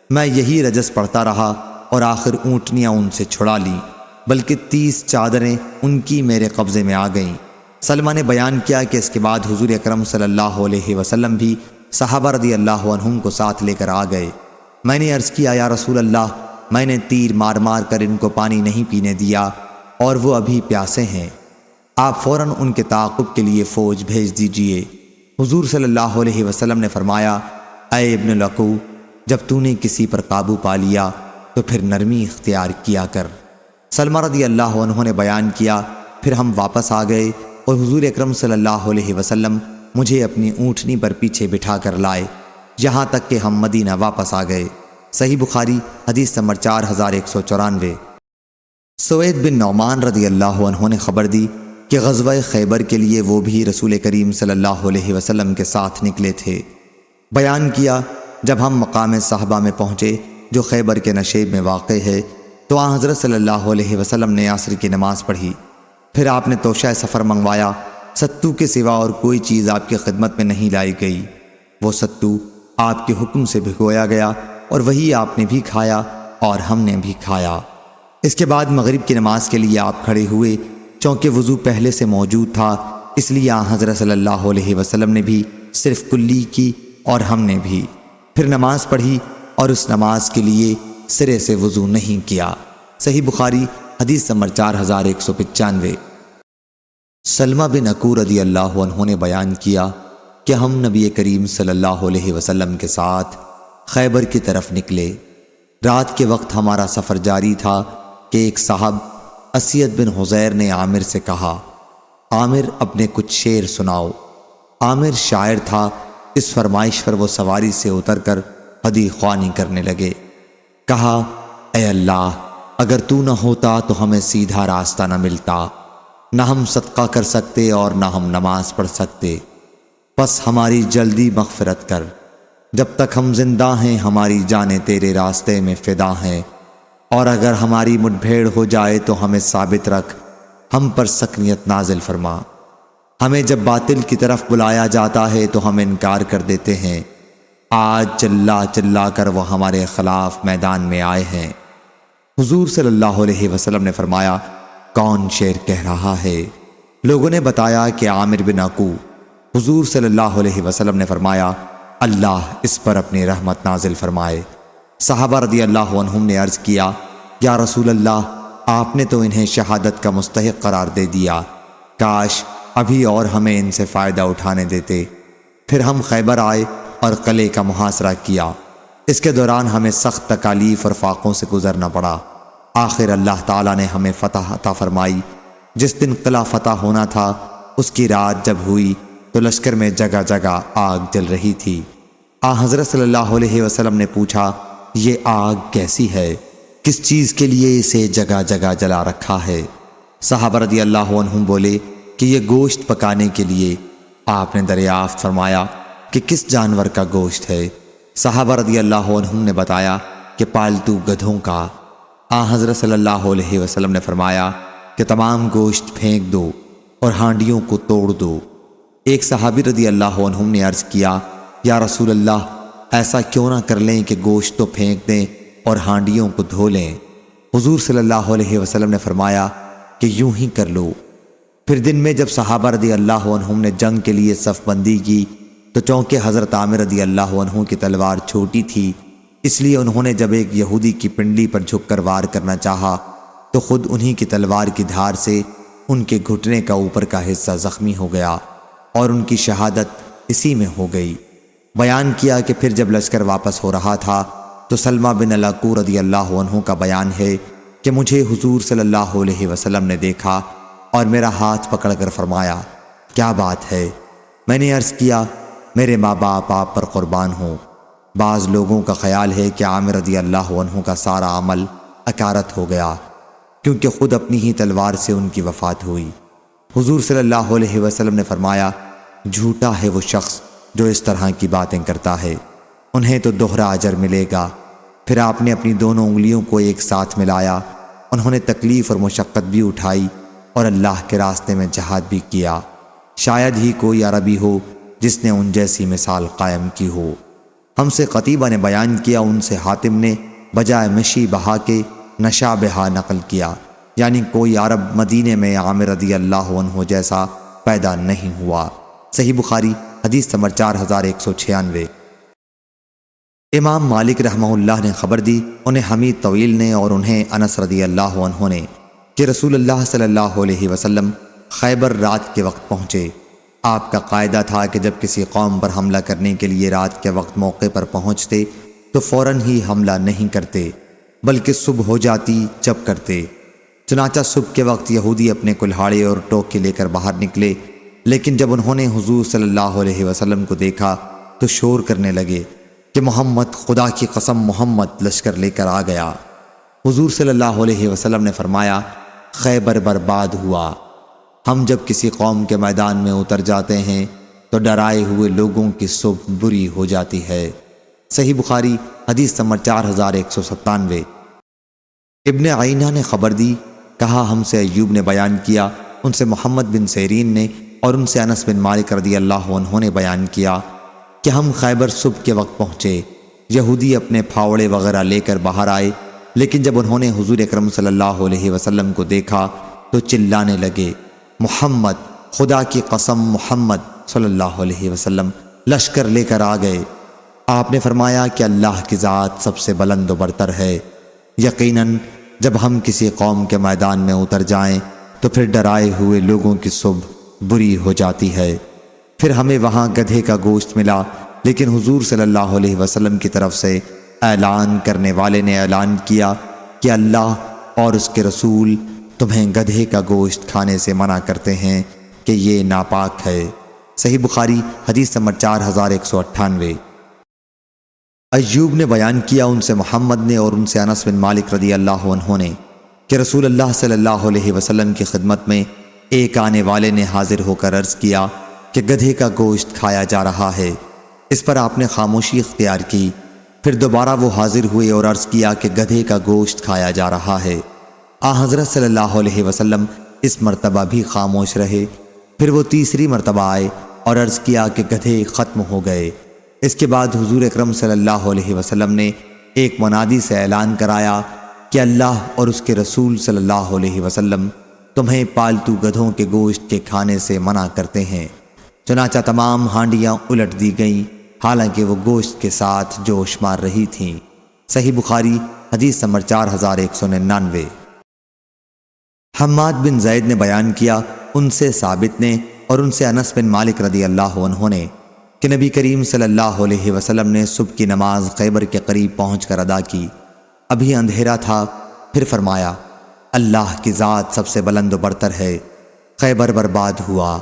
میں یہی رجس پڑھتا رہا اور آخر اونٹنیاں ان سے چھڑا لیں، بلکہ 30 چادریں ان کی میرے قبضے میں آ گئیں۔ سلمہ نے بیان کیا کہ اس کے بعد حضور اکرم صلی اللہ علیہ وسلم بھی صحابہ رضی اللہ عنہم کو ساتھ لے کر آ گئے۔ میں نے عرض کیا، یا رسول اللہ، میں نے تیر مار مار کر ان کو پانی نہیں پینے دیا اور وہ ابھی پیاسے ہیں، آپ فوراً ان کے تعاقب کے لیے فوج بھیج دیجئے۔ حضور صلی اللہ علیہ وسلم نے فرمایا، اے ابن الاکوع، جب تو نے کسی پر قابو پا لیا تو پھر نرمی اختیار کیا کر۔ سلمہ رضی اللہ عنہ نے بیان کیا، پھر ہم واپس آ گئے اور حضور اکرم صلی اللہ علیہ وسلم مجھے اپنی اونٹنی پر پیچھے بٹھا کر لائے، یہاں تک کہ ہم مدینہ واپس آ گئے۔ صحیح بخاری حدیث نمبر 4194۔ سوید بن نعمان رضی اللہ عنہ نے خبر دی کہ غزوہ خیبر کے لیے وہ بھی رسول کریم صلی اللہ علیہ وسلم کے ساتھ نکلے تھے۔ بیان کیا، جب ہم مقام صحابہ میں پہنچے جو خیبر کے نشیب میں واقع ہے، تو آن حضرت صلی اللہ علیہ وسلم نے عصر کی نماز پڑھی۔ پھر آپ نے توشہ سفر منگوایا۔ ستو کے سوا اور کوئی چیز آپ کی خدمت میں نہیں لائی گئی۔ وہ ستو آپ کے حکم سے بھگویا گیا اور وہی آپ نے بھی کھایا اور ہم نے بھی کھایا۔ اس کے بعد مغرب کی نماز کے لیے آپ کھڑے ہوئے، چونکہ وضو پہلے سے موجود تھا، اس لیے آن حضرت صلی اللہ علیہ وسلم نے بھی صرف کلی کی اور ہم نے بھی۔ پھر نماز پڑھی اور اس نماز کے لیے سرے سے وضو نہیں کیا۔ صحیح بخاری حدیث نمبر 4195۔ سلمہ بن اکو رضی اللہ عنہ نے بیان کیا کہ ہم نبی کریم صلی اللہ علیہ وسلم کے ساتھ خیبر کی طرف نکلے۔ رات کے وقت ہمارا سفر جاری تھا کہ ایک صاحب اسید بن حزیر نے عامر سے کہا، عامر اپنے کچھ شعر سناؤ۔ عامر شاعر تھا، اس فرمائش پر وہ سواری سے اتر کر حدیث خوانی کرنے لگے۔ کہا، اے اللہ، اگر تو نہ ہوتا تو ہمیں سیدھا راستہ نہ ملتا، نہ ہم صدقہ کر سکتے اور نہ ہم نماز پڑھ سکتے، بس ہماری جلدی مغفرت کر۔ جب تک ہم زندہ ہیں ہماری جانیں تیرے راستے میں فدا ہیں، اور اگر ہماری مٹ بھیڑ ہو جائے تو ہمیں ثابت رکھ، ہم پر سکنیت نازل فرما۔ ہمیں جب باطل کی طرف بلایا جاتا ہے تو ہم انکار کر دیتے ہیں، آج چلا چلا کر وہ ہمارے خلاف میدان میں آئے ہیں۔ حضور صلی اللہ علیہ وسلم نے فرمایا، کون شعر کہہ رہا ہے؟ لوگوں نے بتایا کہ عامر بن اکو۔ حضور صلی اللہ علیہ وسلم نے فرمایا، اللہ اس پر اپنی رحمت نازل فرمائے۔ صحابہ رضی اللہ عنہم نے عرض کیا، یا رسول اللہ، آپ نے تو انہیں شہادت کا مستحق قرار دے دیا، کاش ابھی اور ہمیں ان سے فائدہ اٹھانے دیتے۔ پھر ہم خیبر آئے اور قلعے کا محاصرہ کیا۔ اس کے دوران ہمیں سخت تکالیف اور فاقوں سے گزرنا پڑا۔ آخر اللہ تعالیٰ نے ہمیں فتح عطا فرمائی۔ جس دن قلعہ فتح ہونا تھا، اس کی رات جب ہوئی تو لشکر میں جگہ جگہ آگ جل رہی تھی۔ حضرت صلی اللہ علیہ وسلم نے پوچھا، یہ آگ کیسی ہے؟ کس چیز کے لیے اسے جگہ جگہ جلا رکھا ہے؟ صحابہ رضی اللہ عنہم بولے کہ یہ گوشت پکانے کے لیے۔ آپ نے دریافت فرمایا کہ کس جانور کا گوشت ہے؟ صحابہ رضی اللہ عنہم نے بتایا کہ پالتو گدھوں کا۔ حضرت صلی اللہ علیہ وسلم نے فرمایا کہ تمام گوشت پھینک دو اور ہانڈیوں کو توڑ دو۔ ایک صحابی رضی اللہ عنہم نے عرض کیا، یا رسول اللہ، ایسا کیوں نہ کر لیں کہ گوشت تو پھینک دیں اور ہانڈیوں کو دھو لیں؟ حضور صلی اللہ علیہ وسلم نے فرمایا کہ یوں ہی کر لو۔ پھر دن میں جب صحابہ رضی اللہ عنہم نے جنگ کے لیے صف بندی کی تو چونکہ حضرت عامر رضی اللہ عنہ کی تلوار چھوٹی تھی، اس لیے انہوں نے جب ایک یہودی کی پنڈلی پر جھک کر وار کرنا چاہا تو خود انہی کی تلوار کی دھار سے ان کے گھٹنے کا اوپر کا حصہ زخمی ہو گیا اور ان کی شہادت اسی میں ہو گئی۔ بیان کیا کہ پھر جب لشکر واپس ہو رہا تھا تو سلمہ بن الاکو رضی اللہ عنہ کا بیان ہے کہ مجھے حضور صلی اللہ علیہ وسلم نے دیکھا اور میرا ہاتھ پکڑ کر فرمایا، کیا بات ہے؟ میں نے عرض کیا، میرے ماں باپ آپ پر قربان ہوں۔ بعض لوگوں کا خیال ہے کہ عامر رضی اللہ عنہ کا سارا عمل اکارت ہو گیا، کیونکہ خود اپنی ہی تلوار سے ان کی وفات ہوئی۔ حضور صلی اللہ علیہ وسلم نے فرمایا، جھوٹا ہے وہ شخص جو اس طرح کی باتیں کرتا ہے، انہیں تو دوہرا اجر ملے گا۔ پھر آپ نے اپنی دونوں انگلیوں کو ایک ساتھ ملایا، انہوں نے تکلیف اور مشقت بھی اٹھائی اور اللہ کے راستے میں جہاد بھی کیا۔ شاید ہی کوئی عربی ہو جس نے ان جیسی مثال قائم کی ہو۔ ہم سے قتیبہ نے بیان کیا، ان سے حاتم نے بجائے مشی بہا کے نشا بہا نقل کیا، یعنی کوئی عرب مدینے میں عامر رضی اللہ عنہ جیسا پیدا نہیں ہوا۔ صحیح بخاری حدیث نمبر 4196۔ امام مالک رحمہ اللہ نے خبر دی، انہیں حمید طویل نے اور انہیں انس رضی اللہ عنہ نے، کہ رسول اللہ صلی اللہ علیہ وسلم خیبر رات کے وقت پہنچے۔ آپ کا قاعدہ تھا کہ جب کسی قوم پر حملہ کرنے کے لیے رات کے وقت موقع پر پہنچتے تو فوراً ہی حملہ نہیں کرتے، بلکہ صبح ہو جاتی جب کرتے۔ چنانچہ صبح کے وقت یہودی اپنے کلہاڑے اور ٹوکے لے کر باہر نکلے، لیکن جب انہوں نے حضور صلی اللہ علیہ وسلم کو دیکھا تو شور کرنے لگے کہ محمد، خدا کی قسم محمد لشکر لے کر آ گیا۔ حضور صلی اللہ علیہ وسلم نے فرمایا، خیبر برباد ہوا۔ ہم جب کسی قوم کے میدان میں اتر جاتے ہیں تو ڈرائے ہوئے لوگوں کی صبح بری ہو جاتی ہے۔ صحیح بخاری حدیث نمبر 4197۔ ابن عینہ نے خبر دی، کہا ہم سے ایوب نے بیان کیا، ان سے محمد بن سیرین نے، اور ان سے انس بن مالک رضی اللہ عنہ نے بیان کیا کہ ہم خیبر صبح کے وقت پہنچے۔ یہودی اپنے پھاوڑے وغیرہ لے کر باہر آئے، لیکن جب انہوں نے حضور اکرم صلی اللہ علیہ وسلم کو دیکھا تو چلانے لگے، محمد، خدا کی قسم محمد صلی اللہ علیہ وسلم لشکر لے کر آ گئے۔ آپ نے فرمایا کہ اللہ کی ذات سب سے بلند و برتر ہے، یقیناً جب ہم کسی قوم کے میدان میں اتر جائیں تو پھر ڈرائے ہوئے لوگوں کی صبح بری ہو جاتی ہے۔ پھر ہمیں وہاں گدھے کا گوشت ملا، لیکن حضور صلی اللہ علیہ وسلم کی طرف سے اعلان کرنے والے نے اعلان کیا کہ اللہ اور اس کے رسول تمہیں گدھے کا گوشت کھانے سے منع کرتے ہیں کہ یہ ناپاک ہے۔ صحیح بخاری حدیث نمبر 4198۔ ایوب نے بیان کیا ان سے محمد نے اور ان سے انس بن مالک رضی اللہ عنہ نے کہ رسول اللہ صلی اللہ علیہ وسلم کی خدمت میں ایک آنے والے نے حاضر ہو کر عرض کیا کہ گدھے کا گوشت کھایا جا رہا ہے۔ اس پر آپ نے خاموشی اختیار کی۔ پھر دوبارہ وہ حاضر ہوئے اور عرض کیا کہ گدھے کا گوشت کھایا جا رہا ہے۔ حضرت صلی اللہ علیہ وسلم اس مرتبہ بھی خاموش رہے۔ پھر وہ تیسری مرتبہ آئے اور عرض کیا کہ گدھے ختم ہو گئے۔ اس کے بعد حضور اکرم صلی اللہ علیہ وسلم نے ایک منادی سے اعلان کرایا کہ اللہ اور اس کے رسول صلی اللہ علیہ وسلم تمہیں پالتو گدھوں کے گوشت کے کھانے سے منع کرتے ہیں۔ چنانچہ تمام ہانڈیاں الٹ دی گئیں، حالانکہ وہ گوشت کے ساتھ جوش مار رہی تھیں۔ صحیح بخاری حدیث نمبر 4199۔ حماد بن زید نے بیان کیا ان سے ثابت نے اور ان سے انس بن مالک رضی اللہ عنہ نے کہ نبی کریم صلی اللہ علیہ وسلم نے صبح کی نماز خیبر کے قریب پہنچ کر ادا کی۔ ابھی اندھیرا تھا، پھر فرمایا اللہ کی ذات سب سے بلند و برتر ہے، خیبر برباد ہوا۔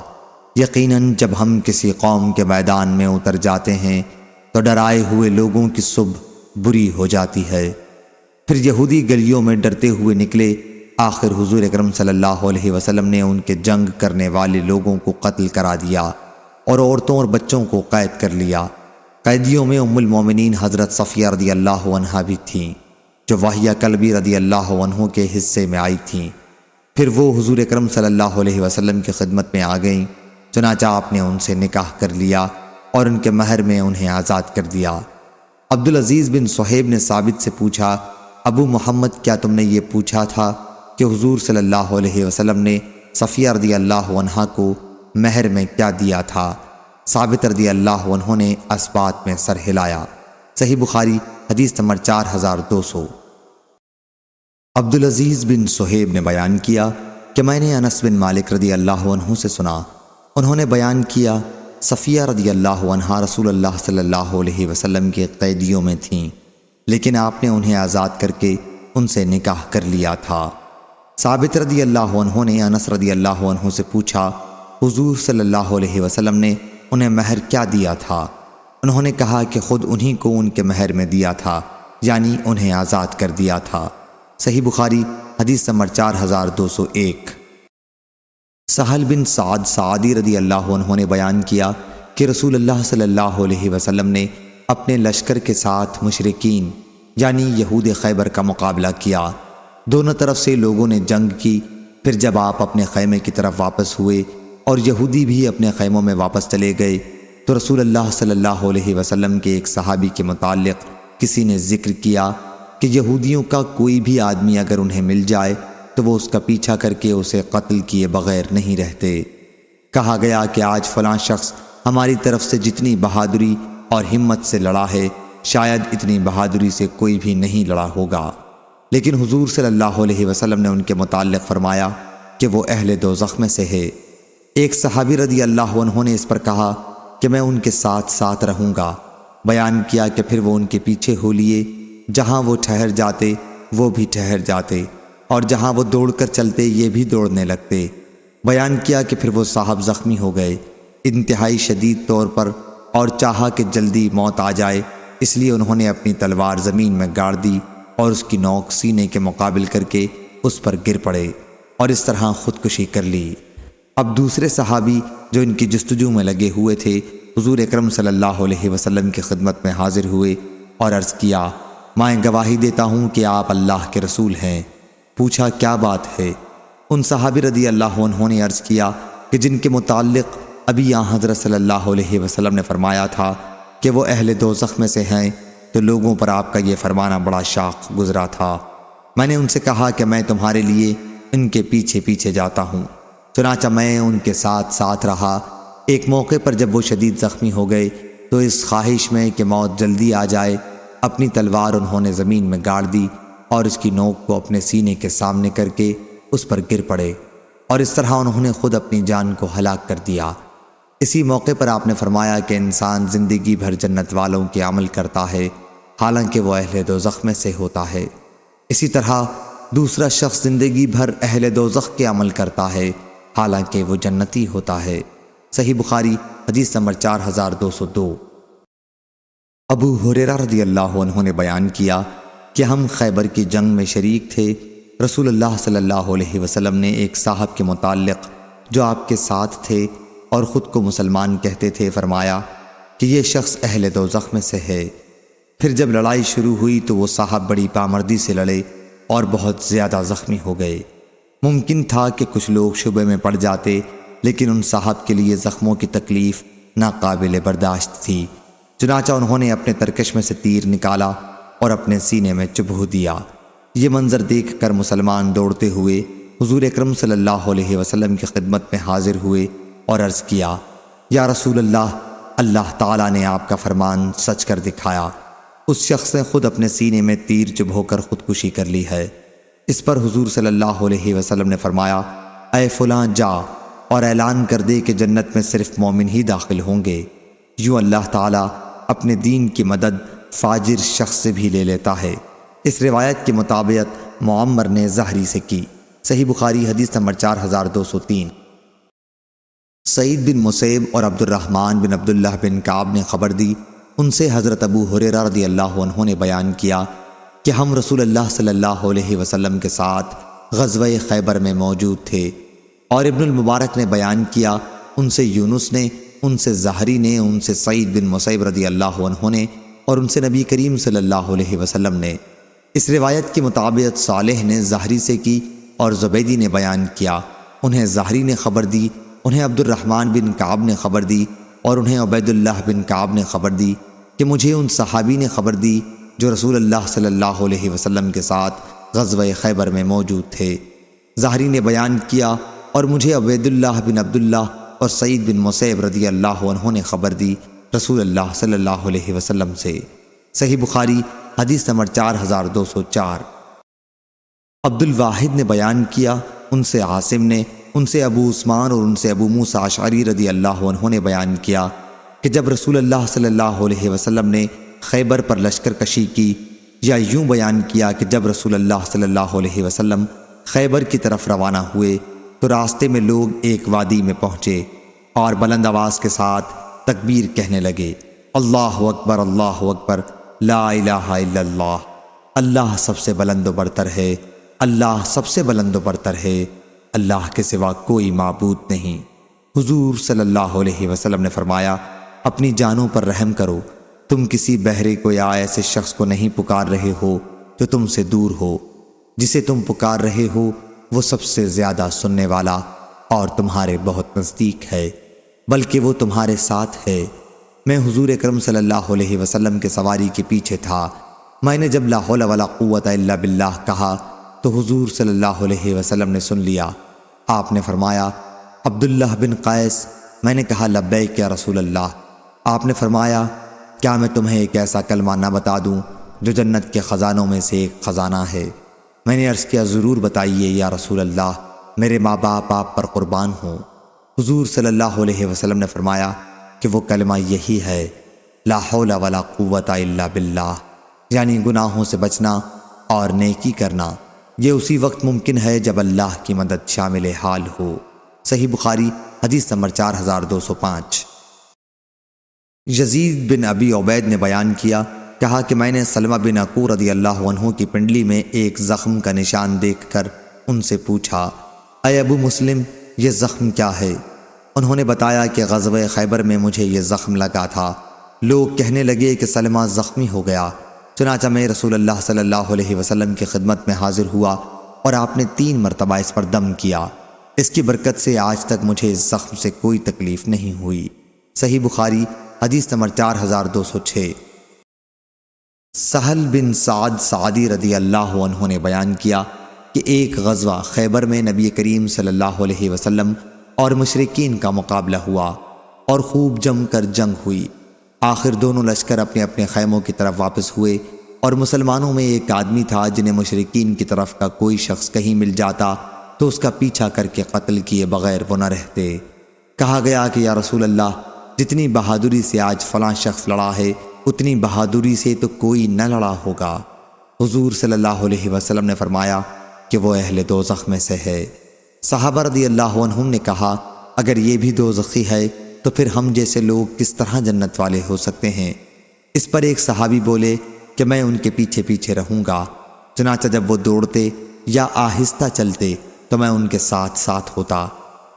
یقیناً جب ہم کسی قوم کے میدان میں اتر جاتے ہیں تو ڈرائے ہوئے لوگوں کی صبح بری ہو جاتی ہے۔ پھر یہودی گلیوں میں ڈرتے ہوئے نکلے۔ آخر حضور اکرم صلی اللہ علیہ وسلم نے ان کے جنگ کرنے والے لوگوں کو قتل کرا دیا اور عورتوں اور بچوں کو قید کر لیا۔ قیدیوں میں ام المومنین حضرت صفیہ رضی اللہ عنہا بھی تھیں، جو واہیہ کلبی رضی اللہ عنہ کے حصے میں آئی تھیں۔ پھر وہ حضور اکرم صلی اللہ علیہ وسلم کی خدمت میں آ گئیں، چنانچہ آپ نے ان سے نکاح کر لیا اور ان کے مہر میں انہیں آزاد کر دیا۔ عبدالعزیز بن صہیب نے ثابت سے پوچھا، ابو محمد کیا تم نے یہ پوچھا تھا کہ حضور صلی اللہ علیہ وسلم نے صفیہ رضی اللہ عنہا کو مہر میں کیا دیا تھا؟ ثابت رضی اللہ عنہ نے اس بات میں سر ہلایا۔ صحیح بخاری حدیث نمبر 4200۔ عبدالعزیز بن صہیب نے بیان کیا کہ میں نے انس بن مالک رضی اللہ عنہ سے سنا، انہوں نے بیان کیا صفیہ رضی اللہ عنہا رسول اللہ صلی اللہ علیہ وسلم کے قیدیوں میں تھیں، لیکن آپ نے انہیں آزاد کر کے ان سے نکاح کر لیا تھا۔ ثابت رضی اللہ عنہ نے انس رضی اللہ عنہ سے پوچھا، حضور صلی اللہ علیہ وسلم نے انہیں مہر کیا دیا تھا؟ انہوں نے کہا کہ خود انہی کو ان کے مہر میں دیا تھا، یعنی انہیں آزاد کر دیا تھا۔ صحیح بخاری حدیث نمبر 4201۔ سہل بن سعد سعدی رضی اللہ عنہ نے بیان کیا کہ رسول اللہ صلی اللہ علیہ وسلم نے اپنے لشکر کے ساتھ مشرکین یعنی یہود خیبر کا مقابلہ کیا۔ دونوں طرف سے لوگوں نے جنگ کی۔ پھر جب آپ اپنے خیمے کی طرف واپس ہوئے اور یہودی بھی اپنے خیموں میں واپس چلے گئے تو رسول اللہ صلی اللہ علیہ وسلم کے ایک صحابی کے متعلق کسی نے ذکر کیا کہ یہودیوں کا کوئی بھی آدمی اگر انہیں مل جائے تو وہ اس کا پیچھا کر کے اسے قتل کیے بغیر نہیں رہتے۔ کہا گیا کہ آج فلاں شخص ہماری طرف سے جتنی بہادری اور ہمت سے لڑا ہے شاید اتنی بہادری سے کوئی بھی نہیں لڑا ہوگا، لیکن حضور صلی اللہ علیہ وسلم نے ان کے متعلق فرمایا کہ وہ اہل دوزخ میں سے ہے۔ ایک صحابی رضی اللہ عنہ نے اس پر کہا کہ میں ان کے ساتھ ساتھ رہوں گا۔ بیان کیا کہ پھر وہ ان کے پیچھے ہو لیے، جہاں وہ ٹھہر جاتے وہ بھی ٹھہر جاتے اور جہاں وہ دوڑ کر چلتے یہ بھی دوڑنے لگتے۔ بیان کیا کہ پھر وہ صاحب زخمی ہو گئے انتہائی شدید طور پر اور چاہا کہ جلدی موت آ جائے، اس لیے انہوں نے اپنی تلوار زمین میں گاڑ دی اور اس کی نوک سینے کے مقابل کر کے اس پر گر پڑے اور اس طرح خودکشی کر لی۔ اب دوسرے صحابی جو ان کی جستجو میں لگے ہوئے تھے حضور اکرم صلی اللہ علیہ وسلم کی خدمت میں حاضر ہوئے اور عرض کیا میں گواہی دیتا ہوں کہ آپ اللہ کے رسول ہیں۔ پوچھا کیا بات ہے؟ ان صحابی رضی اللہ عنہ نے عرض کیا کہ جن کے متعلق ابھی یہاں حضرت صلی اللہ علیہ وسلم نے فرمایا تھا کہ وہ اہل دوزخ میں سے ہیں، تو لوگوں پر آپ کا یہ فرمانا بڑا شاق گزرا تھا۔ میں نے ان سے کہا کہ میں تمہارے لیے ان کے پیچھے پیچھے جاتا ہوں، چنانچہ میں ان کے ساتھ ساتھ رہا۔ ایک موقع پر جب وہ شدید زخمی ہو گئے تو اس خواہش میں کہ موت جلدی آ جائے اپنی تلوار انہوں نے زمین میں گاڑ دی اور اس کی نوک کو اپنے سینے کے سامنے کر کے اس پر گر پڑے، اور اس طرح انہوں نے خود اپنی جان کو ہلاک کر دیا۔ اسی موقع پر آپ نے فرمایا کہ انسان زندگی بھر جنت والوں کے عمل کرتا ہے حالانکہ وہ اہل دوزخ میں سے ہوتا ہے، اسی طرح دوسرا شخص زندگی بھر اہل دوزخ کے عمل کرتا ہے حالانکہ وہ جنتی ہوتا ہے۔ صحیح بخاری حدیث نمبر 4202۔ ابو ہریرہ رضی اللہ عنہ نے بیان کیا کہ ہم خیبر کی جنگ میں شریک تھے۔ رسول اللہ صلی اللہ علیہ وسلم نے ایک صاحب کے متعلق جو آپ کے ساتھ تھے اور خود کو مسلمان کہتے تھے فرمایا کہ یہ شخص اہل دوزخ میں سے ہے۔ پھر جب لڑائی شروع ہوئی تو وہ صاحب بڑی پامردی سے لڑے اور بہت زیادہ زخمی ہو گئے۔ ممکن تھا کہ کچھ لوگ شبے میں پڑ جاتے، لیکن ان صاحب کے لیے زخموں کی تکلیف ناقابل برداشت تھی، چنانچہ انہوں نے اپنے ترکش میں سے تیر نکالا اور اپنے سینے میں چبھو دیا۔ یہ منظر دیکھ کر مسلمان دوڑتے ہوئے حضور اکرم صلی اللہ علیہ وسلم کی خدمت میں حاضر ہوئے اور عرض کیا یا رسول اللہ، اللہ تعالیٰ نے آپ کا فرمان سچ کر دکھایا، اس شخص نے خود اپنے سینے میں تیر چبھو کر خودکشی کر لی ہے۔ اس پر حضور صلی اللہ علیہ وسلم نے فرمایا اے فلاں جا اور اعلان کر دے کہ جنت میں صرف مومن ہی داخل ہوں گے۔ یوں اللہ تعالیٰ اپنے دین کی مدد فاجر شخص سے بھی لے لیتا ہے۔ اس روایت کی مطابقت معمر نے زہری سے کی۔ صحیح بخاری حدیث نمبر 4203۔ سعید بن مسیب اور عبد الرحمن بن عبداللہ بن کعب نے خبر دی، ان سے حضرت ابو ہریرہ رضی اللہ عنہ نے بیان کیا کہ ہم رسول اللہ صلی اللہ علیہ وسلم کے ساتھ غزوہ خیبر میں موجود تھے، اور ابن المبارک نے بیان کیا، ان سے یونس نے، ان سے زہری نے، ان سے سعید بن مسیب رضی اللہ عنہ نے، اور ان سے نبی کریم صلی اللہ علیہ وسلم نے۔ اس روایت کی مطابقت صالح نے زہری سے کی اور زبیدی نے بیان کیا، انہیں زہری نے خبر دی، انہیں عبد الرحمن بن کعب نے خبر دی، اور انہیں عبید اللہ بن کعب نے خبر دی کہ مجھے ان صحابی نے خبر دی جو رسول اللہ صلی اللہ علیہ وسلم کے ساتھ غزوہ خیبر میں موجود تھے۔ زہری نے بیان کیا اور مجھے عبید اللہ بن عبداللہ اور سعید بن مسیب رضی اللہ عنہ نے خبر دی رسول اللہ صلی اللہ علیہ وسلم سے۔ صحیح بخاری حدیث نمبر 4204۔ عبد الواحد نے بیان کیا، ان سے عاصم نے، ان سے ابو عثمان اور ان سے ابو موسیٰ اشعری رضی اللہ عنہ نے بیان کیا کہ جب رسول اللہ صلی اللہ علیہ وسلم نے خیبر پر لشکر کشی کی، یا یوں بیان کیا کہ جب رسول اللہ صلی اللہ علیہ وسلم خیبر کی طرف روانہ ہوئے تو راستے میں لوگ ایک وادی میں پہنچے اور بلند آواز کے ساتھ تکبیر کہنے لگے، اللہ اکبر اللہ اکبر، لا الہ الا اللہ، اللہ سب سے بلند و برتر ہے، اللہ سب سے بلند و برتر ہے، اللہ کے سوا کوئی معبود نہیں۔ حضور صلی اللہ علیہ وسلم نے فرمایا اپنی جانوں پر رحم کرو، تم کسی بہرے کو یا ایسے شخص کو نہیں پکار رہے ہو جو تم سے دور ہو، جسے تم پکار رہے ہو وہ سب سے زیادہ سننے والا اور تمہارے بہت نزدیک ہے، بلکہ وہ تمہارے ساتھ ہے۔ میں حضور اکرم صلی اللہ علیہ وسلم کے سواری کے پیچھے تھا، میں نے جب لا حول ولا قوت الا باللہ کہا تو حضور صلی اللہ علیہ وسلم نے سن لیا۔ آپ نے فرمایا عبداللہ بن قیس، میں نے کہا لبیک یا رسول اللہ۔ آپ نے فرمایا کیا میں تمہیں ایک ایسا کلمہ نہ بتا دوں جو جنت کے خزانوں میں سے ایک خزانہ ہے؟ میں نے عرض کیا ضرور بتائیے یا رسول اللہ، میرے ماں باپ آپ پر قربان ہوں۔ حضور صلی اللہ علیہ وسلم نے فرمایا کہ وہ کلمہ یہی ہے، لا حول ولا قوت الا باللہ، یعنی گناہوں سے بچنا اور نیکی کرنا۔ یہ اسی وقت ممکن ہے جب اللہ کی مدد شامل حال ہو۔ صحیح بخاری حدیث نمبر 4205۔ یزید بن ابی عبید نے بیان کیا، کہا کہ میں نے سلمہ بن عقور رضی اللہ عنہ کی پنڈلی میں ایک زخم کا نشان دیکھ کر ان سے پوچھا، اے ابو مسلم یہ زخم کیا ہے؟ انہوں نے بتایا کہ غزوہ خیبر میں مجھے یہ زخم لگا تھا۔ لوگ کہنے لگے کہ سلمہ زخمی ہو گیا، چنانچہ میں رسول اللہ صلی اللہ علیہ وسلم کی خدمت میں حاضر ہوا اور آپ نے 3 مرتبہ اس پر دم کیا۔ اس کی برکت سے آج تک مجھے اس زخم سے کوئی تکلیف نہیں ہوئی۔ صحیح بخاری حدیث نمبر 4206۔ سہل بن سعد سعدی رضی اللہ عنہ نے بیان کیا کہ ایک غزوہ خیبر میں نبی کریم صلی اللہ علیہ وسلم اور مشرکین کا مقابلہ ہوا اور خوب جم کر جنگ ہوئی۔ آخر دونوں لشکر اپنے اپنے خیموں کی طرف واپس ہوئے اور مسلمانوں میں ایک آدمی تھا جنہیں مشرکین کی طرف کا کوئی شخص کہیں مل جاتا تو اس کا پیچھا کر کے قتل کیے بغیر وہ نہ رہتے۔ کہا گیا کہ یا رسول اللہ، جتنی بہادری سے آج فلاں شخص لڑا ہے اتنی بہادری سے تو کوئی نہ لڑا ہوگا۔ حضور صلی اللہ علیہ وسلم نے فرمایا کہ وہ اہل دوزخ میں سے ہے۔ صحابہ رضی اللہ عنہم نے کہا اگر یہ بھی دوزخی ہے تو پھر ہم جیسے لوگ کس طرح جنت والے ہو سکتے ہیں؟ اس پر ایک صحابی بولے کہ میں ان کے پیچھے پیچھے رہوں گا۔ چنانچہ جب وہ دوڑتے یا آہستہ چلتے تو میں ان کے ساتھ ساتھ ہوتا۔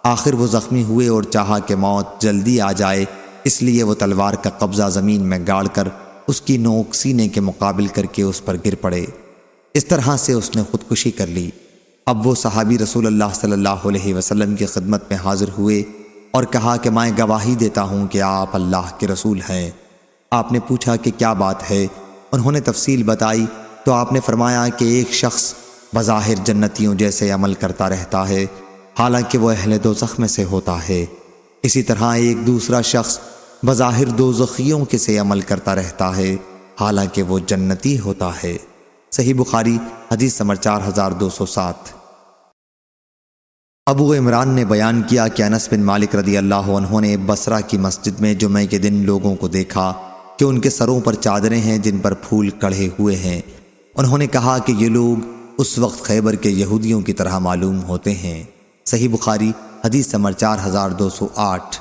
آخر وہ زخمی ہوئے اور چاہا کہ موت جلدی آ جائے، اس لیے وہ تلوار کا قبضہ زمین میں گاڑ کر اس کی نوک سینے کے مقابل کر کے اس پر گر پڑے۔ اس طرح سے اس نے خودکشی کر لی۔ اب وہ صحابی رسول اللہ صلی اللہ علیہ وسلم کی خدمت میں حاضر ہوئے اور کہا کہ میں گواہی دیتا ہوں کہ آپ اللہ کے رسول ہیں۔ آپ نے پوچھا کہ کیا بات ہے؟ انہوں نے تفصیل بتائی تو آپ نے فرمایا کہ ایک شخص بظاہر جنتیوں جیسے عمل کرتا رہتا ہے حالانکہ وہ اہل دوزخ میں سے ہوتا ہے، اسی طرح ایک دوسرا شخص بظاہر دوزخیوں کے سے عمل کرتا رہتا ہے حالانکہ وہ جنتی ہوتا ہے۔ صحیح بخاری حدیث نمبر 4207۔ ابو عمران نے بیان کیا کہ انس بن مالک رضی اللہ عنہ نے بصرہ کی مسجد میں جمعہ کے دن لوگوں کو دیکھا کہ ان کے سروں پر چادریں ہیں جن پر پھول کڑھے ہوئے ہیں۔ انہوں نے کہا کہ یہ لوگ اس وقت خیبر کے یہودیوں کی طرح معلوم ہوتے ہیں۔ صحیح بخاری حدیث نمبر 4208۔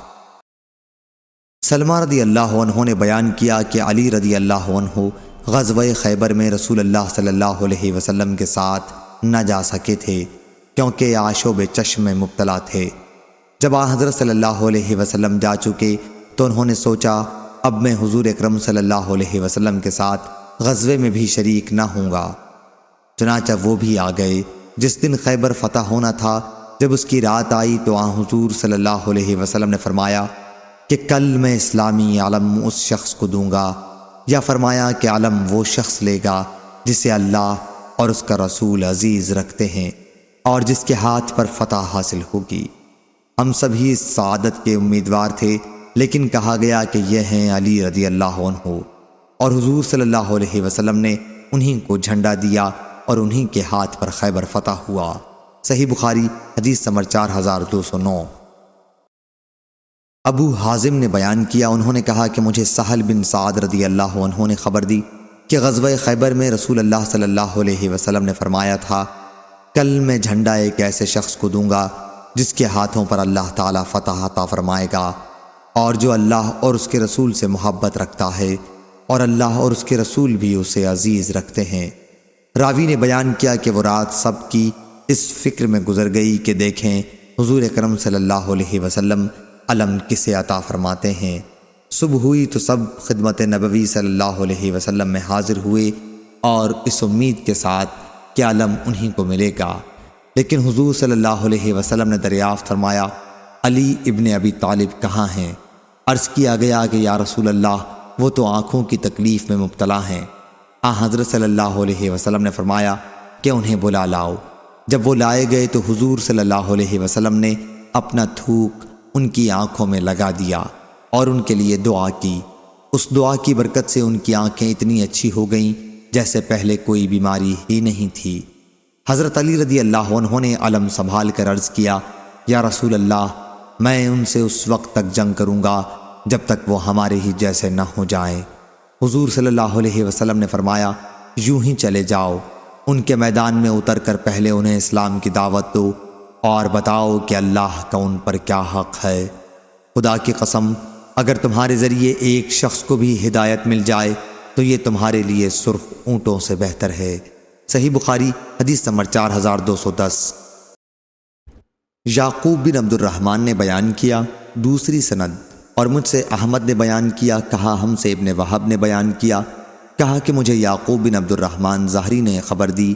سلمہ رضی اللہ عنہ نے بیان کیا کہ علی رضی اللہ عنہ غزوہ خیبر میں رسول اللہ صلی اللہ علیہ وسلم کے ساتھ نہ جا سکے تھے کیونکہ آشوب چشم میں مبتلا تھے۔ جب حضرت صلی اللہ علیہ وسلم جا چکے تو انہوں نے سوچا اب میں حضور اکرم صلی اللہ علیہ وسلم کے ساتھ غزوے میں بھی شریک نہ ہوں گا۔ چنانچہ وہ بھی آ گئے۔ جس دن خیبر فتح ہونا تھا جب اس کی رات آئی تو حضور صلی اللہ علیہ وسلم نے فرمایا کہ کل میں اسلامی علم اس شخص کو دوں گا، یا فرمایا کہ علم وہ شخص لے گا جسے اللہ اور اس کا رسول عزیز رکھتے ہیں اور جس کے ہاتھ پر فتح حاصل ہوگی۔ ہم سبھی اس سعادت کے امیدوار تھے، لیکن کہا گیا کہ یہ ہیں علی رضی اللہ عنہ، اور حضور صلی اللہ علیہ وسلم نے انہی کو جھنڈا دیا اور انہی کے ہاتھ پر خیبر فتح ہوا۔ صحیح بخاری حدیث نمبر 4209۔ ابو حازم نے بیان کیا، انہوں نے کہا کہ مجھے سہل بن سعد رضی اللہ عنہ نے خبر دی کہ غزوہ خیبر میں رسول اللہ صلی اللہ علیہ وسلم نے فرمایا تھا کل میں جھنڈا ایک ایسے شخص کو دوں گا جس کے ہاتھوں پر اللہ تعالیٰ فتح عطا فرمائے گا، اور جو اللہ اور اس کے رسول سے محبت رکھتا ہے اور اللہ اور اس کے رسول بھی اسے عزیز رکھتے ہیں۔ راوی نے بیان کیا کہ وہ رات سب کی اس فکر میں گزر گئی کہ دیکھیں حضور اکرم صلی اللہ علیہ وسلم علم کسے عطا فرماتے ہیں۔ صبح ہوئی تو سب خدمت نبوی صلی اللہ علیہ وسلم میں حاضر ہوئے اور اس امید کے ساتھ کہ علم انہی کو ملے گا، لیکن حضور صلی اللہ علیہ وسلم نے دریافت فرمایا علی ابن ابی طالب کہاں ہیں؟ عرض کیا گیا کہ یا رسول اللہ وہ تو آنکھوں کی تکلیف میں مبتلا ہیں۔ حضرت صلی اللہ علیہ وسلم نے فرمایا کہ انہیں بلا لاؤ۔ جب وہ لائے گئے تو حضور صلی اللہ علیہ وسلم نے اپنا تھوک ان کی آنکھوں میں لگا دیا اور ان کے لیے دعا کی۔ اس دعا کی برکت سے ان کی آنکھیں اتنی اچھی ہو گئیں جیسے پہلے کوئی بیماری ہی نہیں تھی۔ حضرت علی رضی اللہ عنہ نے علم سنبھال کر عرض کیا یا رسول اللہ میں ان سے اس وقت تک جنگ کروں گا جب تک وہ ہمارے ہی جیسے نہ ہو جائیں۔ حضور صلی اللہ علیہ وسلم نے فرمایا یوں ہی چلے جاؤ، ان کے میدان میں اتر کر پہلے انہیں اسلام کی دعوت دو اور بتاؤ کہ اللہ کا ان پر کیا حق ہے۔ خدا کی قسم اگر تمہارے ذریعے ایک شخص کو بھی ہدایت مل جائے تو یہ تمہارے لیے سرخ اونٹوں سے بہتر ہے۔ صحیح بخاری حدیث نمبر 4210۔ یعقوب بن عبد الرحمن نے بیان کیا دوسری سند، اور مجھ سے احمد نے بیان کیا، کہا ہم سے ابن وہب نے بیان کیا کہا کہ مجھے یعقوب بن عبد الرحمن ظاہری نے خبر دی،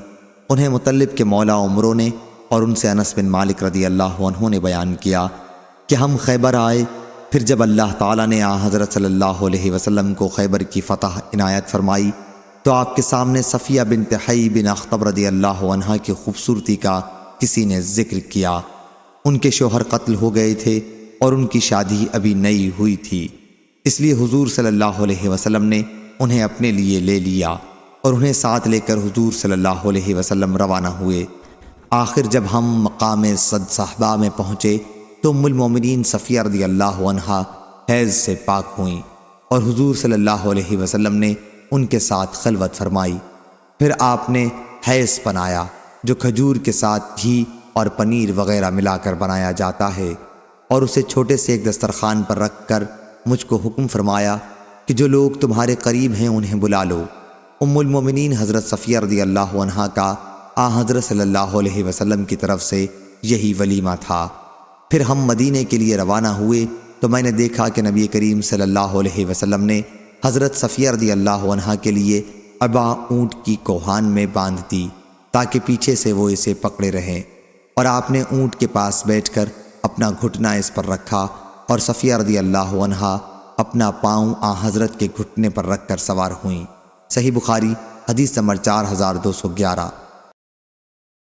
انہیں مطلب کے مولا عمرو نے اور ان سے انس بن مالک رضی اللہ عنہ نے بیان کیا کہ ہم خیبر آئے، پھر جب اللہ تعالیٰ نے حضرت صلی اللہ علیہ وسلم کو خیبر کی فتح عنایت فرمائی تو آپ کے سامنے صفیہ بنت حی بن اخطب رضی اللہ عنہ کی خوبصورتی کا کسی نے ذکر کیا۔ ان کے شوہر قتل ہو گئے تھے اور ان کی شادی ابھی نئی ہوئی تھی، اس لیے حضور صلی اللہ علیہ وسلم نے انہیں اپنے لیے لے لیا اور انہیں ساتھ لے کر حضور صلی اللہ علیہ وسلم روانہ ہوئے۔ آخر جب ہم مقام صد صحبہ میں پہنچے تو ام المومنین صفیہ رضی اللہ عنہا حیض سے پاک ہوئیں اور حضور صلی اللہ علیہ وسلم نے ان کے ساتھ خلوت فرمائی۔ پھر آپ نے حیض بنایا جو کھجور کے ساتھ گھی اور پنیر وغیرہ ملا کر بنایا جاتا ہے، اور اسے چھوٹے سے ایک دسترخوان پر رکھ کر مجھ کو حکم فرمایا کہ جو لوگ تمہارے قریب ہیں انہیں بلا لو۔ ام المومنین حضرت صفیہ رضی اللہ عنہا کا حضرت صلی اللہ علیہ وسلم کی طرف سے یہی ولیمہ تھا۔ پھر ہم مدینے کے لیے روانہ ہوئے تو میں نے دیکھا کہ نبی کریم صلی اللہ علیہ وسلم نے حضرت صفیہ رضی اللہ عنہا کے لیے ابا اونٹ کی کوہان میں باندھ دی تاکہ پیچھے سے وہ اسے پکڑے رہیں، اور آپ نے اونٹ کے پاس بیٹھ کر اپنا گھٹنا اس پر رکھا اور صفیہ رضی اللہ عنہا اپنا پاؤں حضرت کے گھٹنے پر رکھ کر سوار ہوئیں۔ صحیح بخاری حدیث نمبر 4211۔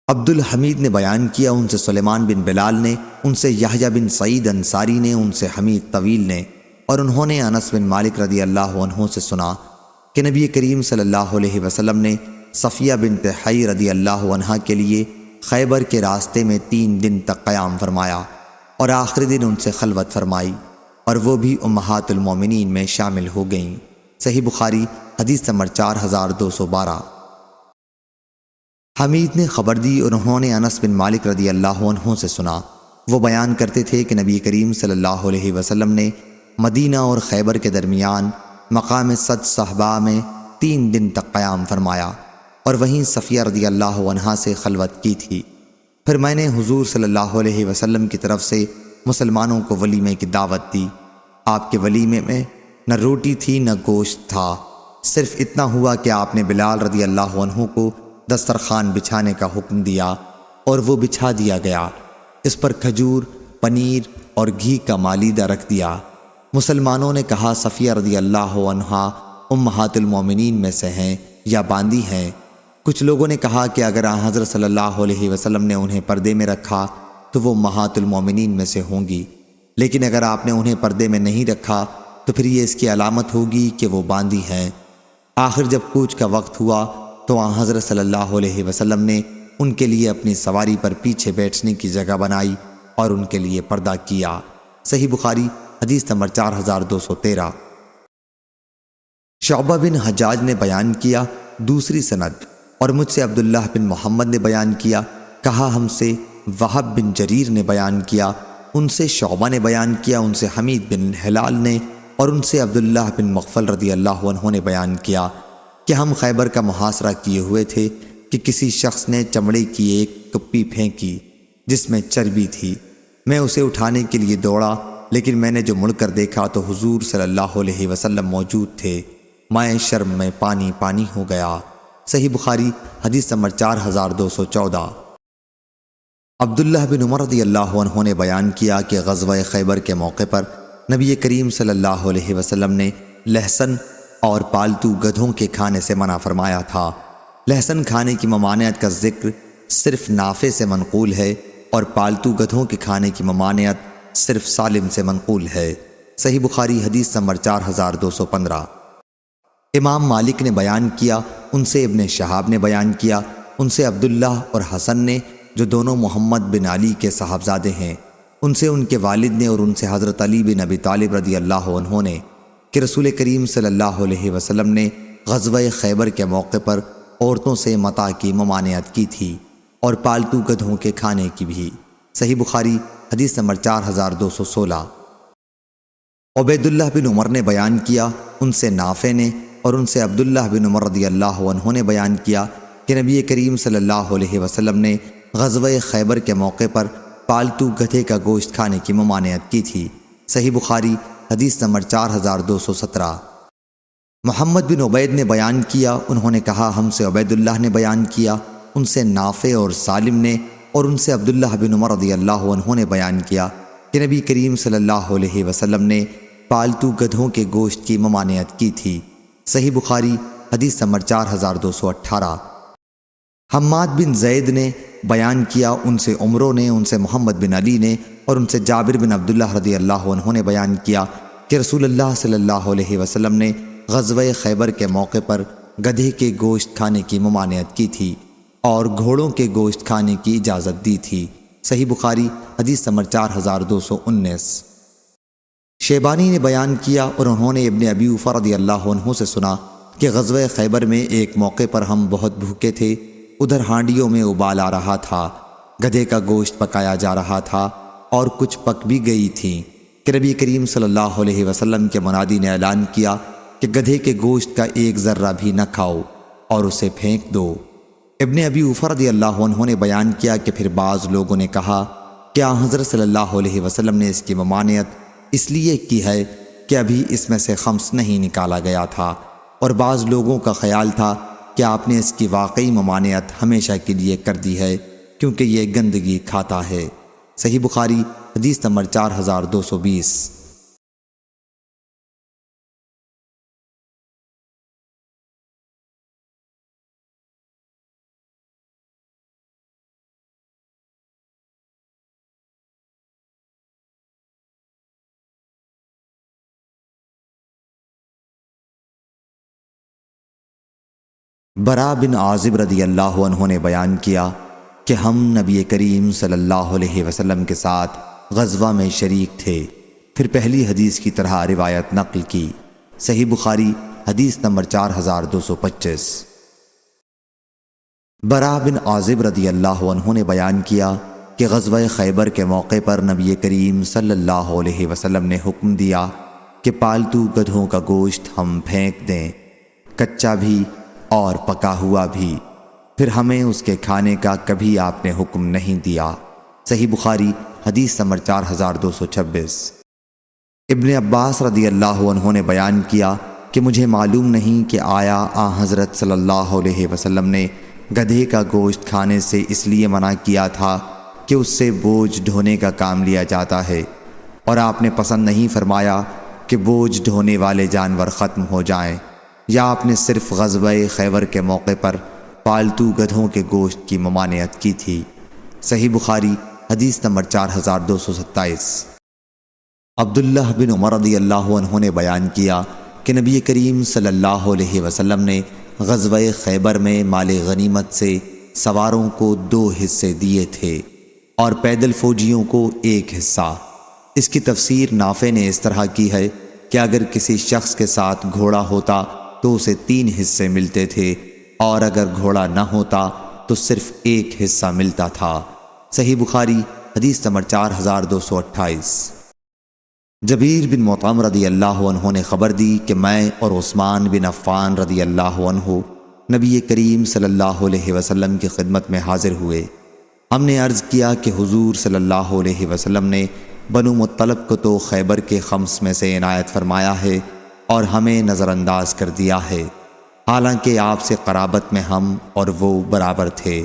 عبد الحمید نے بیان کیا، ان سے سلیمان بن بلال نے، ان سے یحییٰ بن سعید انصاری نے، ان سے حمید طویل نے، اور انہوں نے انس بن مالک رضی اللہ عنہ سے سنا کہ نبی کریم صلی اللہ علیہ وسلم نے صفیہ بنت حی رضی اللہ عنہا کے لیے خیبر کے راستے میں 3 دن تک قیام فرمایا اور آخری دن ان سے خلوت فرمائی، اور وہ بھی امہات المومنین میں شامل ہو گئیں۔ صحیح بخاری حدیث نمبر 4212۔ حمید نے خبر دی اور انہوں نے انس بن مالک رضی اللہ عنہ سے سنا، وہ بیان کرتے تھے کہ نبی کریم صلی اللہ علیہ وسلم نے مدینہ اور خیبر کے درمیان مقام صد صحبہ میں 3 دن تک قیام فرمایا اور وہیں صفیہ رضی اللہ عنہا سے خلوت کی تھی۔ پھر میں نے حضور صلی اللہ علیہ وسلم کی طرف سے مسلمانوں کو ولیمے کی دعوت دی۔ آپ کے ولیمے میں نہ روٹی تھی نہ گوشت تھا، صرف اتنا ہوا کہ آپ نے بلال رضی اللہ عنہ کو دسترخوان بچھانے کا حکم دیا اور وہ بچھا دیا گیا، اس پر کھجور، پنیر اور گھی کا مالیدہ رکھ دیا۔ مسلمانوں نے کہا صفیہ رضی اللہ عنہا امہات المومنین میں سے ہیں یا باندی ہیں؟ کچھ لوگوں نے کہا کہ اگر حضرت صلی اللہ علیہ وسلم نے انہیں پردے میں رکھا تو وہ امہات المومنین میں سے ہوں گی، لیکن اگر آپ نے انہیں پردے میں نہیں رکھا تو پھر یہ اس کی علامت ہوگی کہ وہ باندی ہیں۔ آخر جب کوچ کا وقت ہوا تو حضرت صلی اللہ علیہ وسلم نے ان کے لیے اپنی سواری پر پیچھے بیٹھنے کی جگہ بنائی اور ان کے لیے پردہ کیا۔ صحیح بخاری حدیث نمبر 4213۔ شعبہ بن حجاج نے بیان کیا، دوسری سند، اور مجھ سے عبداللہ بن محمد نے بیان کیا، کہا ہم سے وہب بن جریر نے بیان کیا، ان سے شعبہ نے بیان کیا، ان سے حمید بن ہلال نے، اور ان سے عبداللہ بن مغفل رضی اللہ عنہ نے بیان کیا کہ ہم خیبر کا محاصرہ کیے ہوئے تھے کہ کسی شخص نے چمڑے کی ایک کپی پھینکی جس میں چربی تھی۔ میں اسے اٹھانے کے لیے دوڑا، لیکن میں نے جو مڑ کر دیکھا تو حضور صلی اللہ علیہ وسلم موجود تھے۔ میں شرم میں پانی پانی ہو گیا۔ صحیح بخاری حدیث نمبر 4214۔ عبداللہ بن عمر رضی اللہ عنہ نے بیان کیا کہ غزوہ خیبر کے موقع پر نبی کریم صلی اللہ علیہ وسلم نے لہسن اور پالتو گدھوں کے کھانے سے منع فرمایا تھا۔ لہسن کھانے کی ممانعت کا ذکر صرف نافع سے منقول ہے اور پالتو گدھوں کے کھانے کی ممانعت صرف سالم سے منقول ہے۔ صحیح بخاری حدیث نمبر 4215۔ امام مالک نے بیان کیا، ان سے ابن شہاب نے بیان کیا، ان سے عبداللہ اور حسن نے جو دونوں محمد بن علی کے صاحبزادے ہیں، ان سے ان کے والد نے اور ان سے حضرت علی بن ابی طالب رضی اللہ عنہ نے کہ رسول کریم صلی اللہ علیہ وسلم نے غزوہ خیبر کے موقع پر عورتوں سے متاع کی ممانعت کی تھی اور پالتو گدھوں کے کھانے کی بھی۔ صحیح بخاری حدیث نمبر 4216۔ عبیداللہ بن عمر نے بیان کیا، ان سے نافع نے اور ان سے عبداللہ بن عمر رضی اللہ عنہ نے بیان کیا کہ نبی کریم صلی اللہ علیہ وسلم نے غزوہ خیبر کے موقع پر پالتو گدھے کا گوشت کھانے کی ممانعت کی تھی۔ صحیح بخاری حدیث نمبر 4217۔ محمد بن عبید نے بیان کیا، انہوں نے کہا ہم سے عبید اللہ نے بیان کیا، ان سے نافع اور سالم نے، اور ان سے عبداللہ بن عمر رضی اللہ عنہ نے بیان کیا کہ نبی کریم صلی اللہ علیہ وسلم نے پالتو گدھوں کے گوشت کی ممانعت کی تھی۔ صحیح بخاری حدیث نمبر 4218۔ حماد بن زید نے بیان کیا، ان سے عمرو نے، ان سے محمد بن علی نے، اور ان سے جابر بن عبداللہ رضی اللہ عنہ نے بیان کیا کہ رسول اللہ صلی اللہ علیہ وسلم نے غزوہ خیبر کے موقع پر گدھے کے گوشت کھانے کی ممانعت کی تھی اور گھوڑوں کے گوشت کھانے کی اجازت دی تھی۔ صحیح بخاری حدیث نمبر 4219۔ شیبانی نے بیان کیا اور انہوں نے ابن ابی اوفا رضی اللہ عنہ سے سنا کہ غزوہ خیبر میں ایک موقع پر ہم بہت بھوکے تھے، ادھر ہانڈیوں میں ابال آ رہا تھا، گدھے کا گوشت پکایا جا رہا تھا اور کچھ پک بھی گئی تھیں کہ نبی کریم صلی اللہ علیہ وسلم کے منادی نے اعلان کیا کہ گدھے کے گوشت کا ایک ذرہ بھی نہ کھاؤ اور اسے پھینک دو۔ ابن ابی اوفا رضی اللہ عنہ نے بیان کیا کہ پھر بعض لوگوں نے کہا کہ حضرت صلی اللہ علیہ وسلم نے اس کی ممانعت اس لیے کی ہے کہ ابھی اس میں سے خمس نہیں نکالا گیا تھا، اور بعض لوگوں کا خیال تھا کہ آپ نے اس کی واقعی ممانعت ہمیشہ کے لیے کر دی ہے کیونکہ یہ گندگی کھاتا ہے۔ صحیح بخاری حدیث نمبر 4220۔ برا بن عازب رضی اللہ عنہ نے بیان کیا کہ ہم نبی کریم صلی اللہ علیہ وسلم کے ساتھ غزوہ میں شریک تھے، پھر پہلی حدیث کی طرح روایت نقل کی۔ صحیح بخاری حدیث نمبر 4225۔ برا بن عازب رضی اللہ عنہ نے بیان کیا کہ غزوہ خیبر کے موقع پر نبی کریم صلی اللہ علیہ وسلم نے حکم دیا کہ پالتو گدھوں کا گوشت ہم پھینک دیں، کچا بھی اور پکا ہوا بھی، پھر ہمیں اس کے کھانے کا کبھی آپ نے حکم نہیں دیا۔ صحیح بخاری حدیث نمبر 4226۔ ابن عباس رضی اللہ عنہ نے بیان کیا کہ مجھے معلوم نہیں کہ آیا حضرت صلی اللہ علیہ وسلم نے گدھے کا گوشت کھانے سے اس لیے منع کیا تھا کہ اس سے بوجھ ڈھونے کا کام لیا جاتا ہے، اور آپ نے پسند نہیں فرمایا کہ بوجھ ڈھونے والے جانور ختم ہو جائیں، یا آپ نے صرف غزوہ خیبر کے موقع پر پالتو گدھوں کے گوشت کی ممانعت کی تھی۔ صحیح بخاری حدیث نمبر 4227۔ عبداللہ بن عمر رضی اللہ عنہ نے بیان کیا کہ نبی کریم صلی اللہ علیہ وسلم نے غزوہ خیبر میں مال غنیمت سے سواروں کو 2 حصے دیے تھے اور پیدل فوجیوں کو 1 حصہ۔ اس کی تفسیر نافع نے اس طرح کی ہے کہ اگر کسی شخص کے ساتھ گھوڑا ہوتا تو اسے 3 حصے ملتے تھے، اور اگر گھوڑا نہ ہوتا تو صرف 1 حصہ ملتا تھا۔ صحیح بخاری حدیث نمبر 4228۔ جبیر بن مطعم رضی اللہ عنہ نے خبر دی کہ میں اور عثمان بن عفان رضی اللہ عنہ نبی کریم صلی اللہ علیہ وسلم کی خدمت میں حاضر ہوئے۔ ہم نے عرض کیا کہ حضور صلی اللہ علیہ وسلم نے بنو مطلب کو تو خیبر کے خمس میں سے عنایت فرمایا ہے اور ہمیں نظر انداز کر دیا ہے، حالانکہ آپ سے قرابت میں ہم اور وہ برابر تھے۔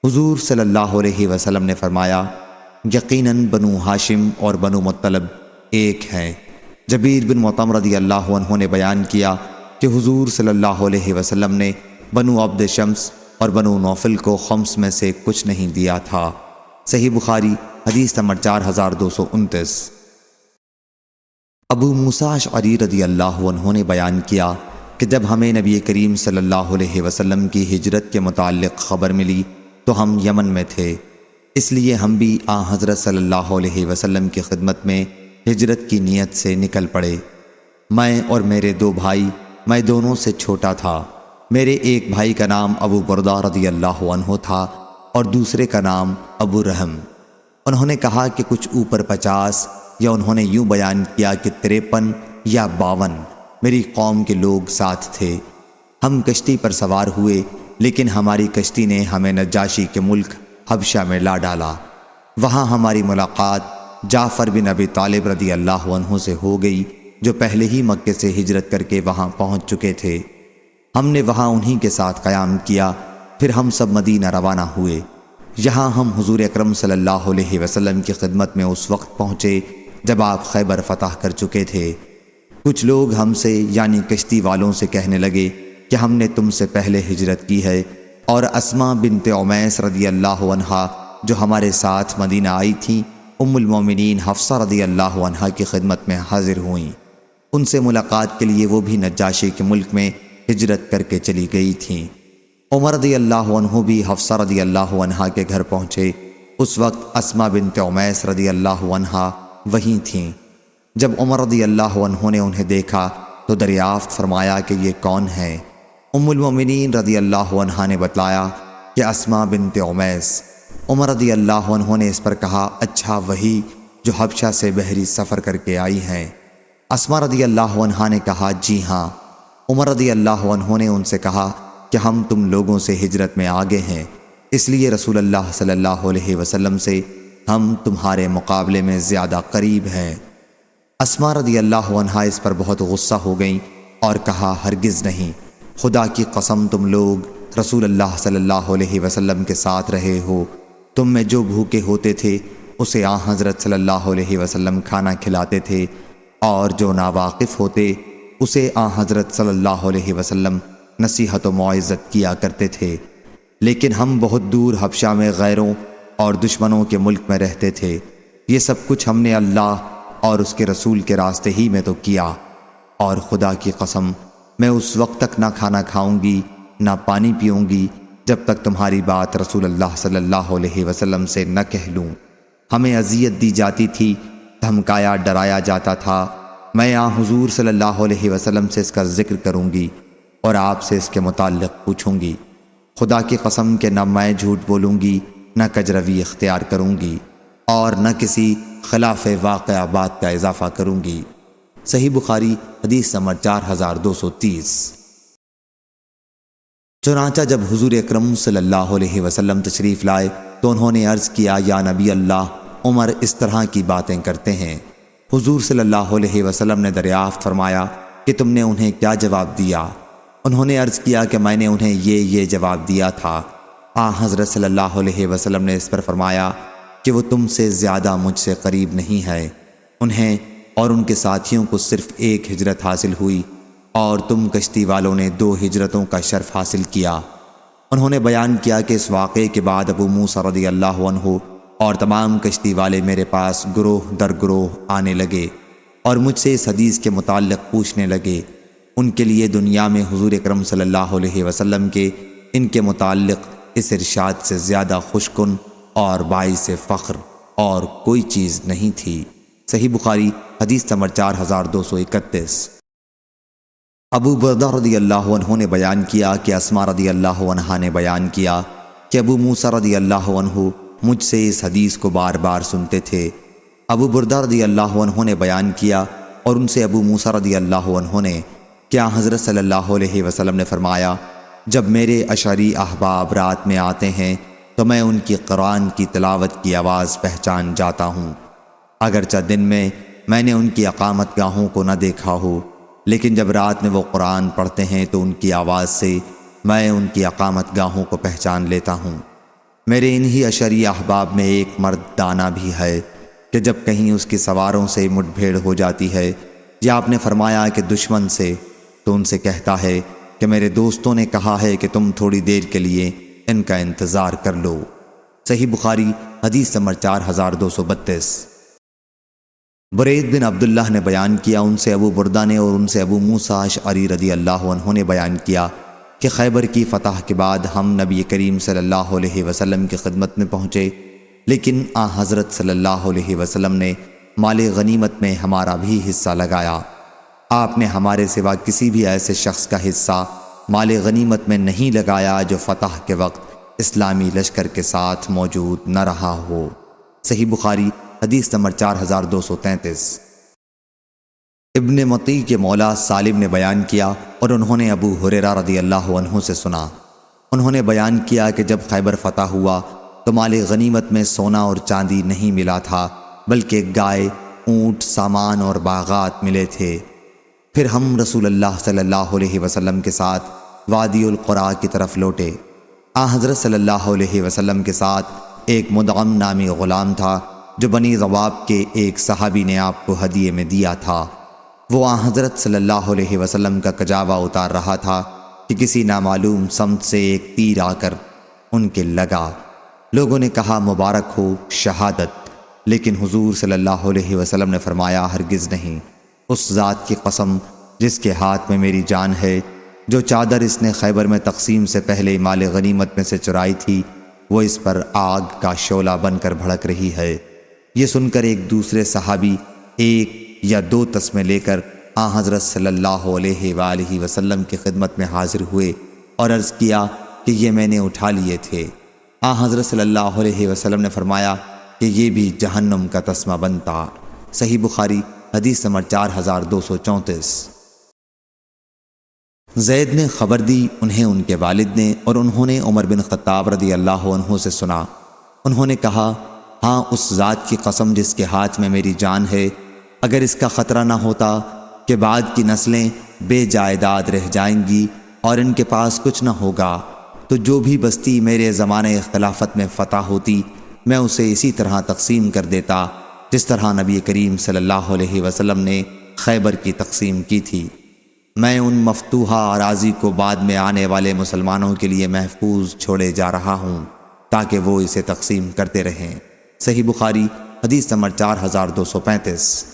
حضور صلی اللہ علیہ وسلم نے فرمایا یقیناً بنو ہاشم اور بنو مطلب ایک ہیں۔ جبیر بن مطعم رضی اللہ عنہ نے بیان کیا کہ حضور صلی اللہ علیہ وسلم نے بنو عبد شمس اور بنو نوفل کو خمس میں سے کچھ نہیں دیا تھا۔ صحیح بخاری حدیث نمبر 4229۔ ابو موسیٰ اشعری رضی اللہ عنہ نے بیان کیا کہ جب ہمیں نبی کریم صلی اللہ علیہ وسلم کی ہجرت کے متعلق خبر ملی تو ہم یمن میں تھے، اس لیے ہم بھی حضرت صلی اللہ علیہ وسلم کی خدمت میں ہجرت کی نیت سے نکل پڑے۔ میں اور میرے 2 بھائی، میں دونوں سے چھوٹا تھا۔ میرے ایک بھائی کا نام ابو بردہ رضی اللہ عنہ تھا اور دوسرے کا نام ابو رحم۔ انہوں نے کہا کہ کچھ اوپر 50، یا انہوں نے یوں بیان کیا کہ 53 یا 52 میری قوم کے لوگ ساتھ تھے۔ ہم کشتی پر سوار ہوئے، لیکن ہماری کشتی نے ہمیں نجاشی کے ملک حبشہ میں لا ڈالا۔ وہاں ہماری ملاقات جعفر بن ابی طالب رضی اللہ عنہ سے ہو گئی جو پہلے ہی مکے سے ہجرت کر کے وہاں پہنچ چکے تھے۔ ہم نے وہاں انہی کے ساتھ قیام کیا، پھر ہم سب مدینہ روانہ ہوئے۔ یہاں ہم حضور اکرم صلی اللہ علیہ وسلم کی خدمت میں اس وقت پہنچے جب آپ خیبر فتح کر چکے تھے۔ کچھ لوگ ہم سے یعنی کشتی والوں سے کہنے لگے کہ ہم نے تم سے پہلے ہجرت کی ہے، اور اسماء بنت عمیس رضی اللہ عنہا جو ہمارے ساتھ مدینہ آئی تھیں، ام المومنین حفصہ رضی اللہ عنہا کی خدمت میں حاضر ہوئیں۔ ان سے ملاقات کے لیے وہ بھی نجاشی کے ملک میں ہجرت کر کے چلی گئی تھیں۔ عمر رضی اللہ عنہ بھی حفصہ رضی اللہ عنہا کے گھر پہنچے۔ اس وقت اسماء بنت عمیس رضی اللہ عنہا وہیں تھیں۔ جب عمر رضی اللہ عنہ نے انہیں دیکھا تو دریافت فرمایا کہ یہ کون ہے؟ ام المومنین رضی اللہ عنہا نے بتلایا کہ اسماء بنت عمیس۔ عمر رضی اللہ عنہ نے اس پر کہا، اچھا وہی جو حبشہ سے بحری سفر کر کے آئی ہیں؟ اسماء رضی اللہ عنہا نے کہا، جی ہاں۔ عمر رضی اللہ عنہ نے ان سے کہا کہ ہم تم لوگوں سے ہجرت میں آگے ہیں، اس لیے رسول اللہ صلی اللہ علیہ وسلم سے ہم تمہارے مقابلے میں زیادہ قریب ہیں۔ اسماء رضی اللہ عنہا اس پر بہت غصہ ہو گئیں اور کہا، ہرگز نہیں، خدا کی قسم تم لوگ رسول اللہ صلی اللہ علیہ وسلم کے ساتھ رہے ہو، تم میں جو بھوکے ہوتے تھے اسے آن حضرت صلی اللہ علیہ وسلم کھانا کھلاتے تھے، اور جو ناواقف ہوتے اسے آن حضرت صلی اللہ علیہ وسلم نصیحت و موعظت کیا کرتے تھے، لیکن ہم بہت دور حبشہ میں غیروں اور دشمنوں کے ملک میں رہتے تھے۔ یہ سب کچھ ہم نے اللہ اور اس کے رسول کے راستے ہی میں تو کیا، اور خدا کی قسم میں اس وقت تک نہ کھانا کھاؤں گی نہ پانی پیوں گی جب تک تمہاری بات رسول اللہ صلی اللہ علیہ وسلم سے نہ کہہ لوں۔ ہمیں اذیت دی جاتی تھی، دھمکایا ڈرایا جاتا تھا۔ میں حضور صلی اللہ علیہ وسلم سے اس کا ذکر کروں گی اور آپ سے اس کے متعلق پوچھوں گی۔ خدا کی قسم کہ نہ میں جھوٹ بولوں گی نہ کجروی اختیار کروں گی، اور نہ کسی خلاف واقعہ بات کا اضافہ کروں گی۔ صحیح بخاری حدیث نمبر 4230۔ چنانچہ جب حضور اکرم صلی اللہ علیہ وسلم تشریف لائے تو انہوں نے عرض کیا، یا نبی اللہ، عمر اس طرح کی باتیں کرتے ہیں۔ حضور صلی اللہ علیہ وسلم نے دریافت فرمایا کہ تم نے انہیں کیا جواب دیا؟ انہوں نے عرض کیا کہ میں نے انہیں یہ جواب دیا تھا۔ حضرت صلی اللہ علیہ وسلم نے اس پر فرمایا کہ وہ تم سے زیادہ مجھ سے قریب نہیں ہے۔ انہیں اور ان کے ساتھیوں کو صرف ایک ہجرت حاصل ہوئی، اور تم کشتی والوں نے 2 ہجرتوں کا شرف حاصل کیا۔ انہوں نے بیان کیا کہ اس واقعے کے بعد ابو موسیٰ رضی اللہ عنہ اور تمام کشتی والے میرے پاس گروہ در گروہ آنے لگے اور مجھ سے اس حدیث کے متعلق پوچھنے لگے۔ ان کے لیے دنیا میں حضور اکرم صلی اللہ علیہ وسلم کے ان کے متعلق اس ارشاد سے زیادہ خوشکن اور باعث فخر اور کوئی چیز نہیں تھی۔ صحیح بخاری حدیث نمبر 4231۔ ابو بردہ رضی اللہ عنہ نے بیان کیا کہ اسماء رضی اللہ عنہا نے بیان کیا کہ ابو موسیٰ رضی اللہ عنہ مجھ سے اس حدیث کو بار بار سنتے تھے۔ ابو بردہ رضی اللہ عنہ نے بیان کیا اور ان سے ابو موسیٰ رضی اللہ عنہ نے کیا حضرت صلی اللہ علیہ وسلم نے فرمایا، جب میرے اشعری احباب رات میں آتے ہیں تو میں ان کی قرآن کی تلاوت کی آواز پہچان جاتا ہوں، اگرچہ دن میں نے ان کی اقامت گاہوں کو نہ دیکھا ہو، لیکن جب رات میں وہ قرآن پڑھتے ہیں تو ان کی آواز سے میں ان کی اقامت گاہوں کو پہچان لیتا ہوں۔ میرے انہی اشعری احباب میں ایک مرد دانا بھی ہے کہ جب کہیں اس کی سواروں سے مٹ بھیڑ ہو جاتی ہے یا آپ نے فرمایا کہ دشمن سے، تو ان سے کہتا ہے کہ میرے دوستوں نے کہا ہے کہ تم تھوڑی دیر کے لیے ان کا انتظار کر لو۔ صحیح بخاری حدیث نمبر 4232۔ برید بن عبداللہ نے بیان کیا، ان سے ابو بردہ نے اور ان سے ابو موسیٰ اشعری رضی اللہ عنہ نے بیان کیا کہ خیبر کی فتح کے بعد ہم نبی کریم صلی اللہ علیہ وسلم کی خدمت میں پہنچے، لیکن حضرت صلی اللہ علیہ وسلم نے مال غنیمت میں ہمارا بھی حصہ لگایا۔ آپ نے ہمارے سوا کسی بھی ایسے شخص کا حصہ مال غنیمت میں نہیں لگایا جو فتح کے وقت اسلامی لشکر کے ساتھ موجود نہ رہا ہو۔ صحیح بخاری حدیث نمبر 4233۔ ابن مطی کے مولا سالم نے بیان کیا اور انہوں نے ابو ہریرہ رضی اللہ عنہ سے سنا، انہوں نے بیان کیا کہ جب خیبر فتح ہوا تو مال غنیمت میں سونا اور چاندی نہیں ملا تھا، بلکہ گائے، اونٹ، سامان اور باغات ملے تھے۔ پھر ہم رسول اللہ صلی اللہ علیہ وسلم کے ساتھ وادی القرا کی طرف لوٹے۔ حضرت صلی اللہ علیہ وسلم کے ساتھ ایک مدغم نامی غلام تھا جو بنی ضواب کے ایک صحابی نے آپ کو ہدیے میں دیا تھا۔ وہ حضرت صلی اللہ علیہ وسلم کا کجاوا اتار رہا تھا کہ کسی نامعلوم سمت سے ایک تیر آ کر ان کے لگا۔ لوگوں نے کہا مبارک ہو، شہادت، لیکن حضور صلی اللہ علیہ وسلم نے فرمایا ہرگز نہیں، اس ذات کی قسم جس کے ہاتھ میں میری جان ہے، جو چادر اس نے خیبر میں تقسیم سے پہلے مال غنیمت میں سے چرائی تھی وہ اس پر آگ کا شعلہ بن کر بھڑک رہی ہے۔ یہ سن کر ایک دوسرے صحابی ایک یا دو تسمے لے کر حضرت صلی اللہ علیہ وآلہ وسلم کی خدمت میں حاضر ہوئے اور عرض کیا کہ یہ میں نے اٹھا لیے تھے۔ حضرت صلی اللہ علیہ وسلم نے فرمایا کہ یہ بھی جہنم کا تسمہ بنتا۔ صحیح بخاری حدیث نمبر 4234۔ زید نے خبر دی انہیں ان کے والد نے، اور انہوں نے عمر بن خطاب رضی اللہ عنہ سے سنا۔ انہوں نے کہا ہاں، اس ذات کی قسم جس کے ہاتھ میں میری جان ہے، اگر اس کا خطرہ نہ ہوتا کہ بعد کی نسلیں بے جائیداد رہ جائیں گی اور ان کے پاس کچھ نہ ہوگا، تو جو بھی بستی میرے زمانے خلافت میں فتح ہوتی میں اسے اسی طرح تقسیم کر دیتا جس طرح نبی کریم صلی اللہ علیہ وسلم نے خیبر کی تقسیم کی تھی۔ میں ان مفتوحہ اراضی کو بعد میں آنے والے مسلمانوں کے لیے محفوظ چھوڑے جا رہا ہوں تاکہ وہ اسے تقسیم کرتے رہیں۔ صحیح بخاری حدیث نمبر 4235۔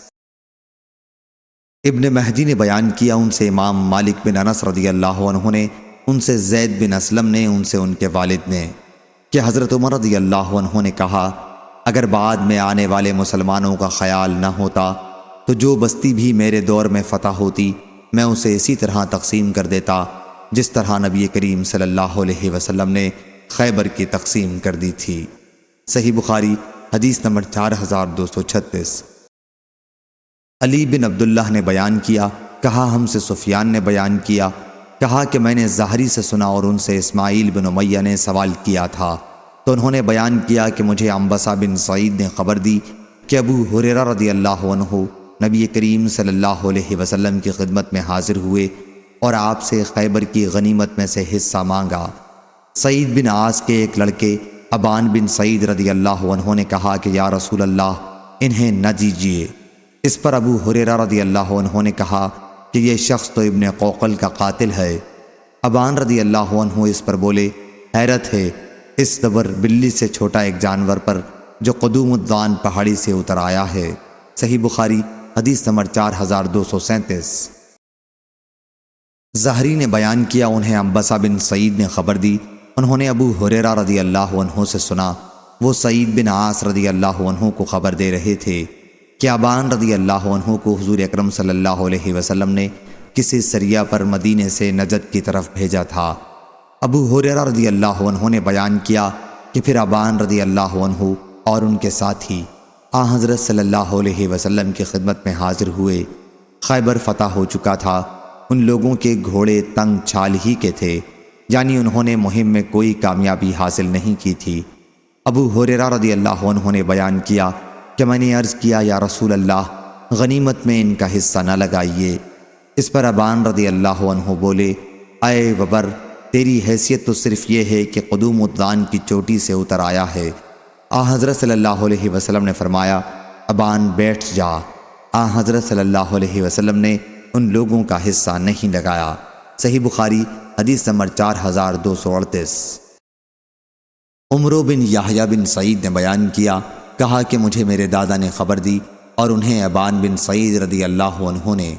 ابن مہدی نے بیان کیا ان سے امام مالک بن انس رضی اللہ عنہ نے، ان سے زید بن اسلم نے، ان سے ان کے والد نے، کہ حضرت عمر رضی اللہ عنہ نے کہا اگر بعد میں آنے والے مسلمانوں کا خیال نہ ہوتا تو جو بستی بھی میرے دور میں فتح ہوتی میں اسے اسی طرح تقسیم کر دیتا جس طرح نبی کریم صلی اللہ علیہ وسلم نے خیبر کی تقسیم کر دی تھی۔ صحیح بخاری حدیث نمبر 4236۔ علی بن عبداللہ نے بیان کیا، کہا ہم سے سفیان نے بیان کیا، کہا کہ میں نے زہری سے سنا اور ان سے اسماعیل بن امیہ نے سوال کیا تھا، تو انہوں نے بیان کیا کہ مجھے عنبسہ بن سعید نے خبر دی کہ ابو ہریرہ رضی اللہ عنہ نبی کریم صلی اللہ علیہ وسلم کی خدمت میں حاضر ہوئے اور آپ سے خیبر کی غنیمت میں سے حصہ مانگا۔ سعید بن عاص کے ایک لڑکے ابان بن سعید رضی اللہ عنہ نے کہا کہ یا رسول اللہ انہیں نہ دیجیے۔ اس پر ابو ہریرہ رضی اللہ عنہ نے کہا کہ یہ شخص تو ابن قوقل کا قاتل ہے۔ ابان رضی اللہ عنہ اس پر بولے حیرت ہے اس دبر بلی سے چھوٹا ایک جانور پر جو قدوم الدان پہاڑی سے اتر آیا ہے۔ صحیح بخاری حدیث نمبر 4237۔ زہری نے بیان کیا انہیں عنبسہ بن سعید نے خبر دی، انہوں نے ابو ہریرہ رضی اللہ عنہ سے سنا، وہ سعید بن عاص رضی اللہ عنہ کو خبر دے رہے تھے کہ ابان رضی اللہ عنہ کو حضور اکرم صلی اللہ علیہ وسلم نے کسی سریہ پر مدینے سے نجد کی طرف بھیجا تھا۔ ابو ہریرہ رضی اللہ عنہ نے بیان کیا کہ پھر ابان رضی اللہ عنہ اور ان کے ساتھی حضرت صلی اللہ علیہ وسلم کی خدمت میں حاضر ہوئے۔ خیبر فتح ہو چکا تھا، ان لوگوں کے گھوڑے تنگ چھال ہی کے تھے، یعنی انہوں نے مہم میں کوئی کامیابی حاصل نہیں کی تھی۔ ابو ہریرہ رضی اللہ عنہ نے بیان کیا کہ میں نے عرض کیا یا رسول اللہ غنیمت میں ان کا حصہ نہ لگائیے۔ اس پر ابان رضی اللہ عنہ بولے اے وبر، تیری حیثیت تو صرف یہ ہے کہ قدوم الدان کی چوٹی سے اتر آیا ہے۔ حضرت صلی اللہ علیہ وسلم نے فرمایا ابان بیٹھ جا۔ حضرت صلی اللہ علیہ وسلم نے ان لوگوں کا حصہ نہیں لگایا۔ صحیح بخاری حدیث نمبر 4238۔ عمرو بن یحییٰ بن سعید نے بیان کیا، کہا کہ مجھے میرے دادا نے خبر دی اور انہیں ابان بن سعید رضی اللہ عنہ نے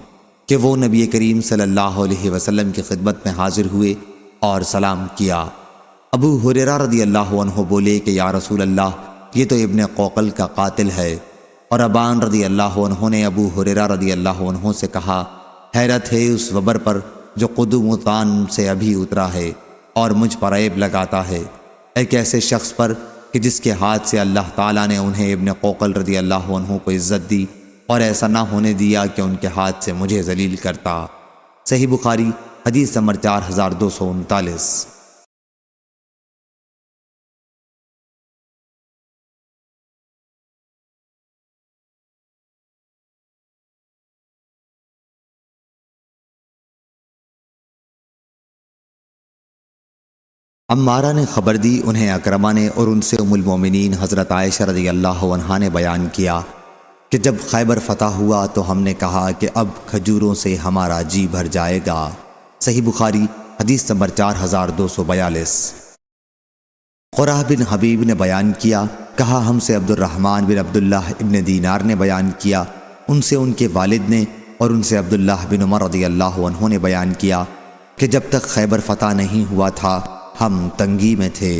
کہ وہ نبی کریم صلی اللہ علیہ وسلم کی خدمت میں حاضر ہوئے اور سلام کیا۔ ابو ہریرہ رضی اللہ عنہ بولے کہ یا رسول اللہ یہ تو ابن قوقل کا قاتل ہے، اور ابان رضی اللہ عنہ نے ابو ہریرہ رضی اللہ عنہ سے کہا حیرت ہے اس وبر پر جو قدوم الدان سے ابھی اترا ہے اور مجھ پر عیب لگاتا ہے، ایک ایسے شخص پر کہ جس کے ہاتھ سے اللہ تعالیٰ نے انہیں ابن قوقل رضی اللہ عنہ کو عزت دی اور ایسا نہ ہونے دیا کہ ان کے ہاتھ سے مجھے ذلیل کرتا۔ صحیح بخاری حدیث نمبر 4239۔ عمارہ نے خبر دی، انہیں اکرمہ نے، اور ان سے ام المومنین حضرت عائشہ رضی اللہ عنہا نے بیان کیا کہ جب خیبر فتح ہوا تو ہم نے کہا کہ اب کھجوروں سے ہمارا جی بھر جائے گا۔ صحیح بخاری حدیث نمبر 4242۔ قرہ بن حبیب نے بیان کیا، کہا ہم سے عبد الرحمن بن عبداللہ ابن دینار نے بیان کیا، ان سے ان کے والد نے، اور ان سے عبداللہ بن عمر رضی اللہ عنہ نے بیان کیا کہ جب تک خیبر فتح نہیں ہوا تھا ہم تنگی میں تھے۔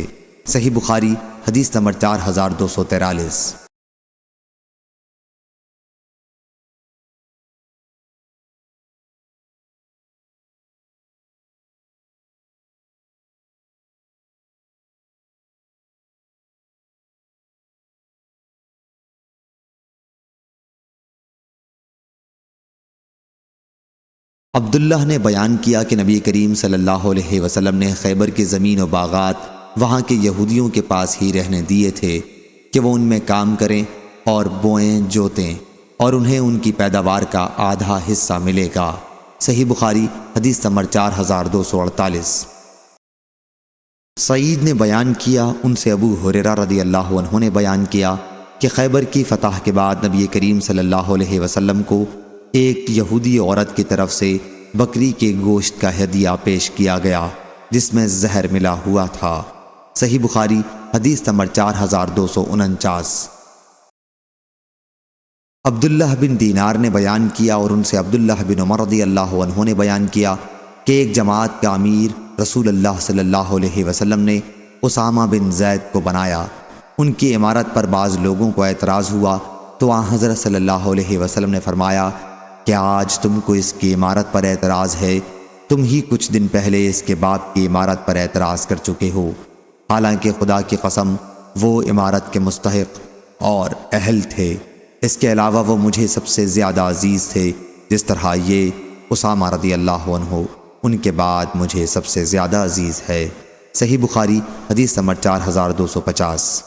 صحیح بخاری حدیث نمبر 4243۔ عبداللہ نے بیان کیا کہ نبی کریم صلی اللہ علیہ وسلم نے خیبر کی زمین و باغات وہاں کے یہودیوں کے پاس ہی رہنے دیے تھے کہ وہ ان میں کام کریں اور بوئیں جوتیں، اور انہیں ان کی پیداوار کا آدھا حصہ ملے گا۔ صحیح بخاری حدیث نمبر 4248۔ سعید نے بیان کیا، ان سے ابو ہریرہ رضی اللہ عنہ نے بیان کیا کہ خیبر کی فتح کے بعد نبی کریم صلی اللہ علیہ وسلم کو ایک یہودی عورت کی طرف سے بکری کے گوشت کا ہدیہ پیش کیا گیا جس میں زہر ملا ہوا تھا۔ صحیح بخاری حدیث نمبر 4249۔ عبداللہ بن دینار نے بیان کیا، اور ان سے عبداللہ بن عمر رضی اللہ عنہ نے بیان کیا کہ ایک جماعت کا امیر رسول اللہ صلی اللہ علیہ وسلم نے اسامہ بن زید کو بنایا۔ ان کی امارت پر بعض لوگوں کو اعتراض ہوا تو آن حضرت صلی اللہ علیہ وسلم نے فرمایا کہ آج تم کو اس کی عمارت پر اعتراض ہے، تم ہی کچھ دن پہلے اس کے باپ کی عمارت پر اعتراض کر چکے ہو، حالانکہ خدا کی قسم وہ عمارت کے مستحق اور اہل تھے، اس کے علاوہ وہ مجھے سب سے زیادہ عزیز تھے، جس طرح یہ اسامہ رضی اللہ عنہ ان کے بعد مجھے سب سے زیادہ عزیز ہے۔ صحیح بخاری حدیث نمبر 4250۔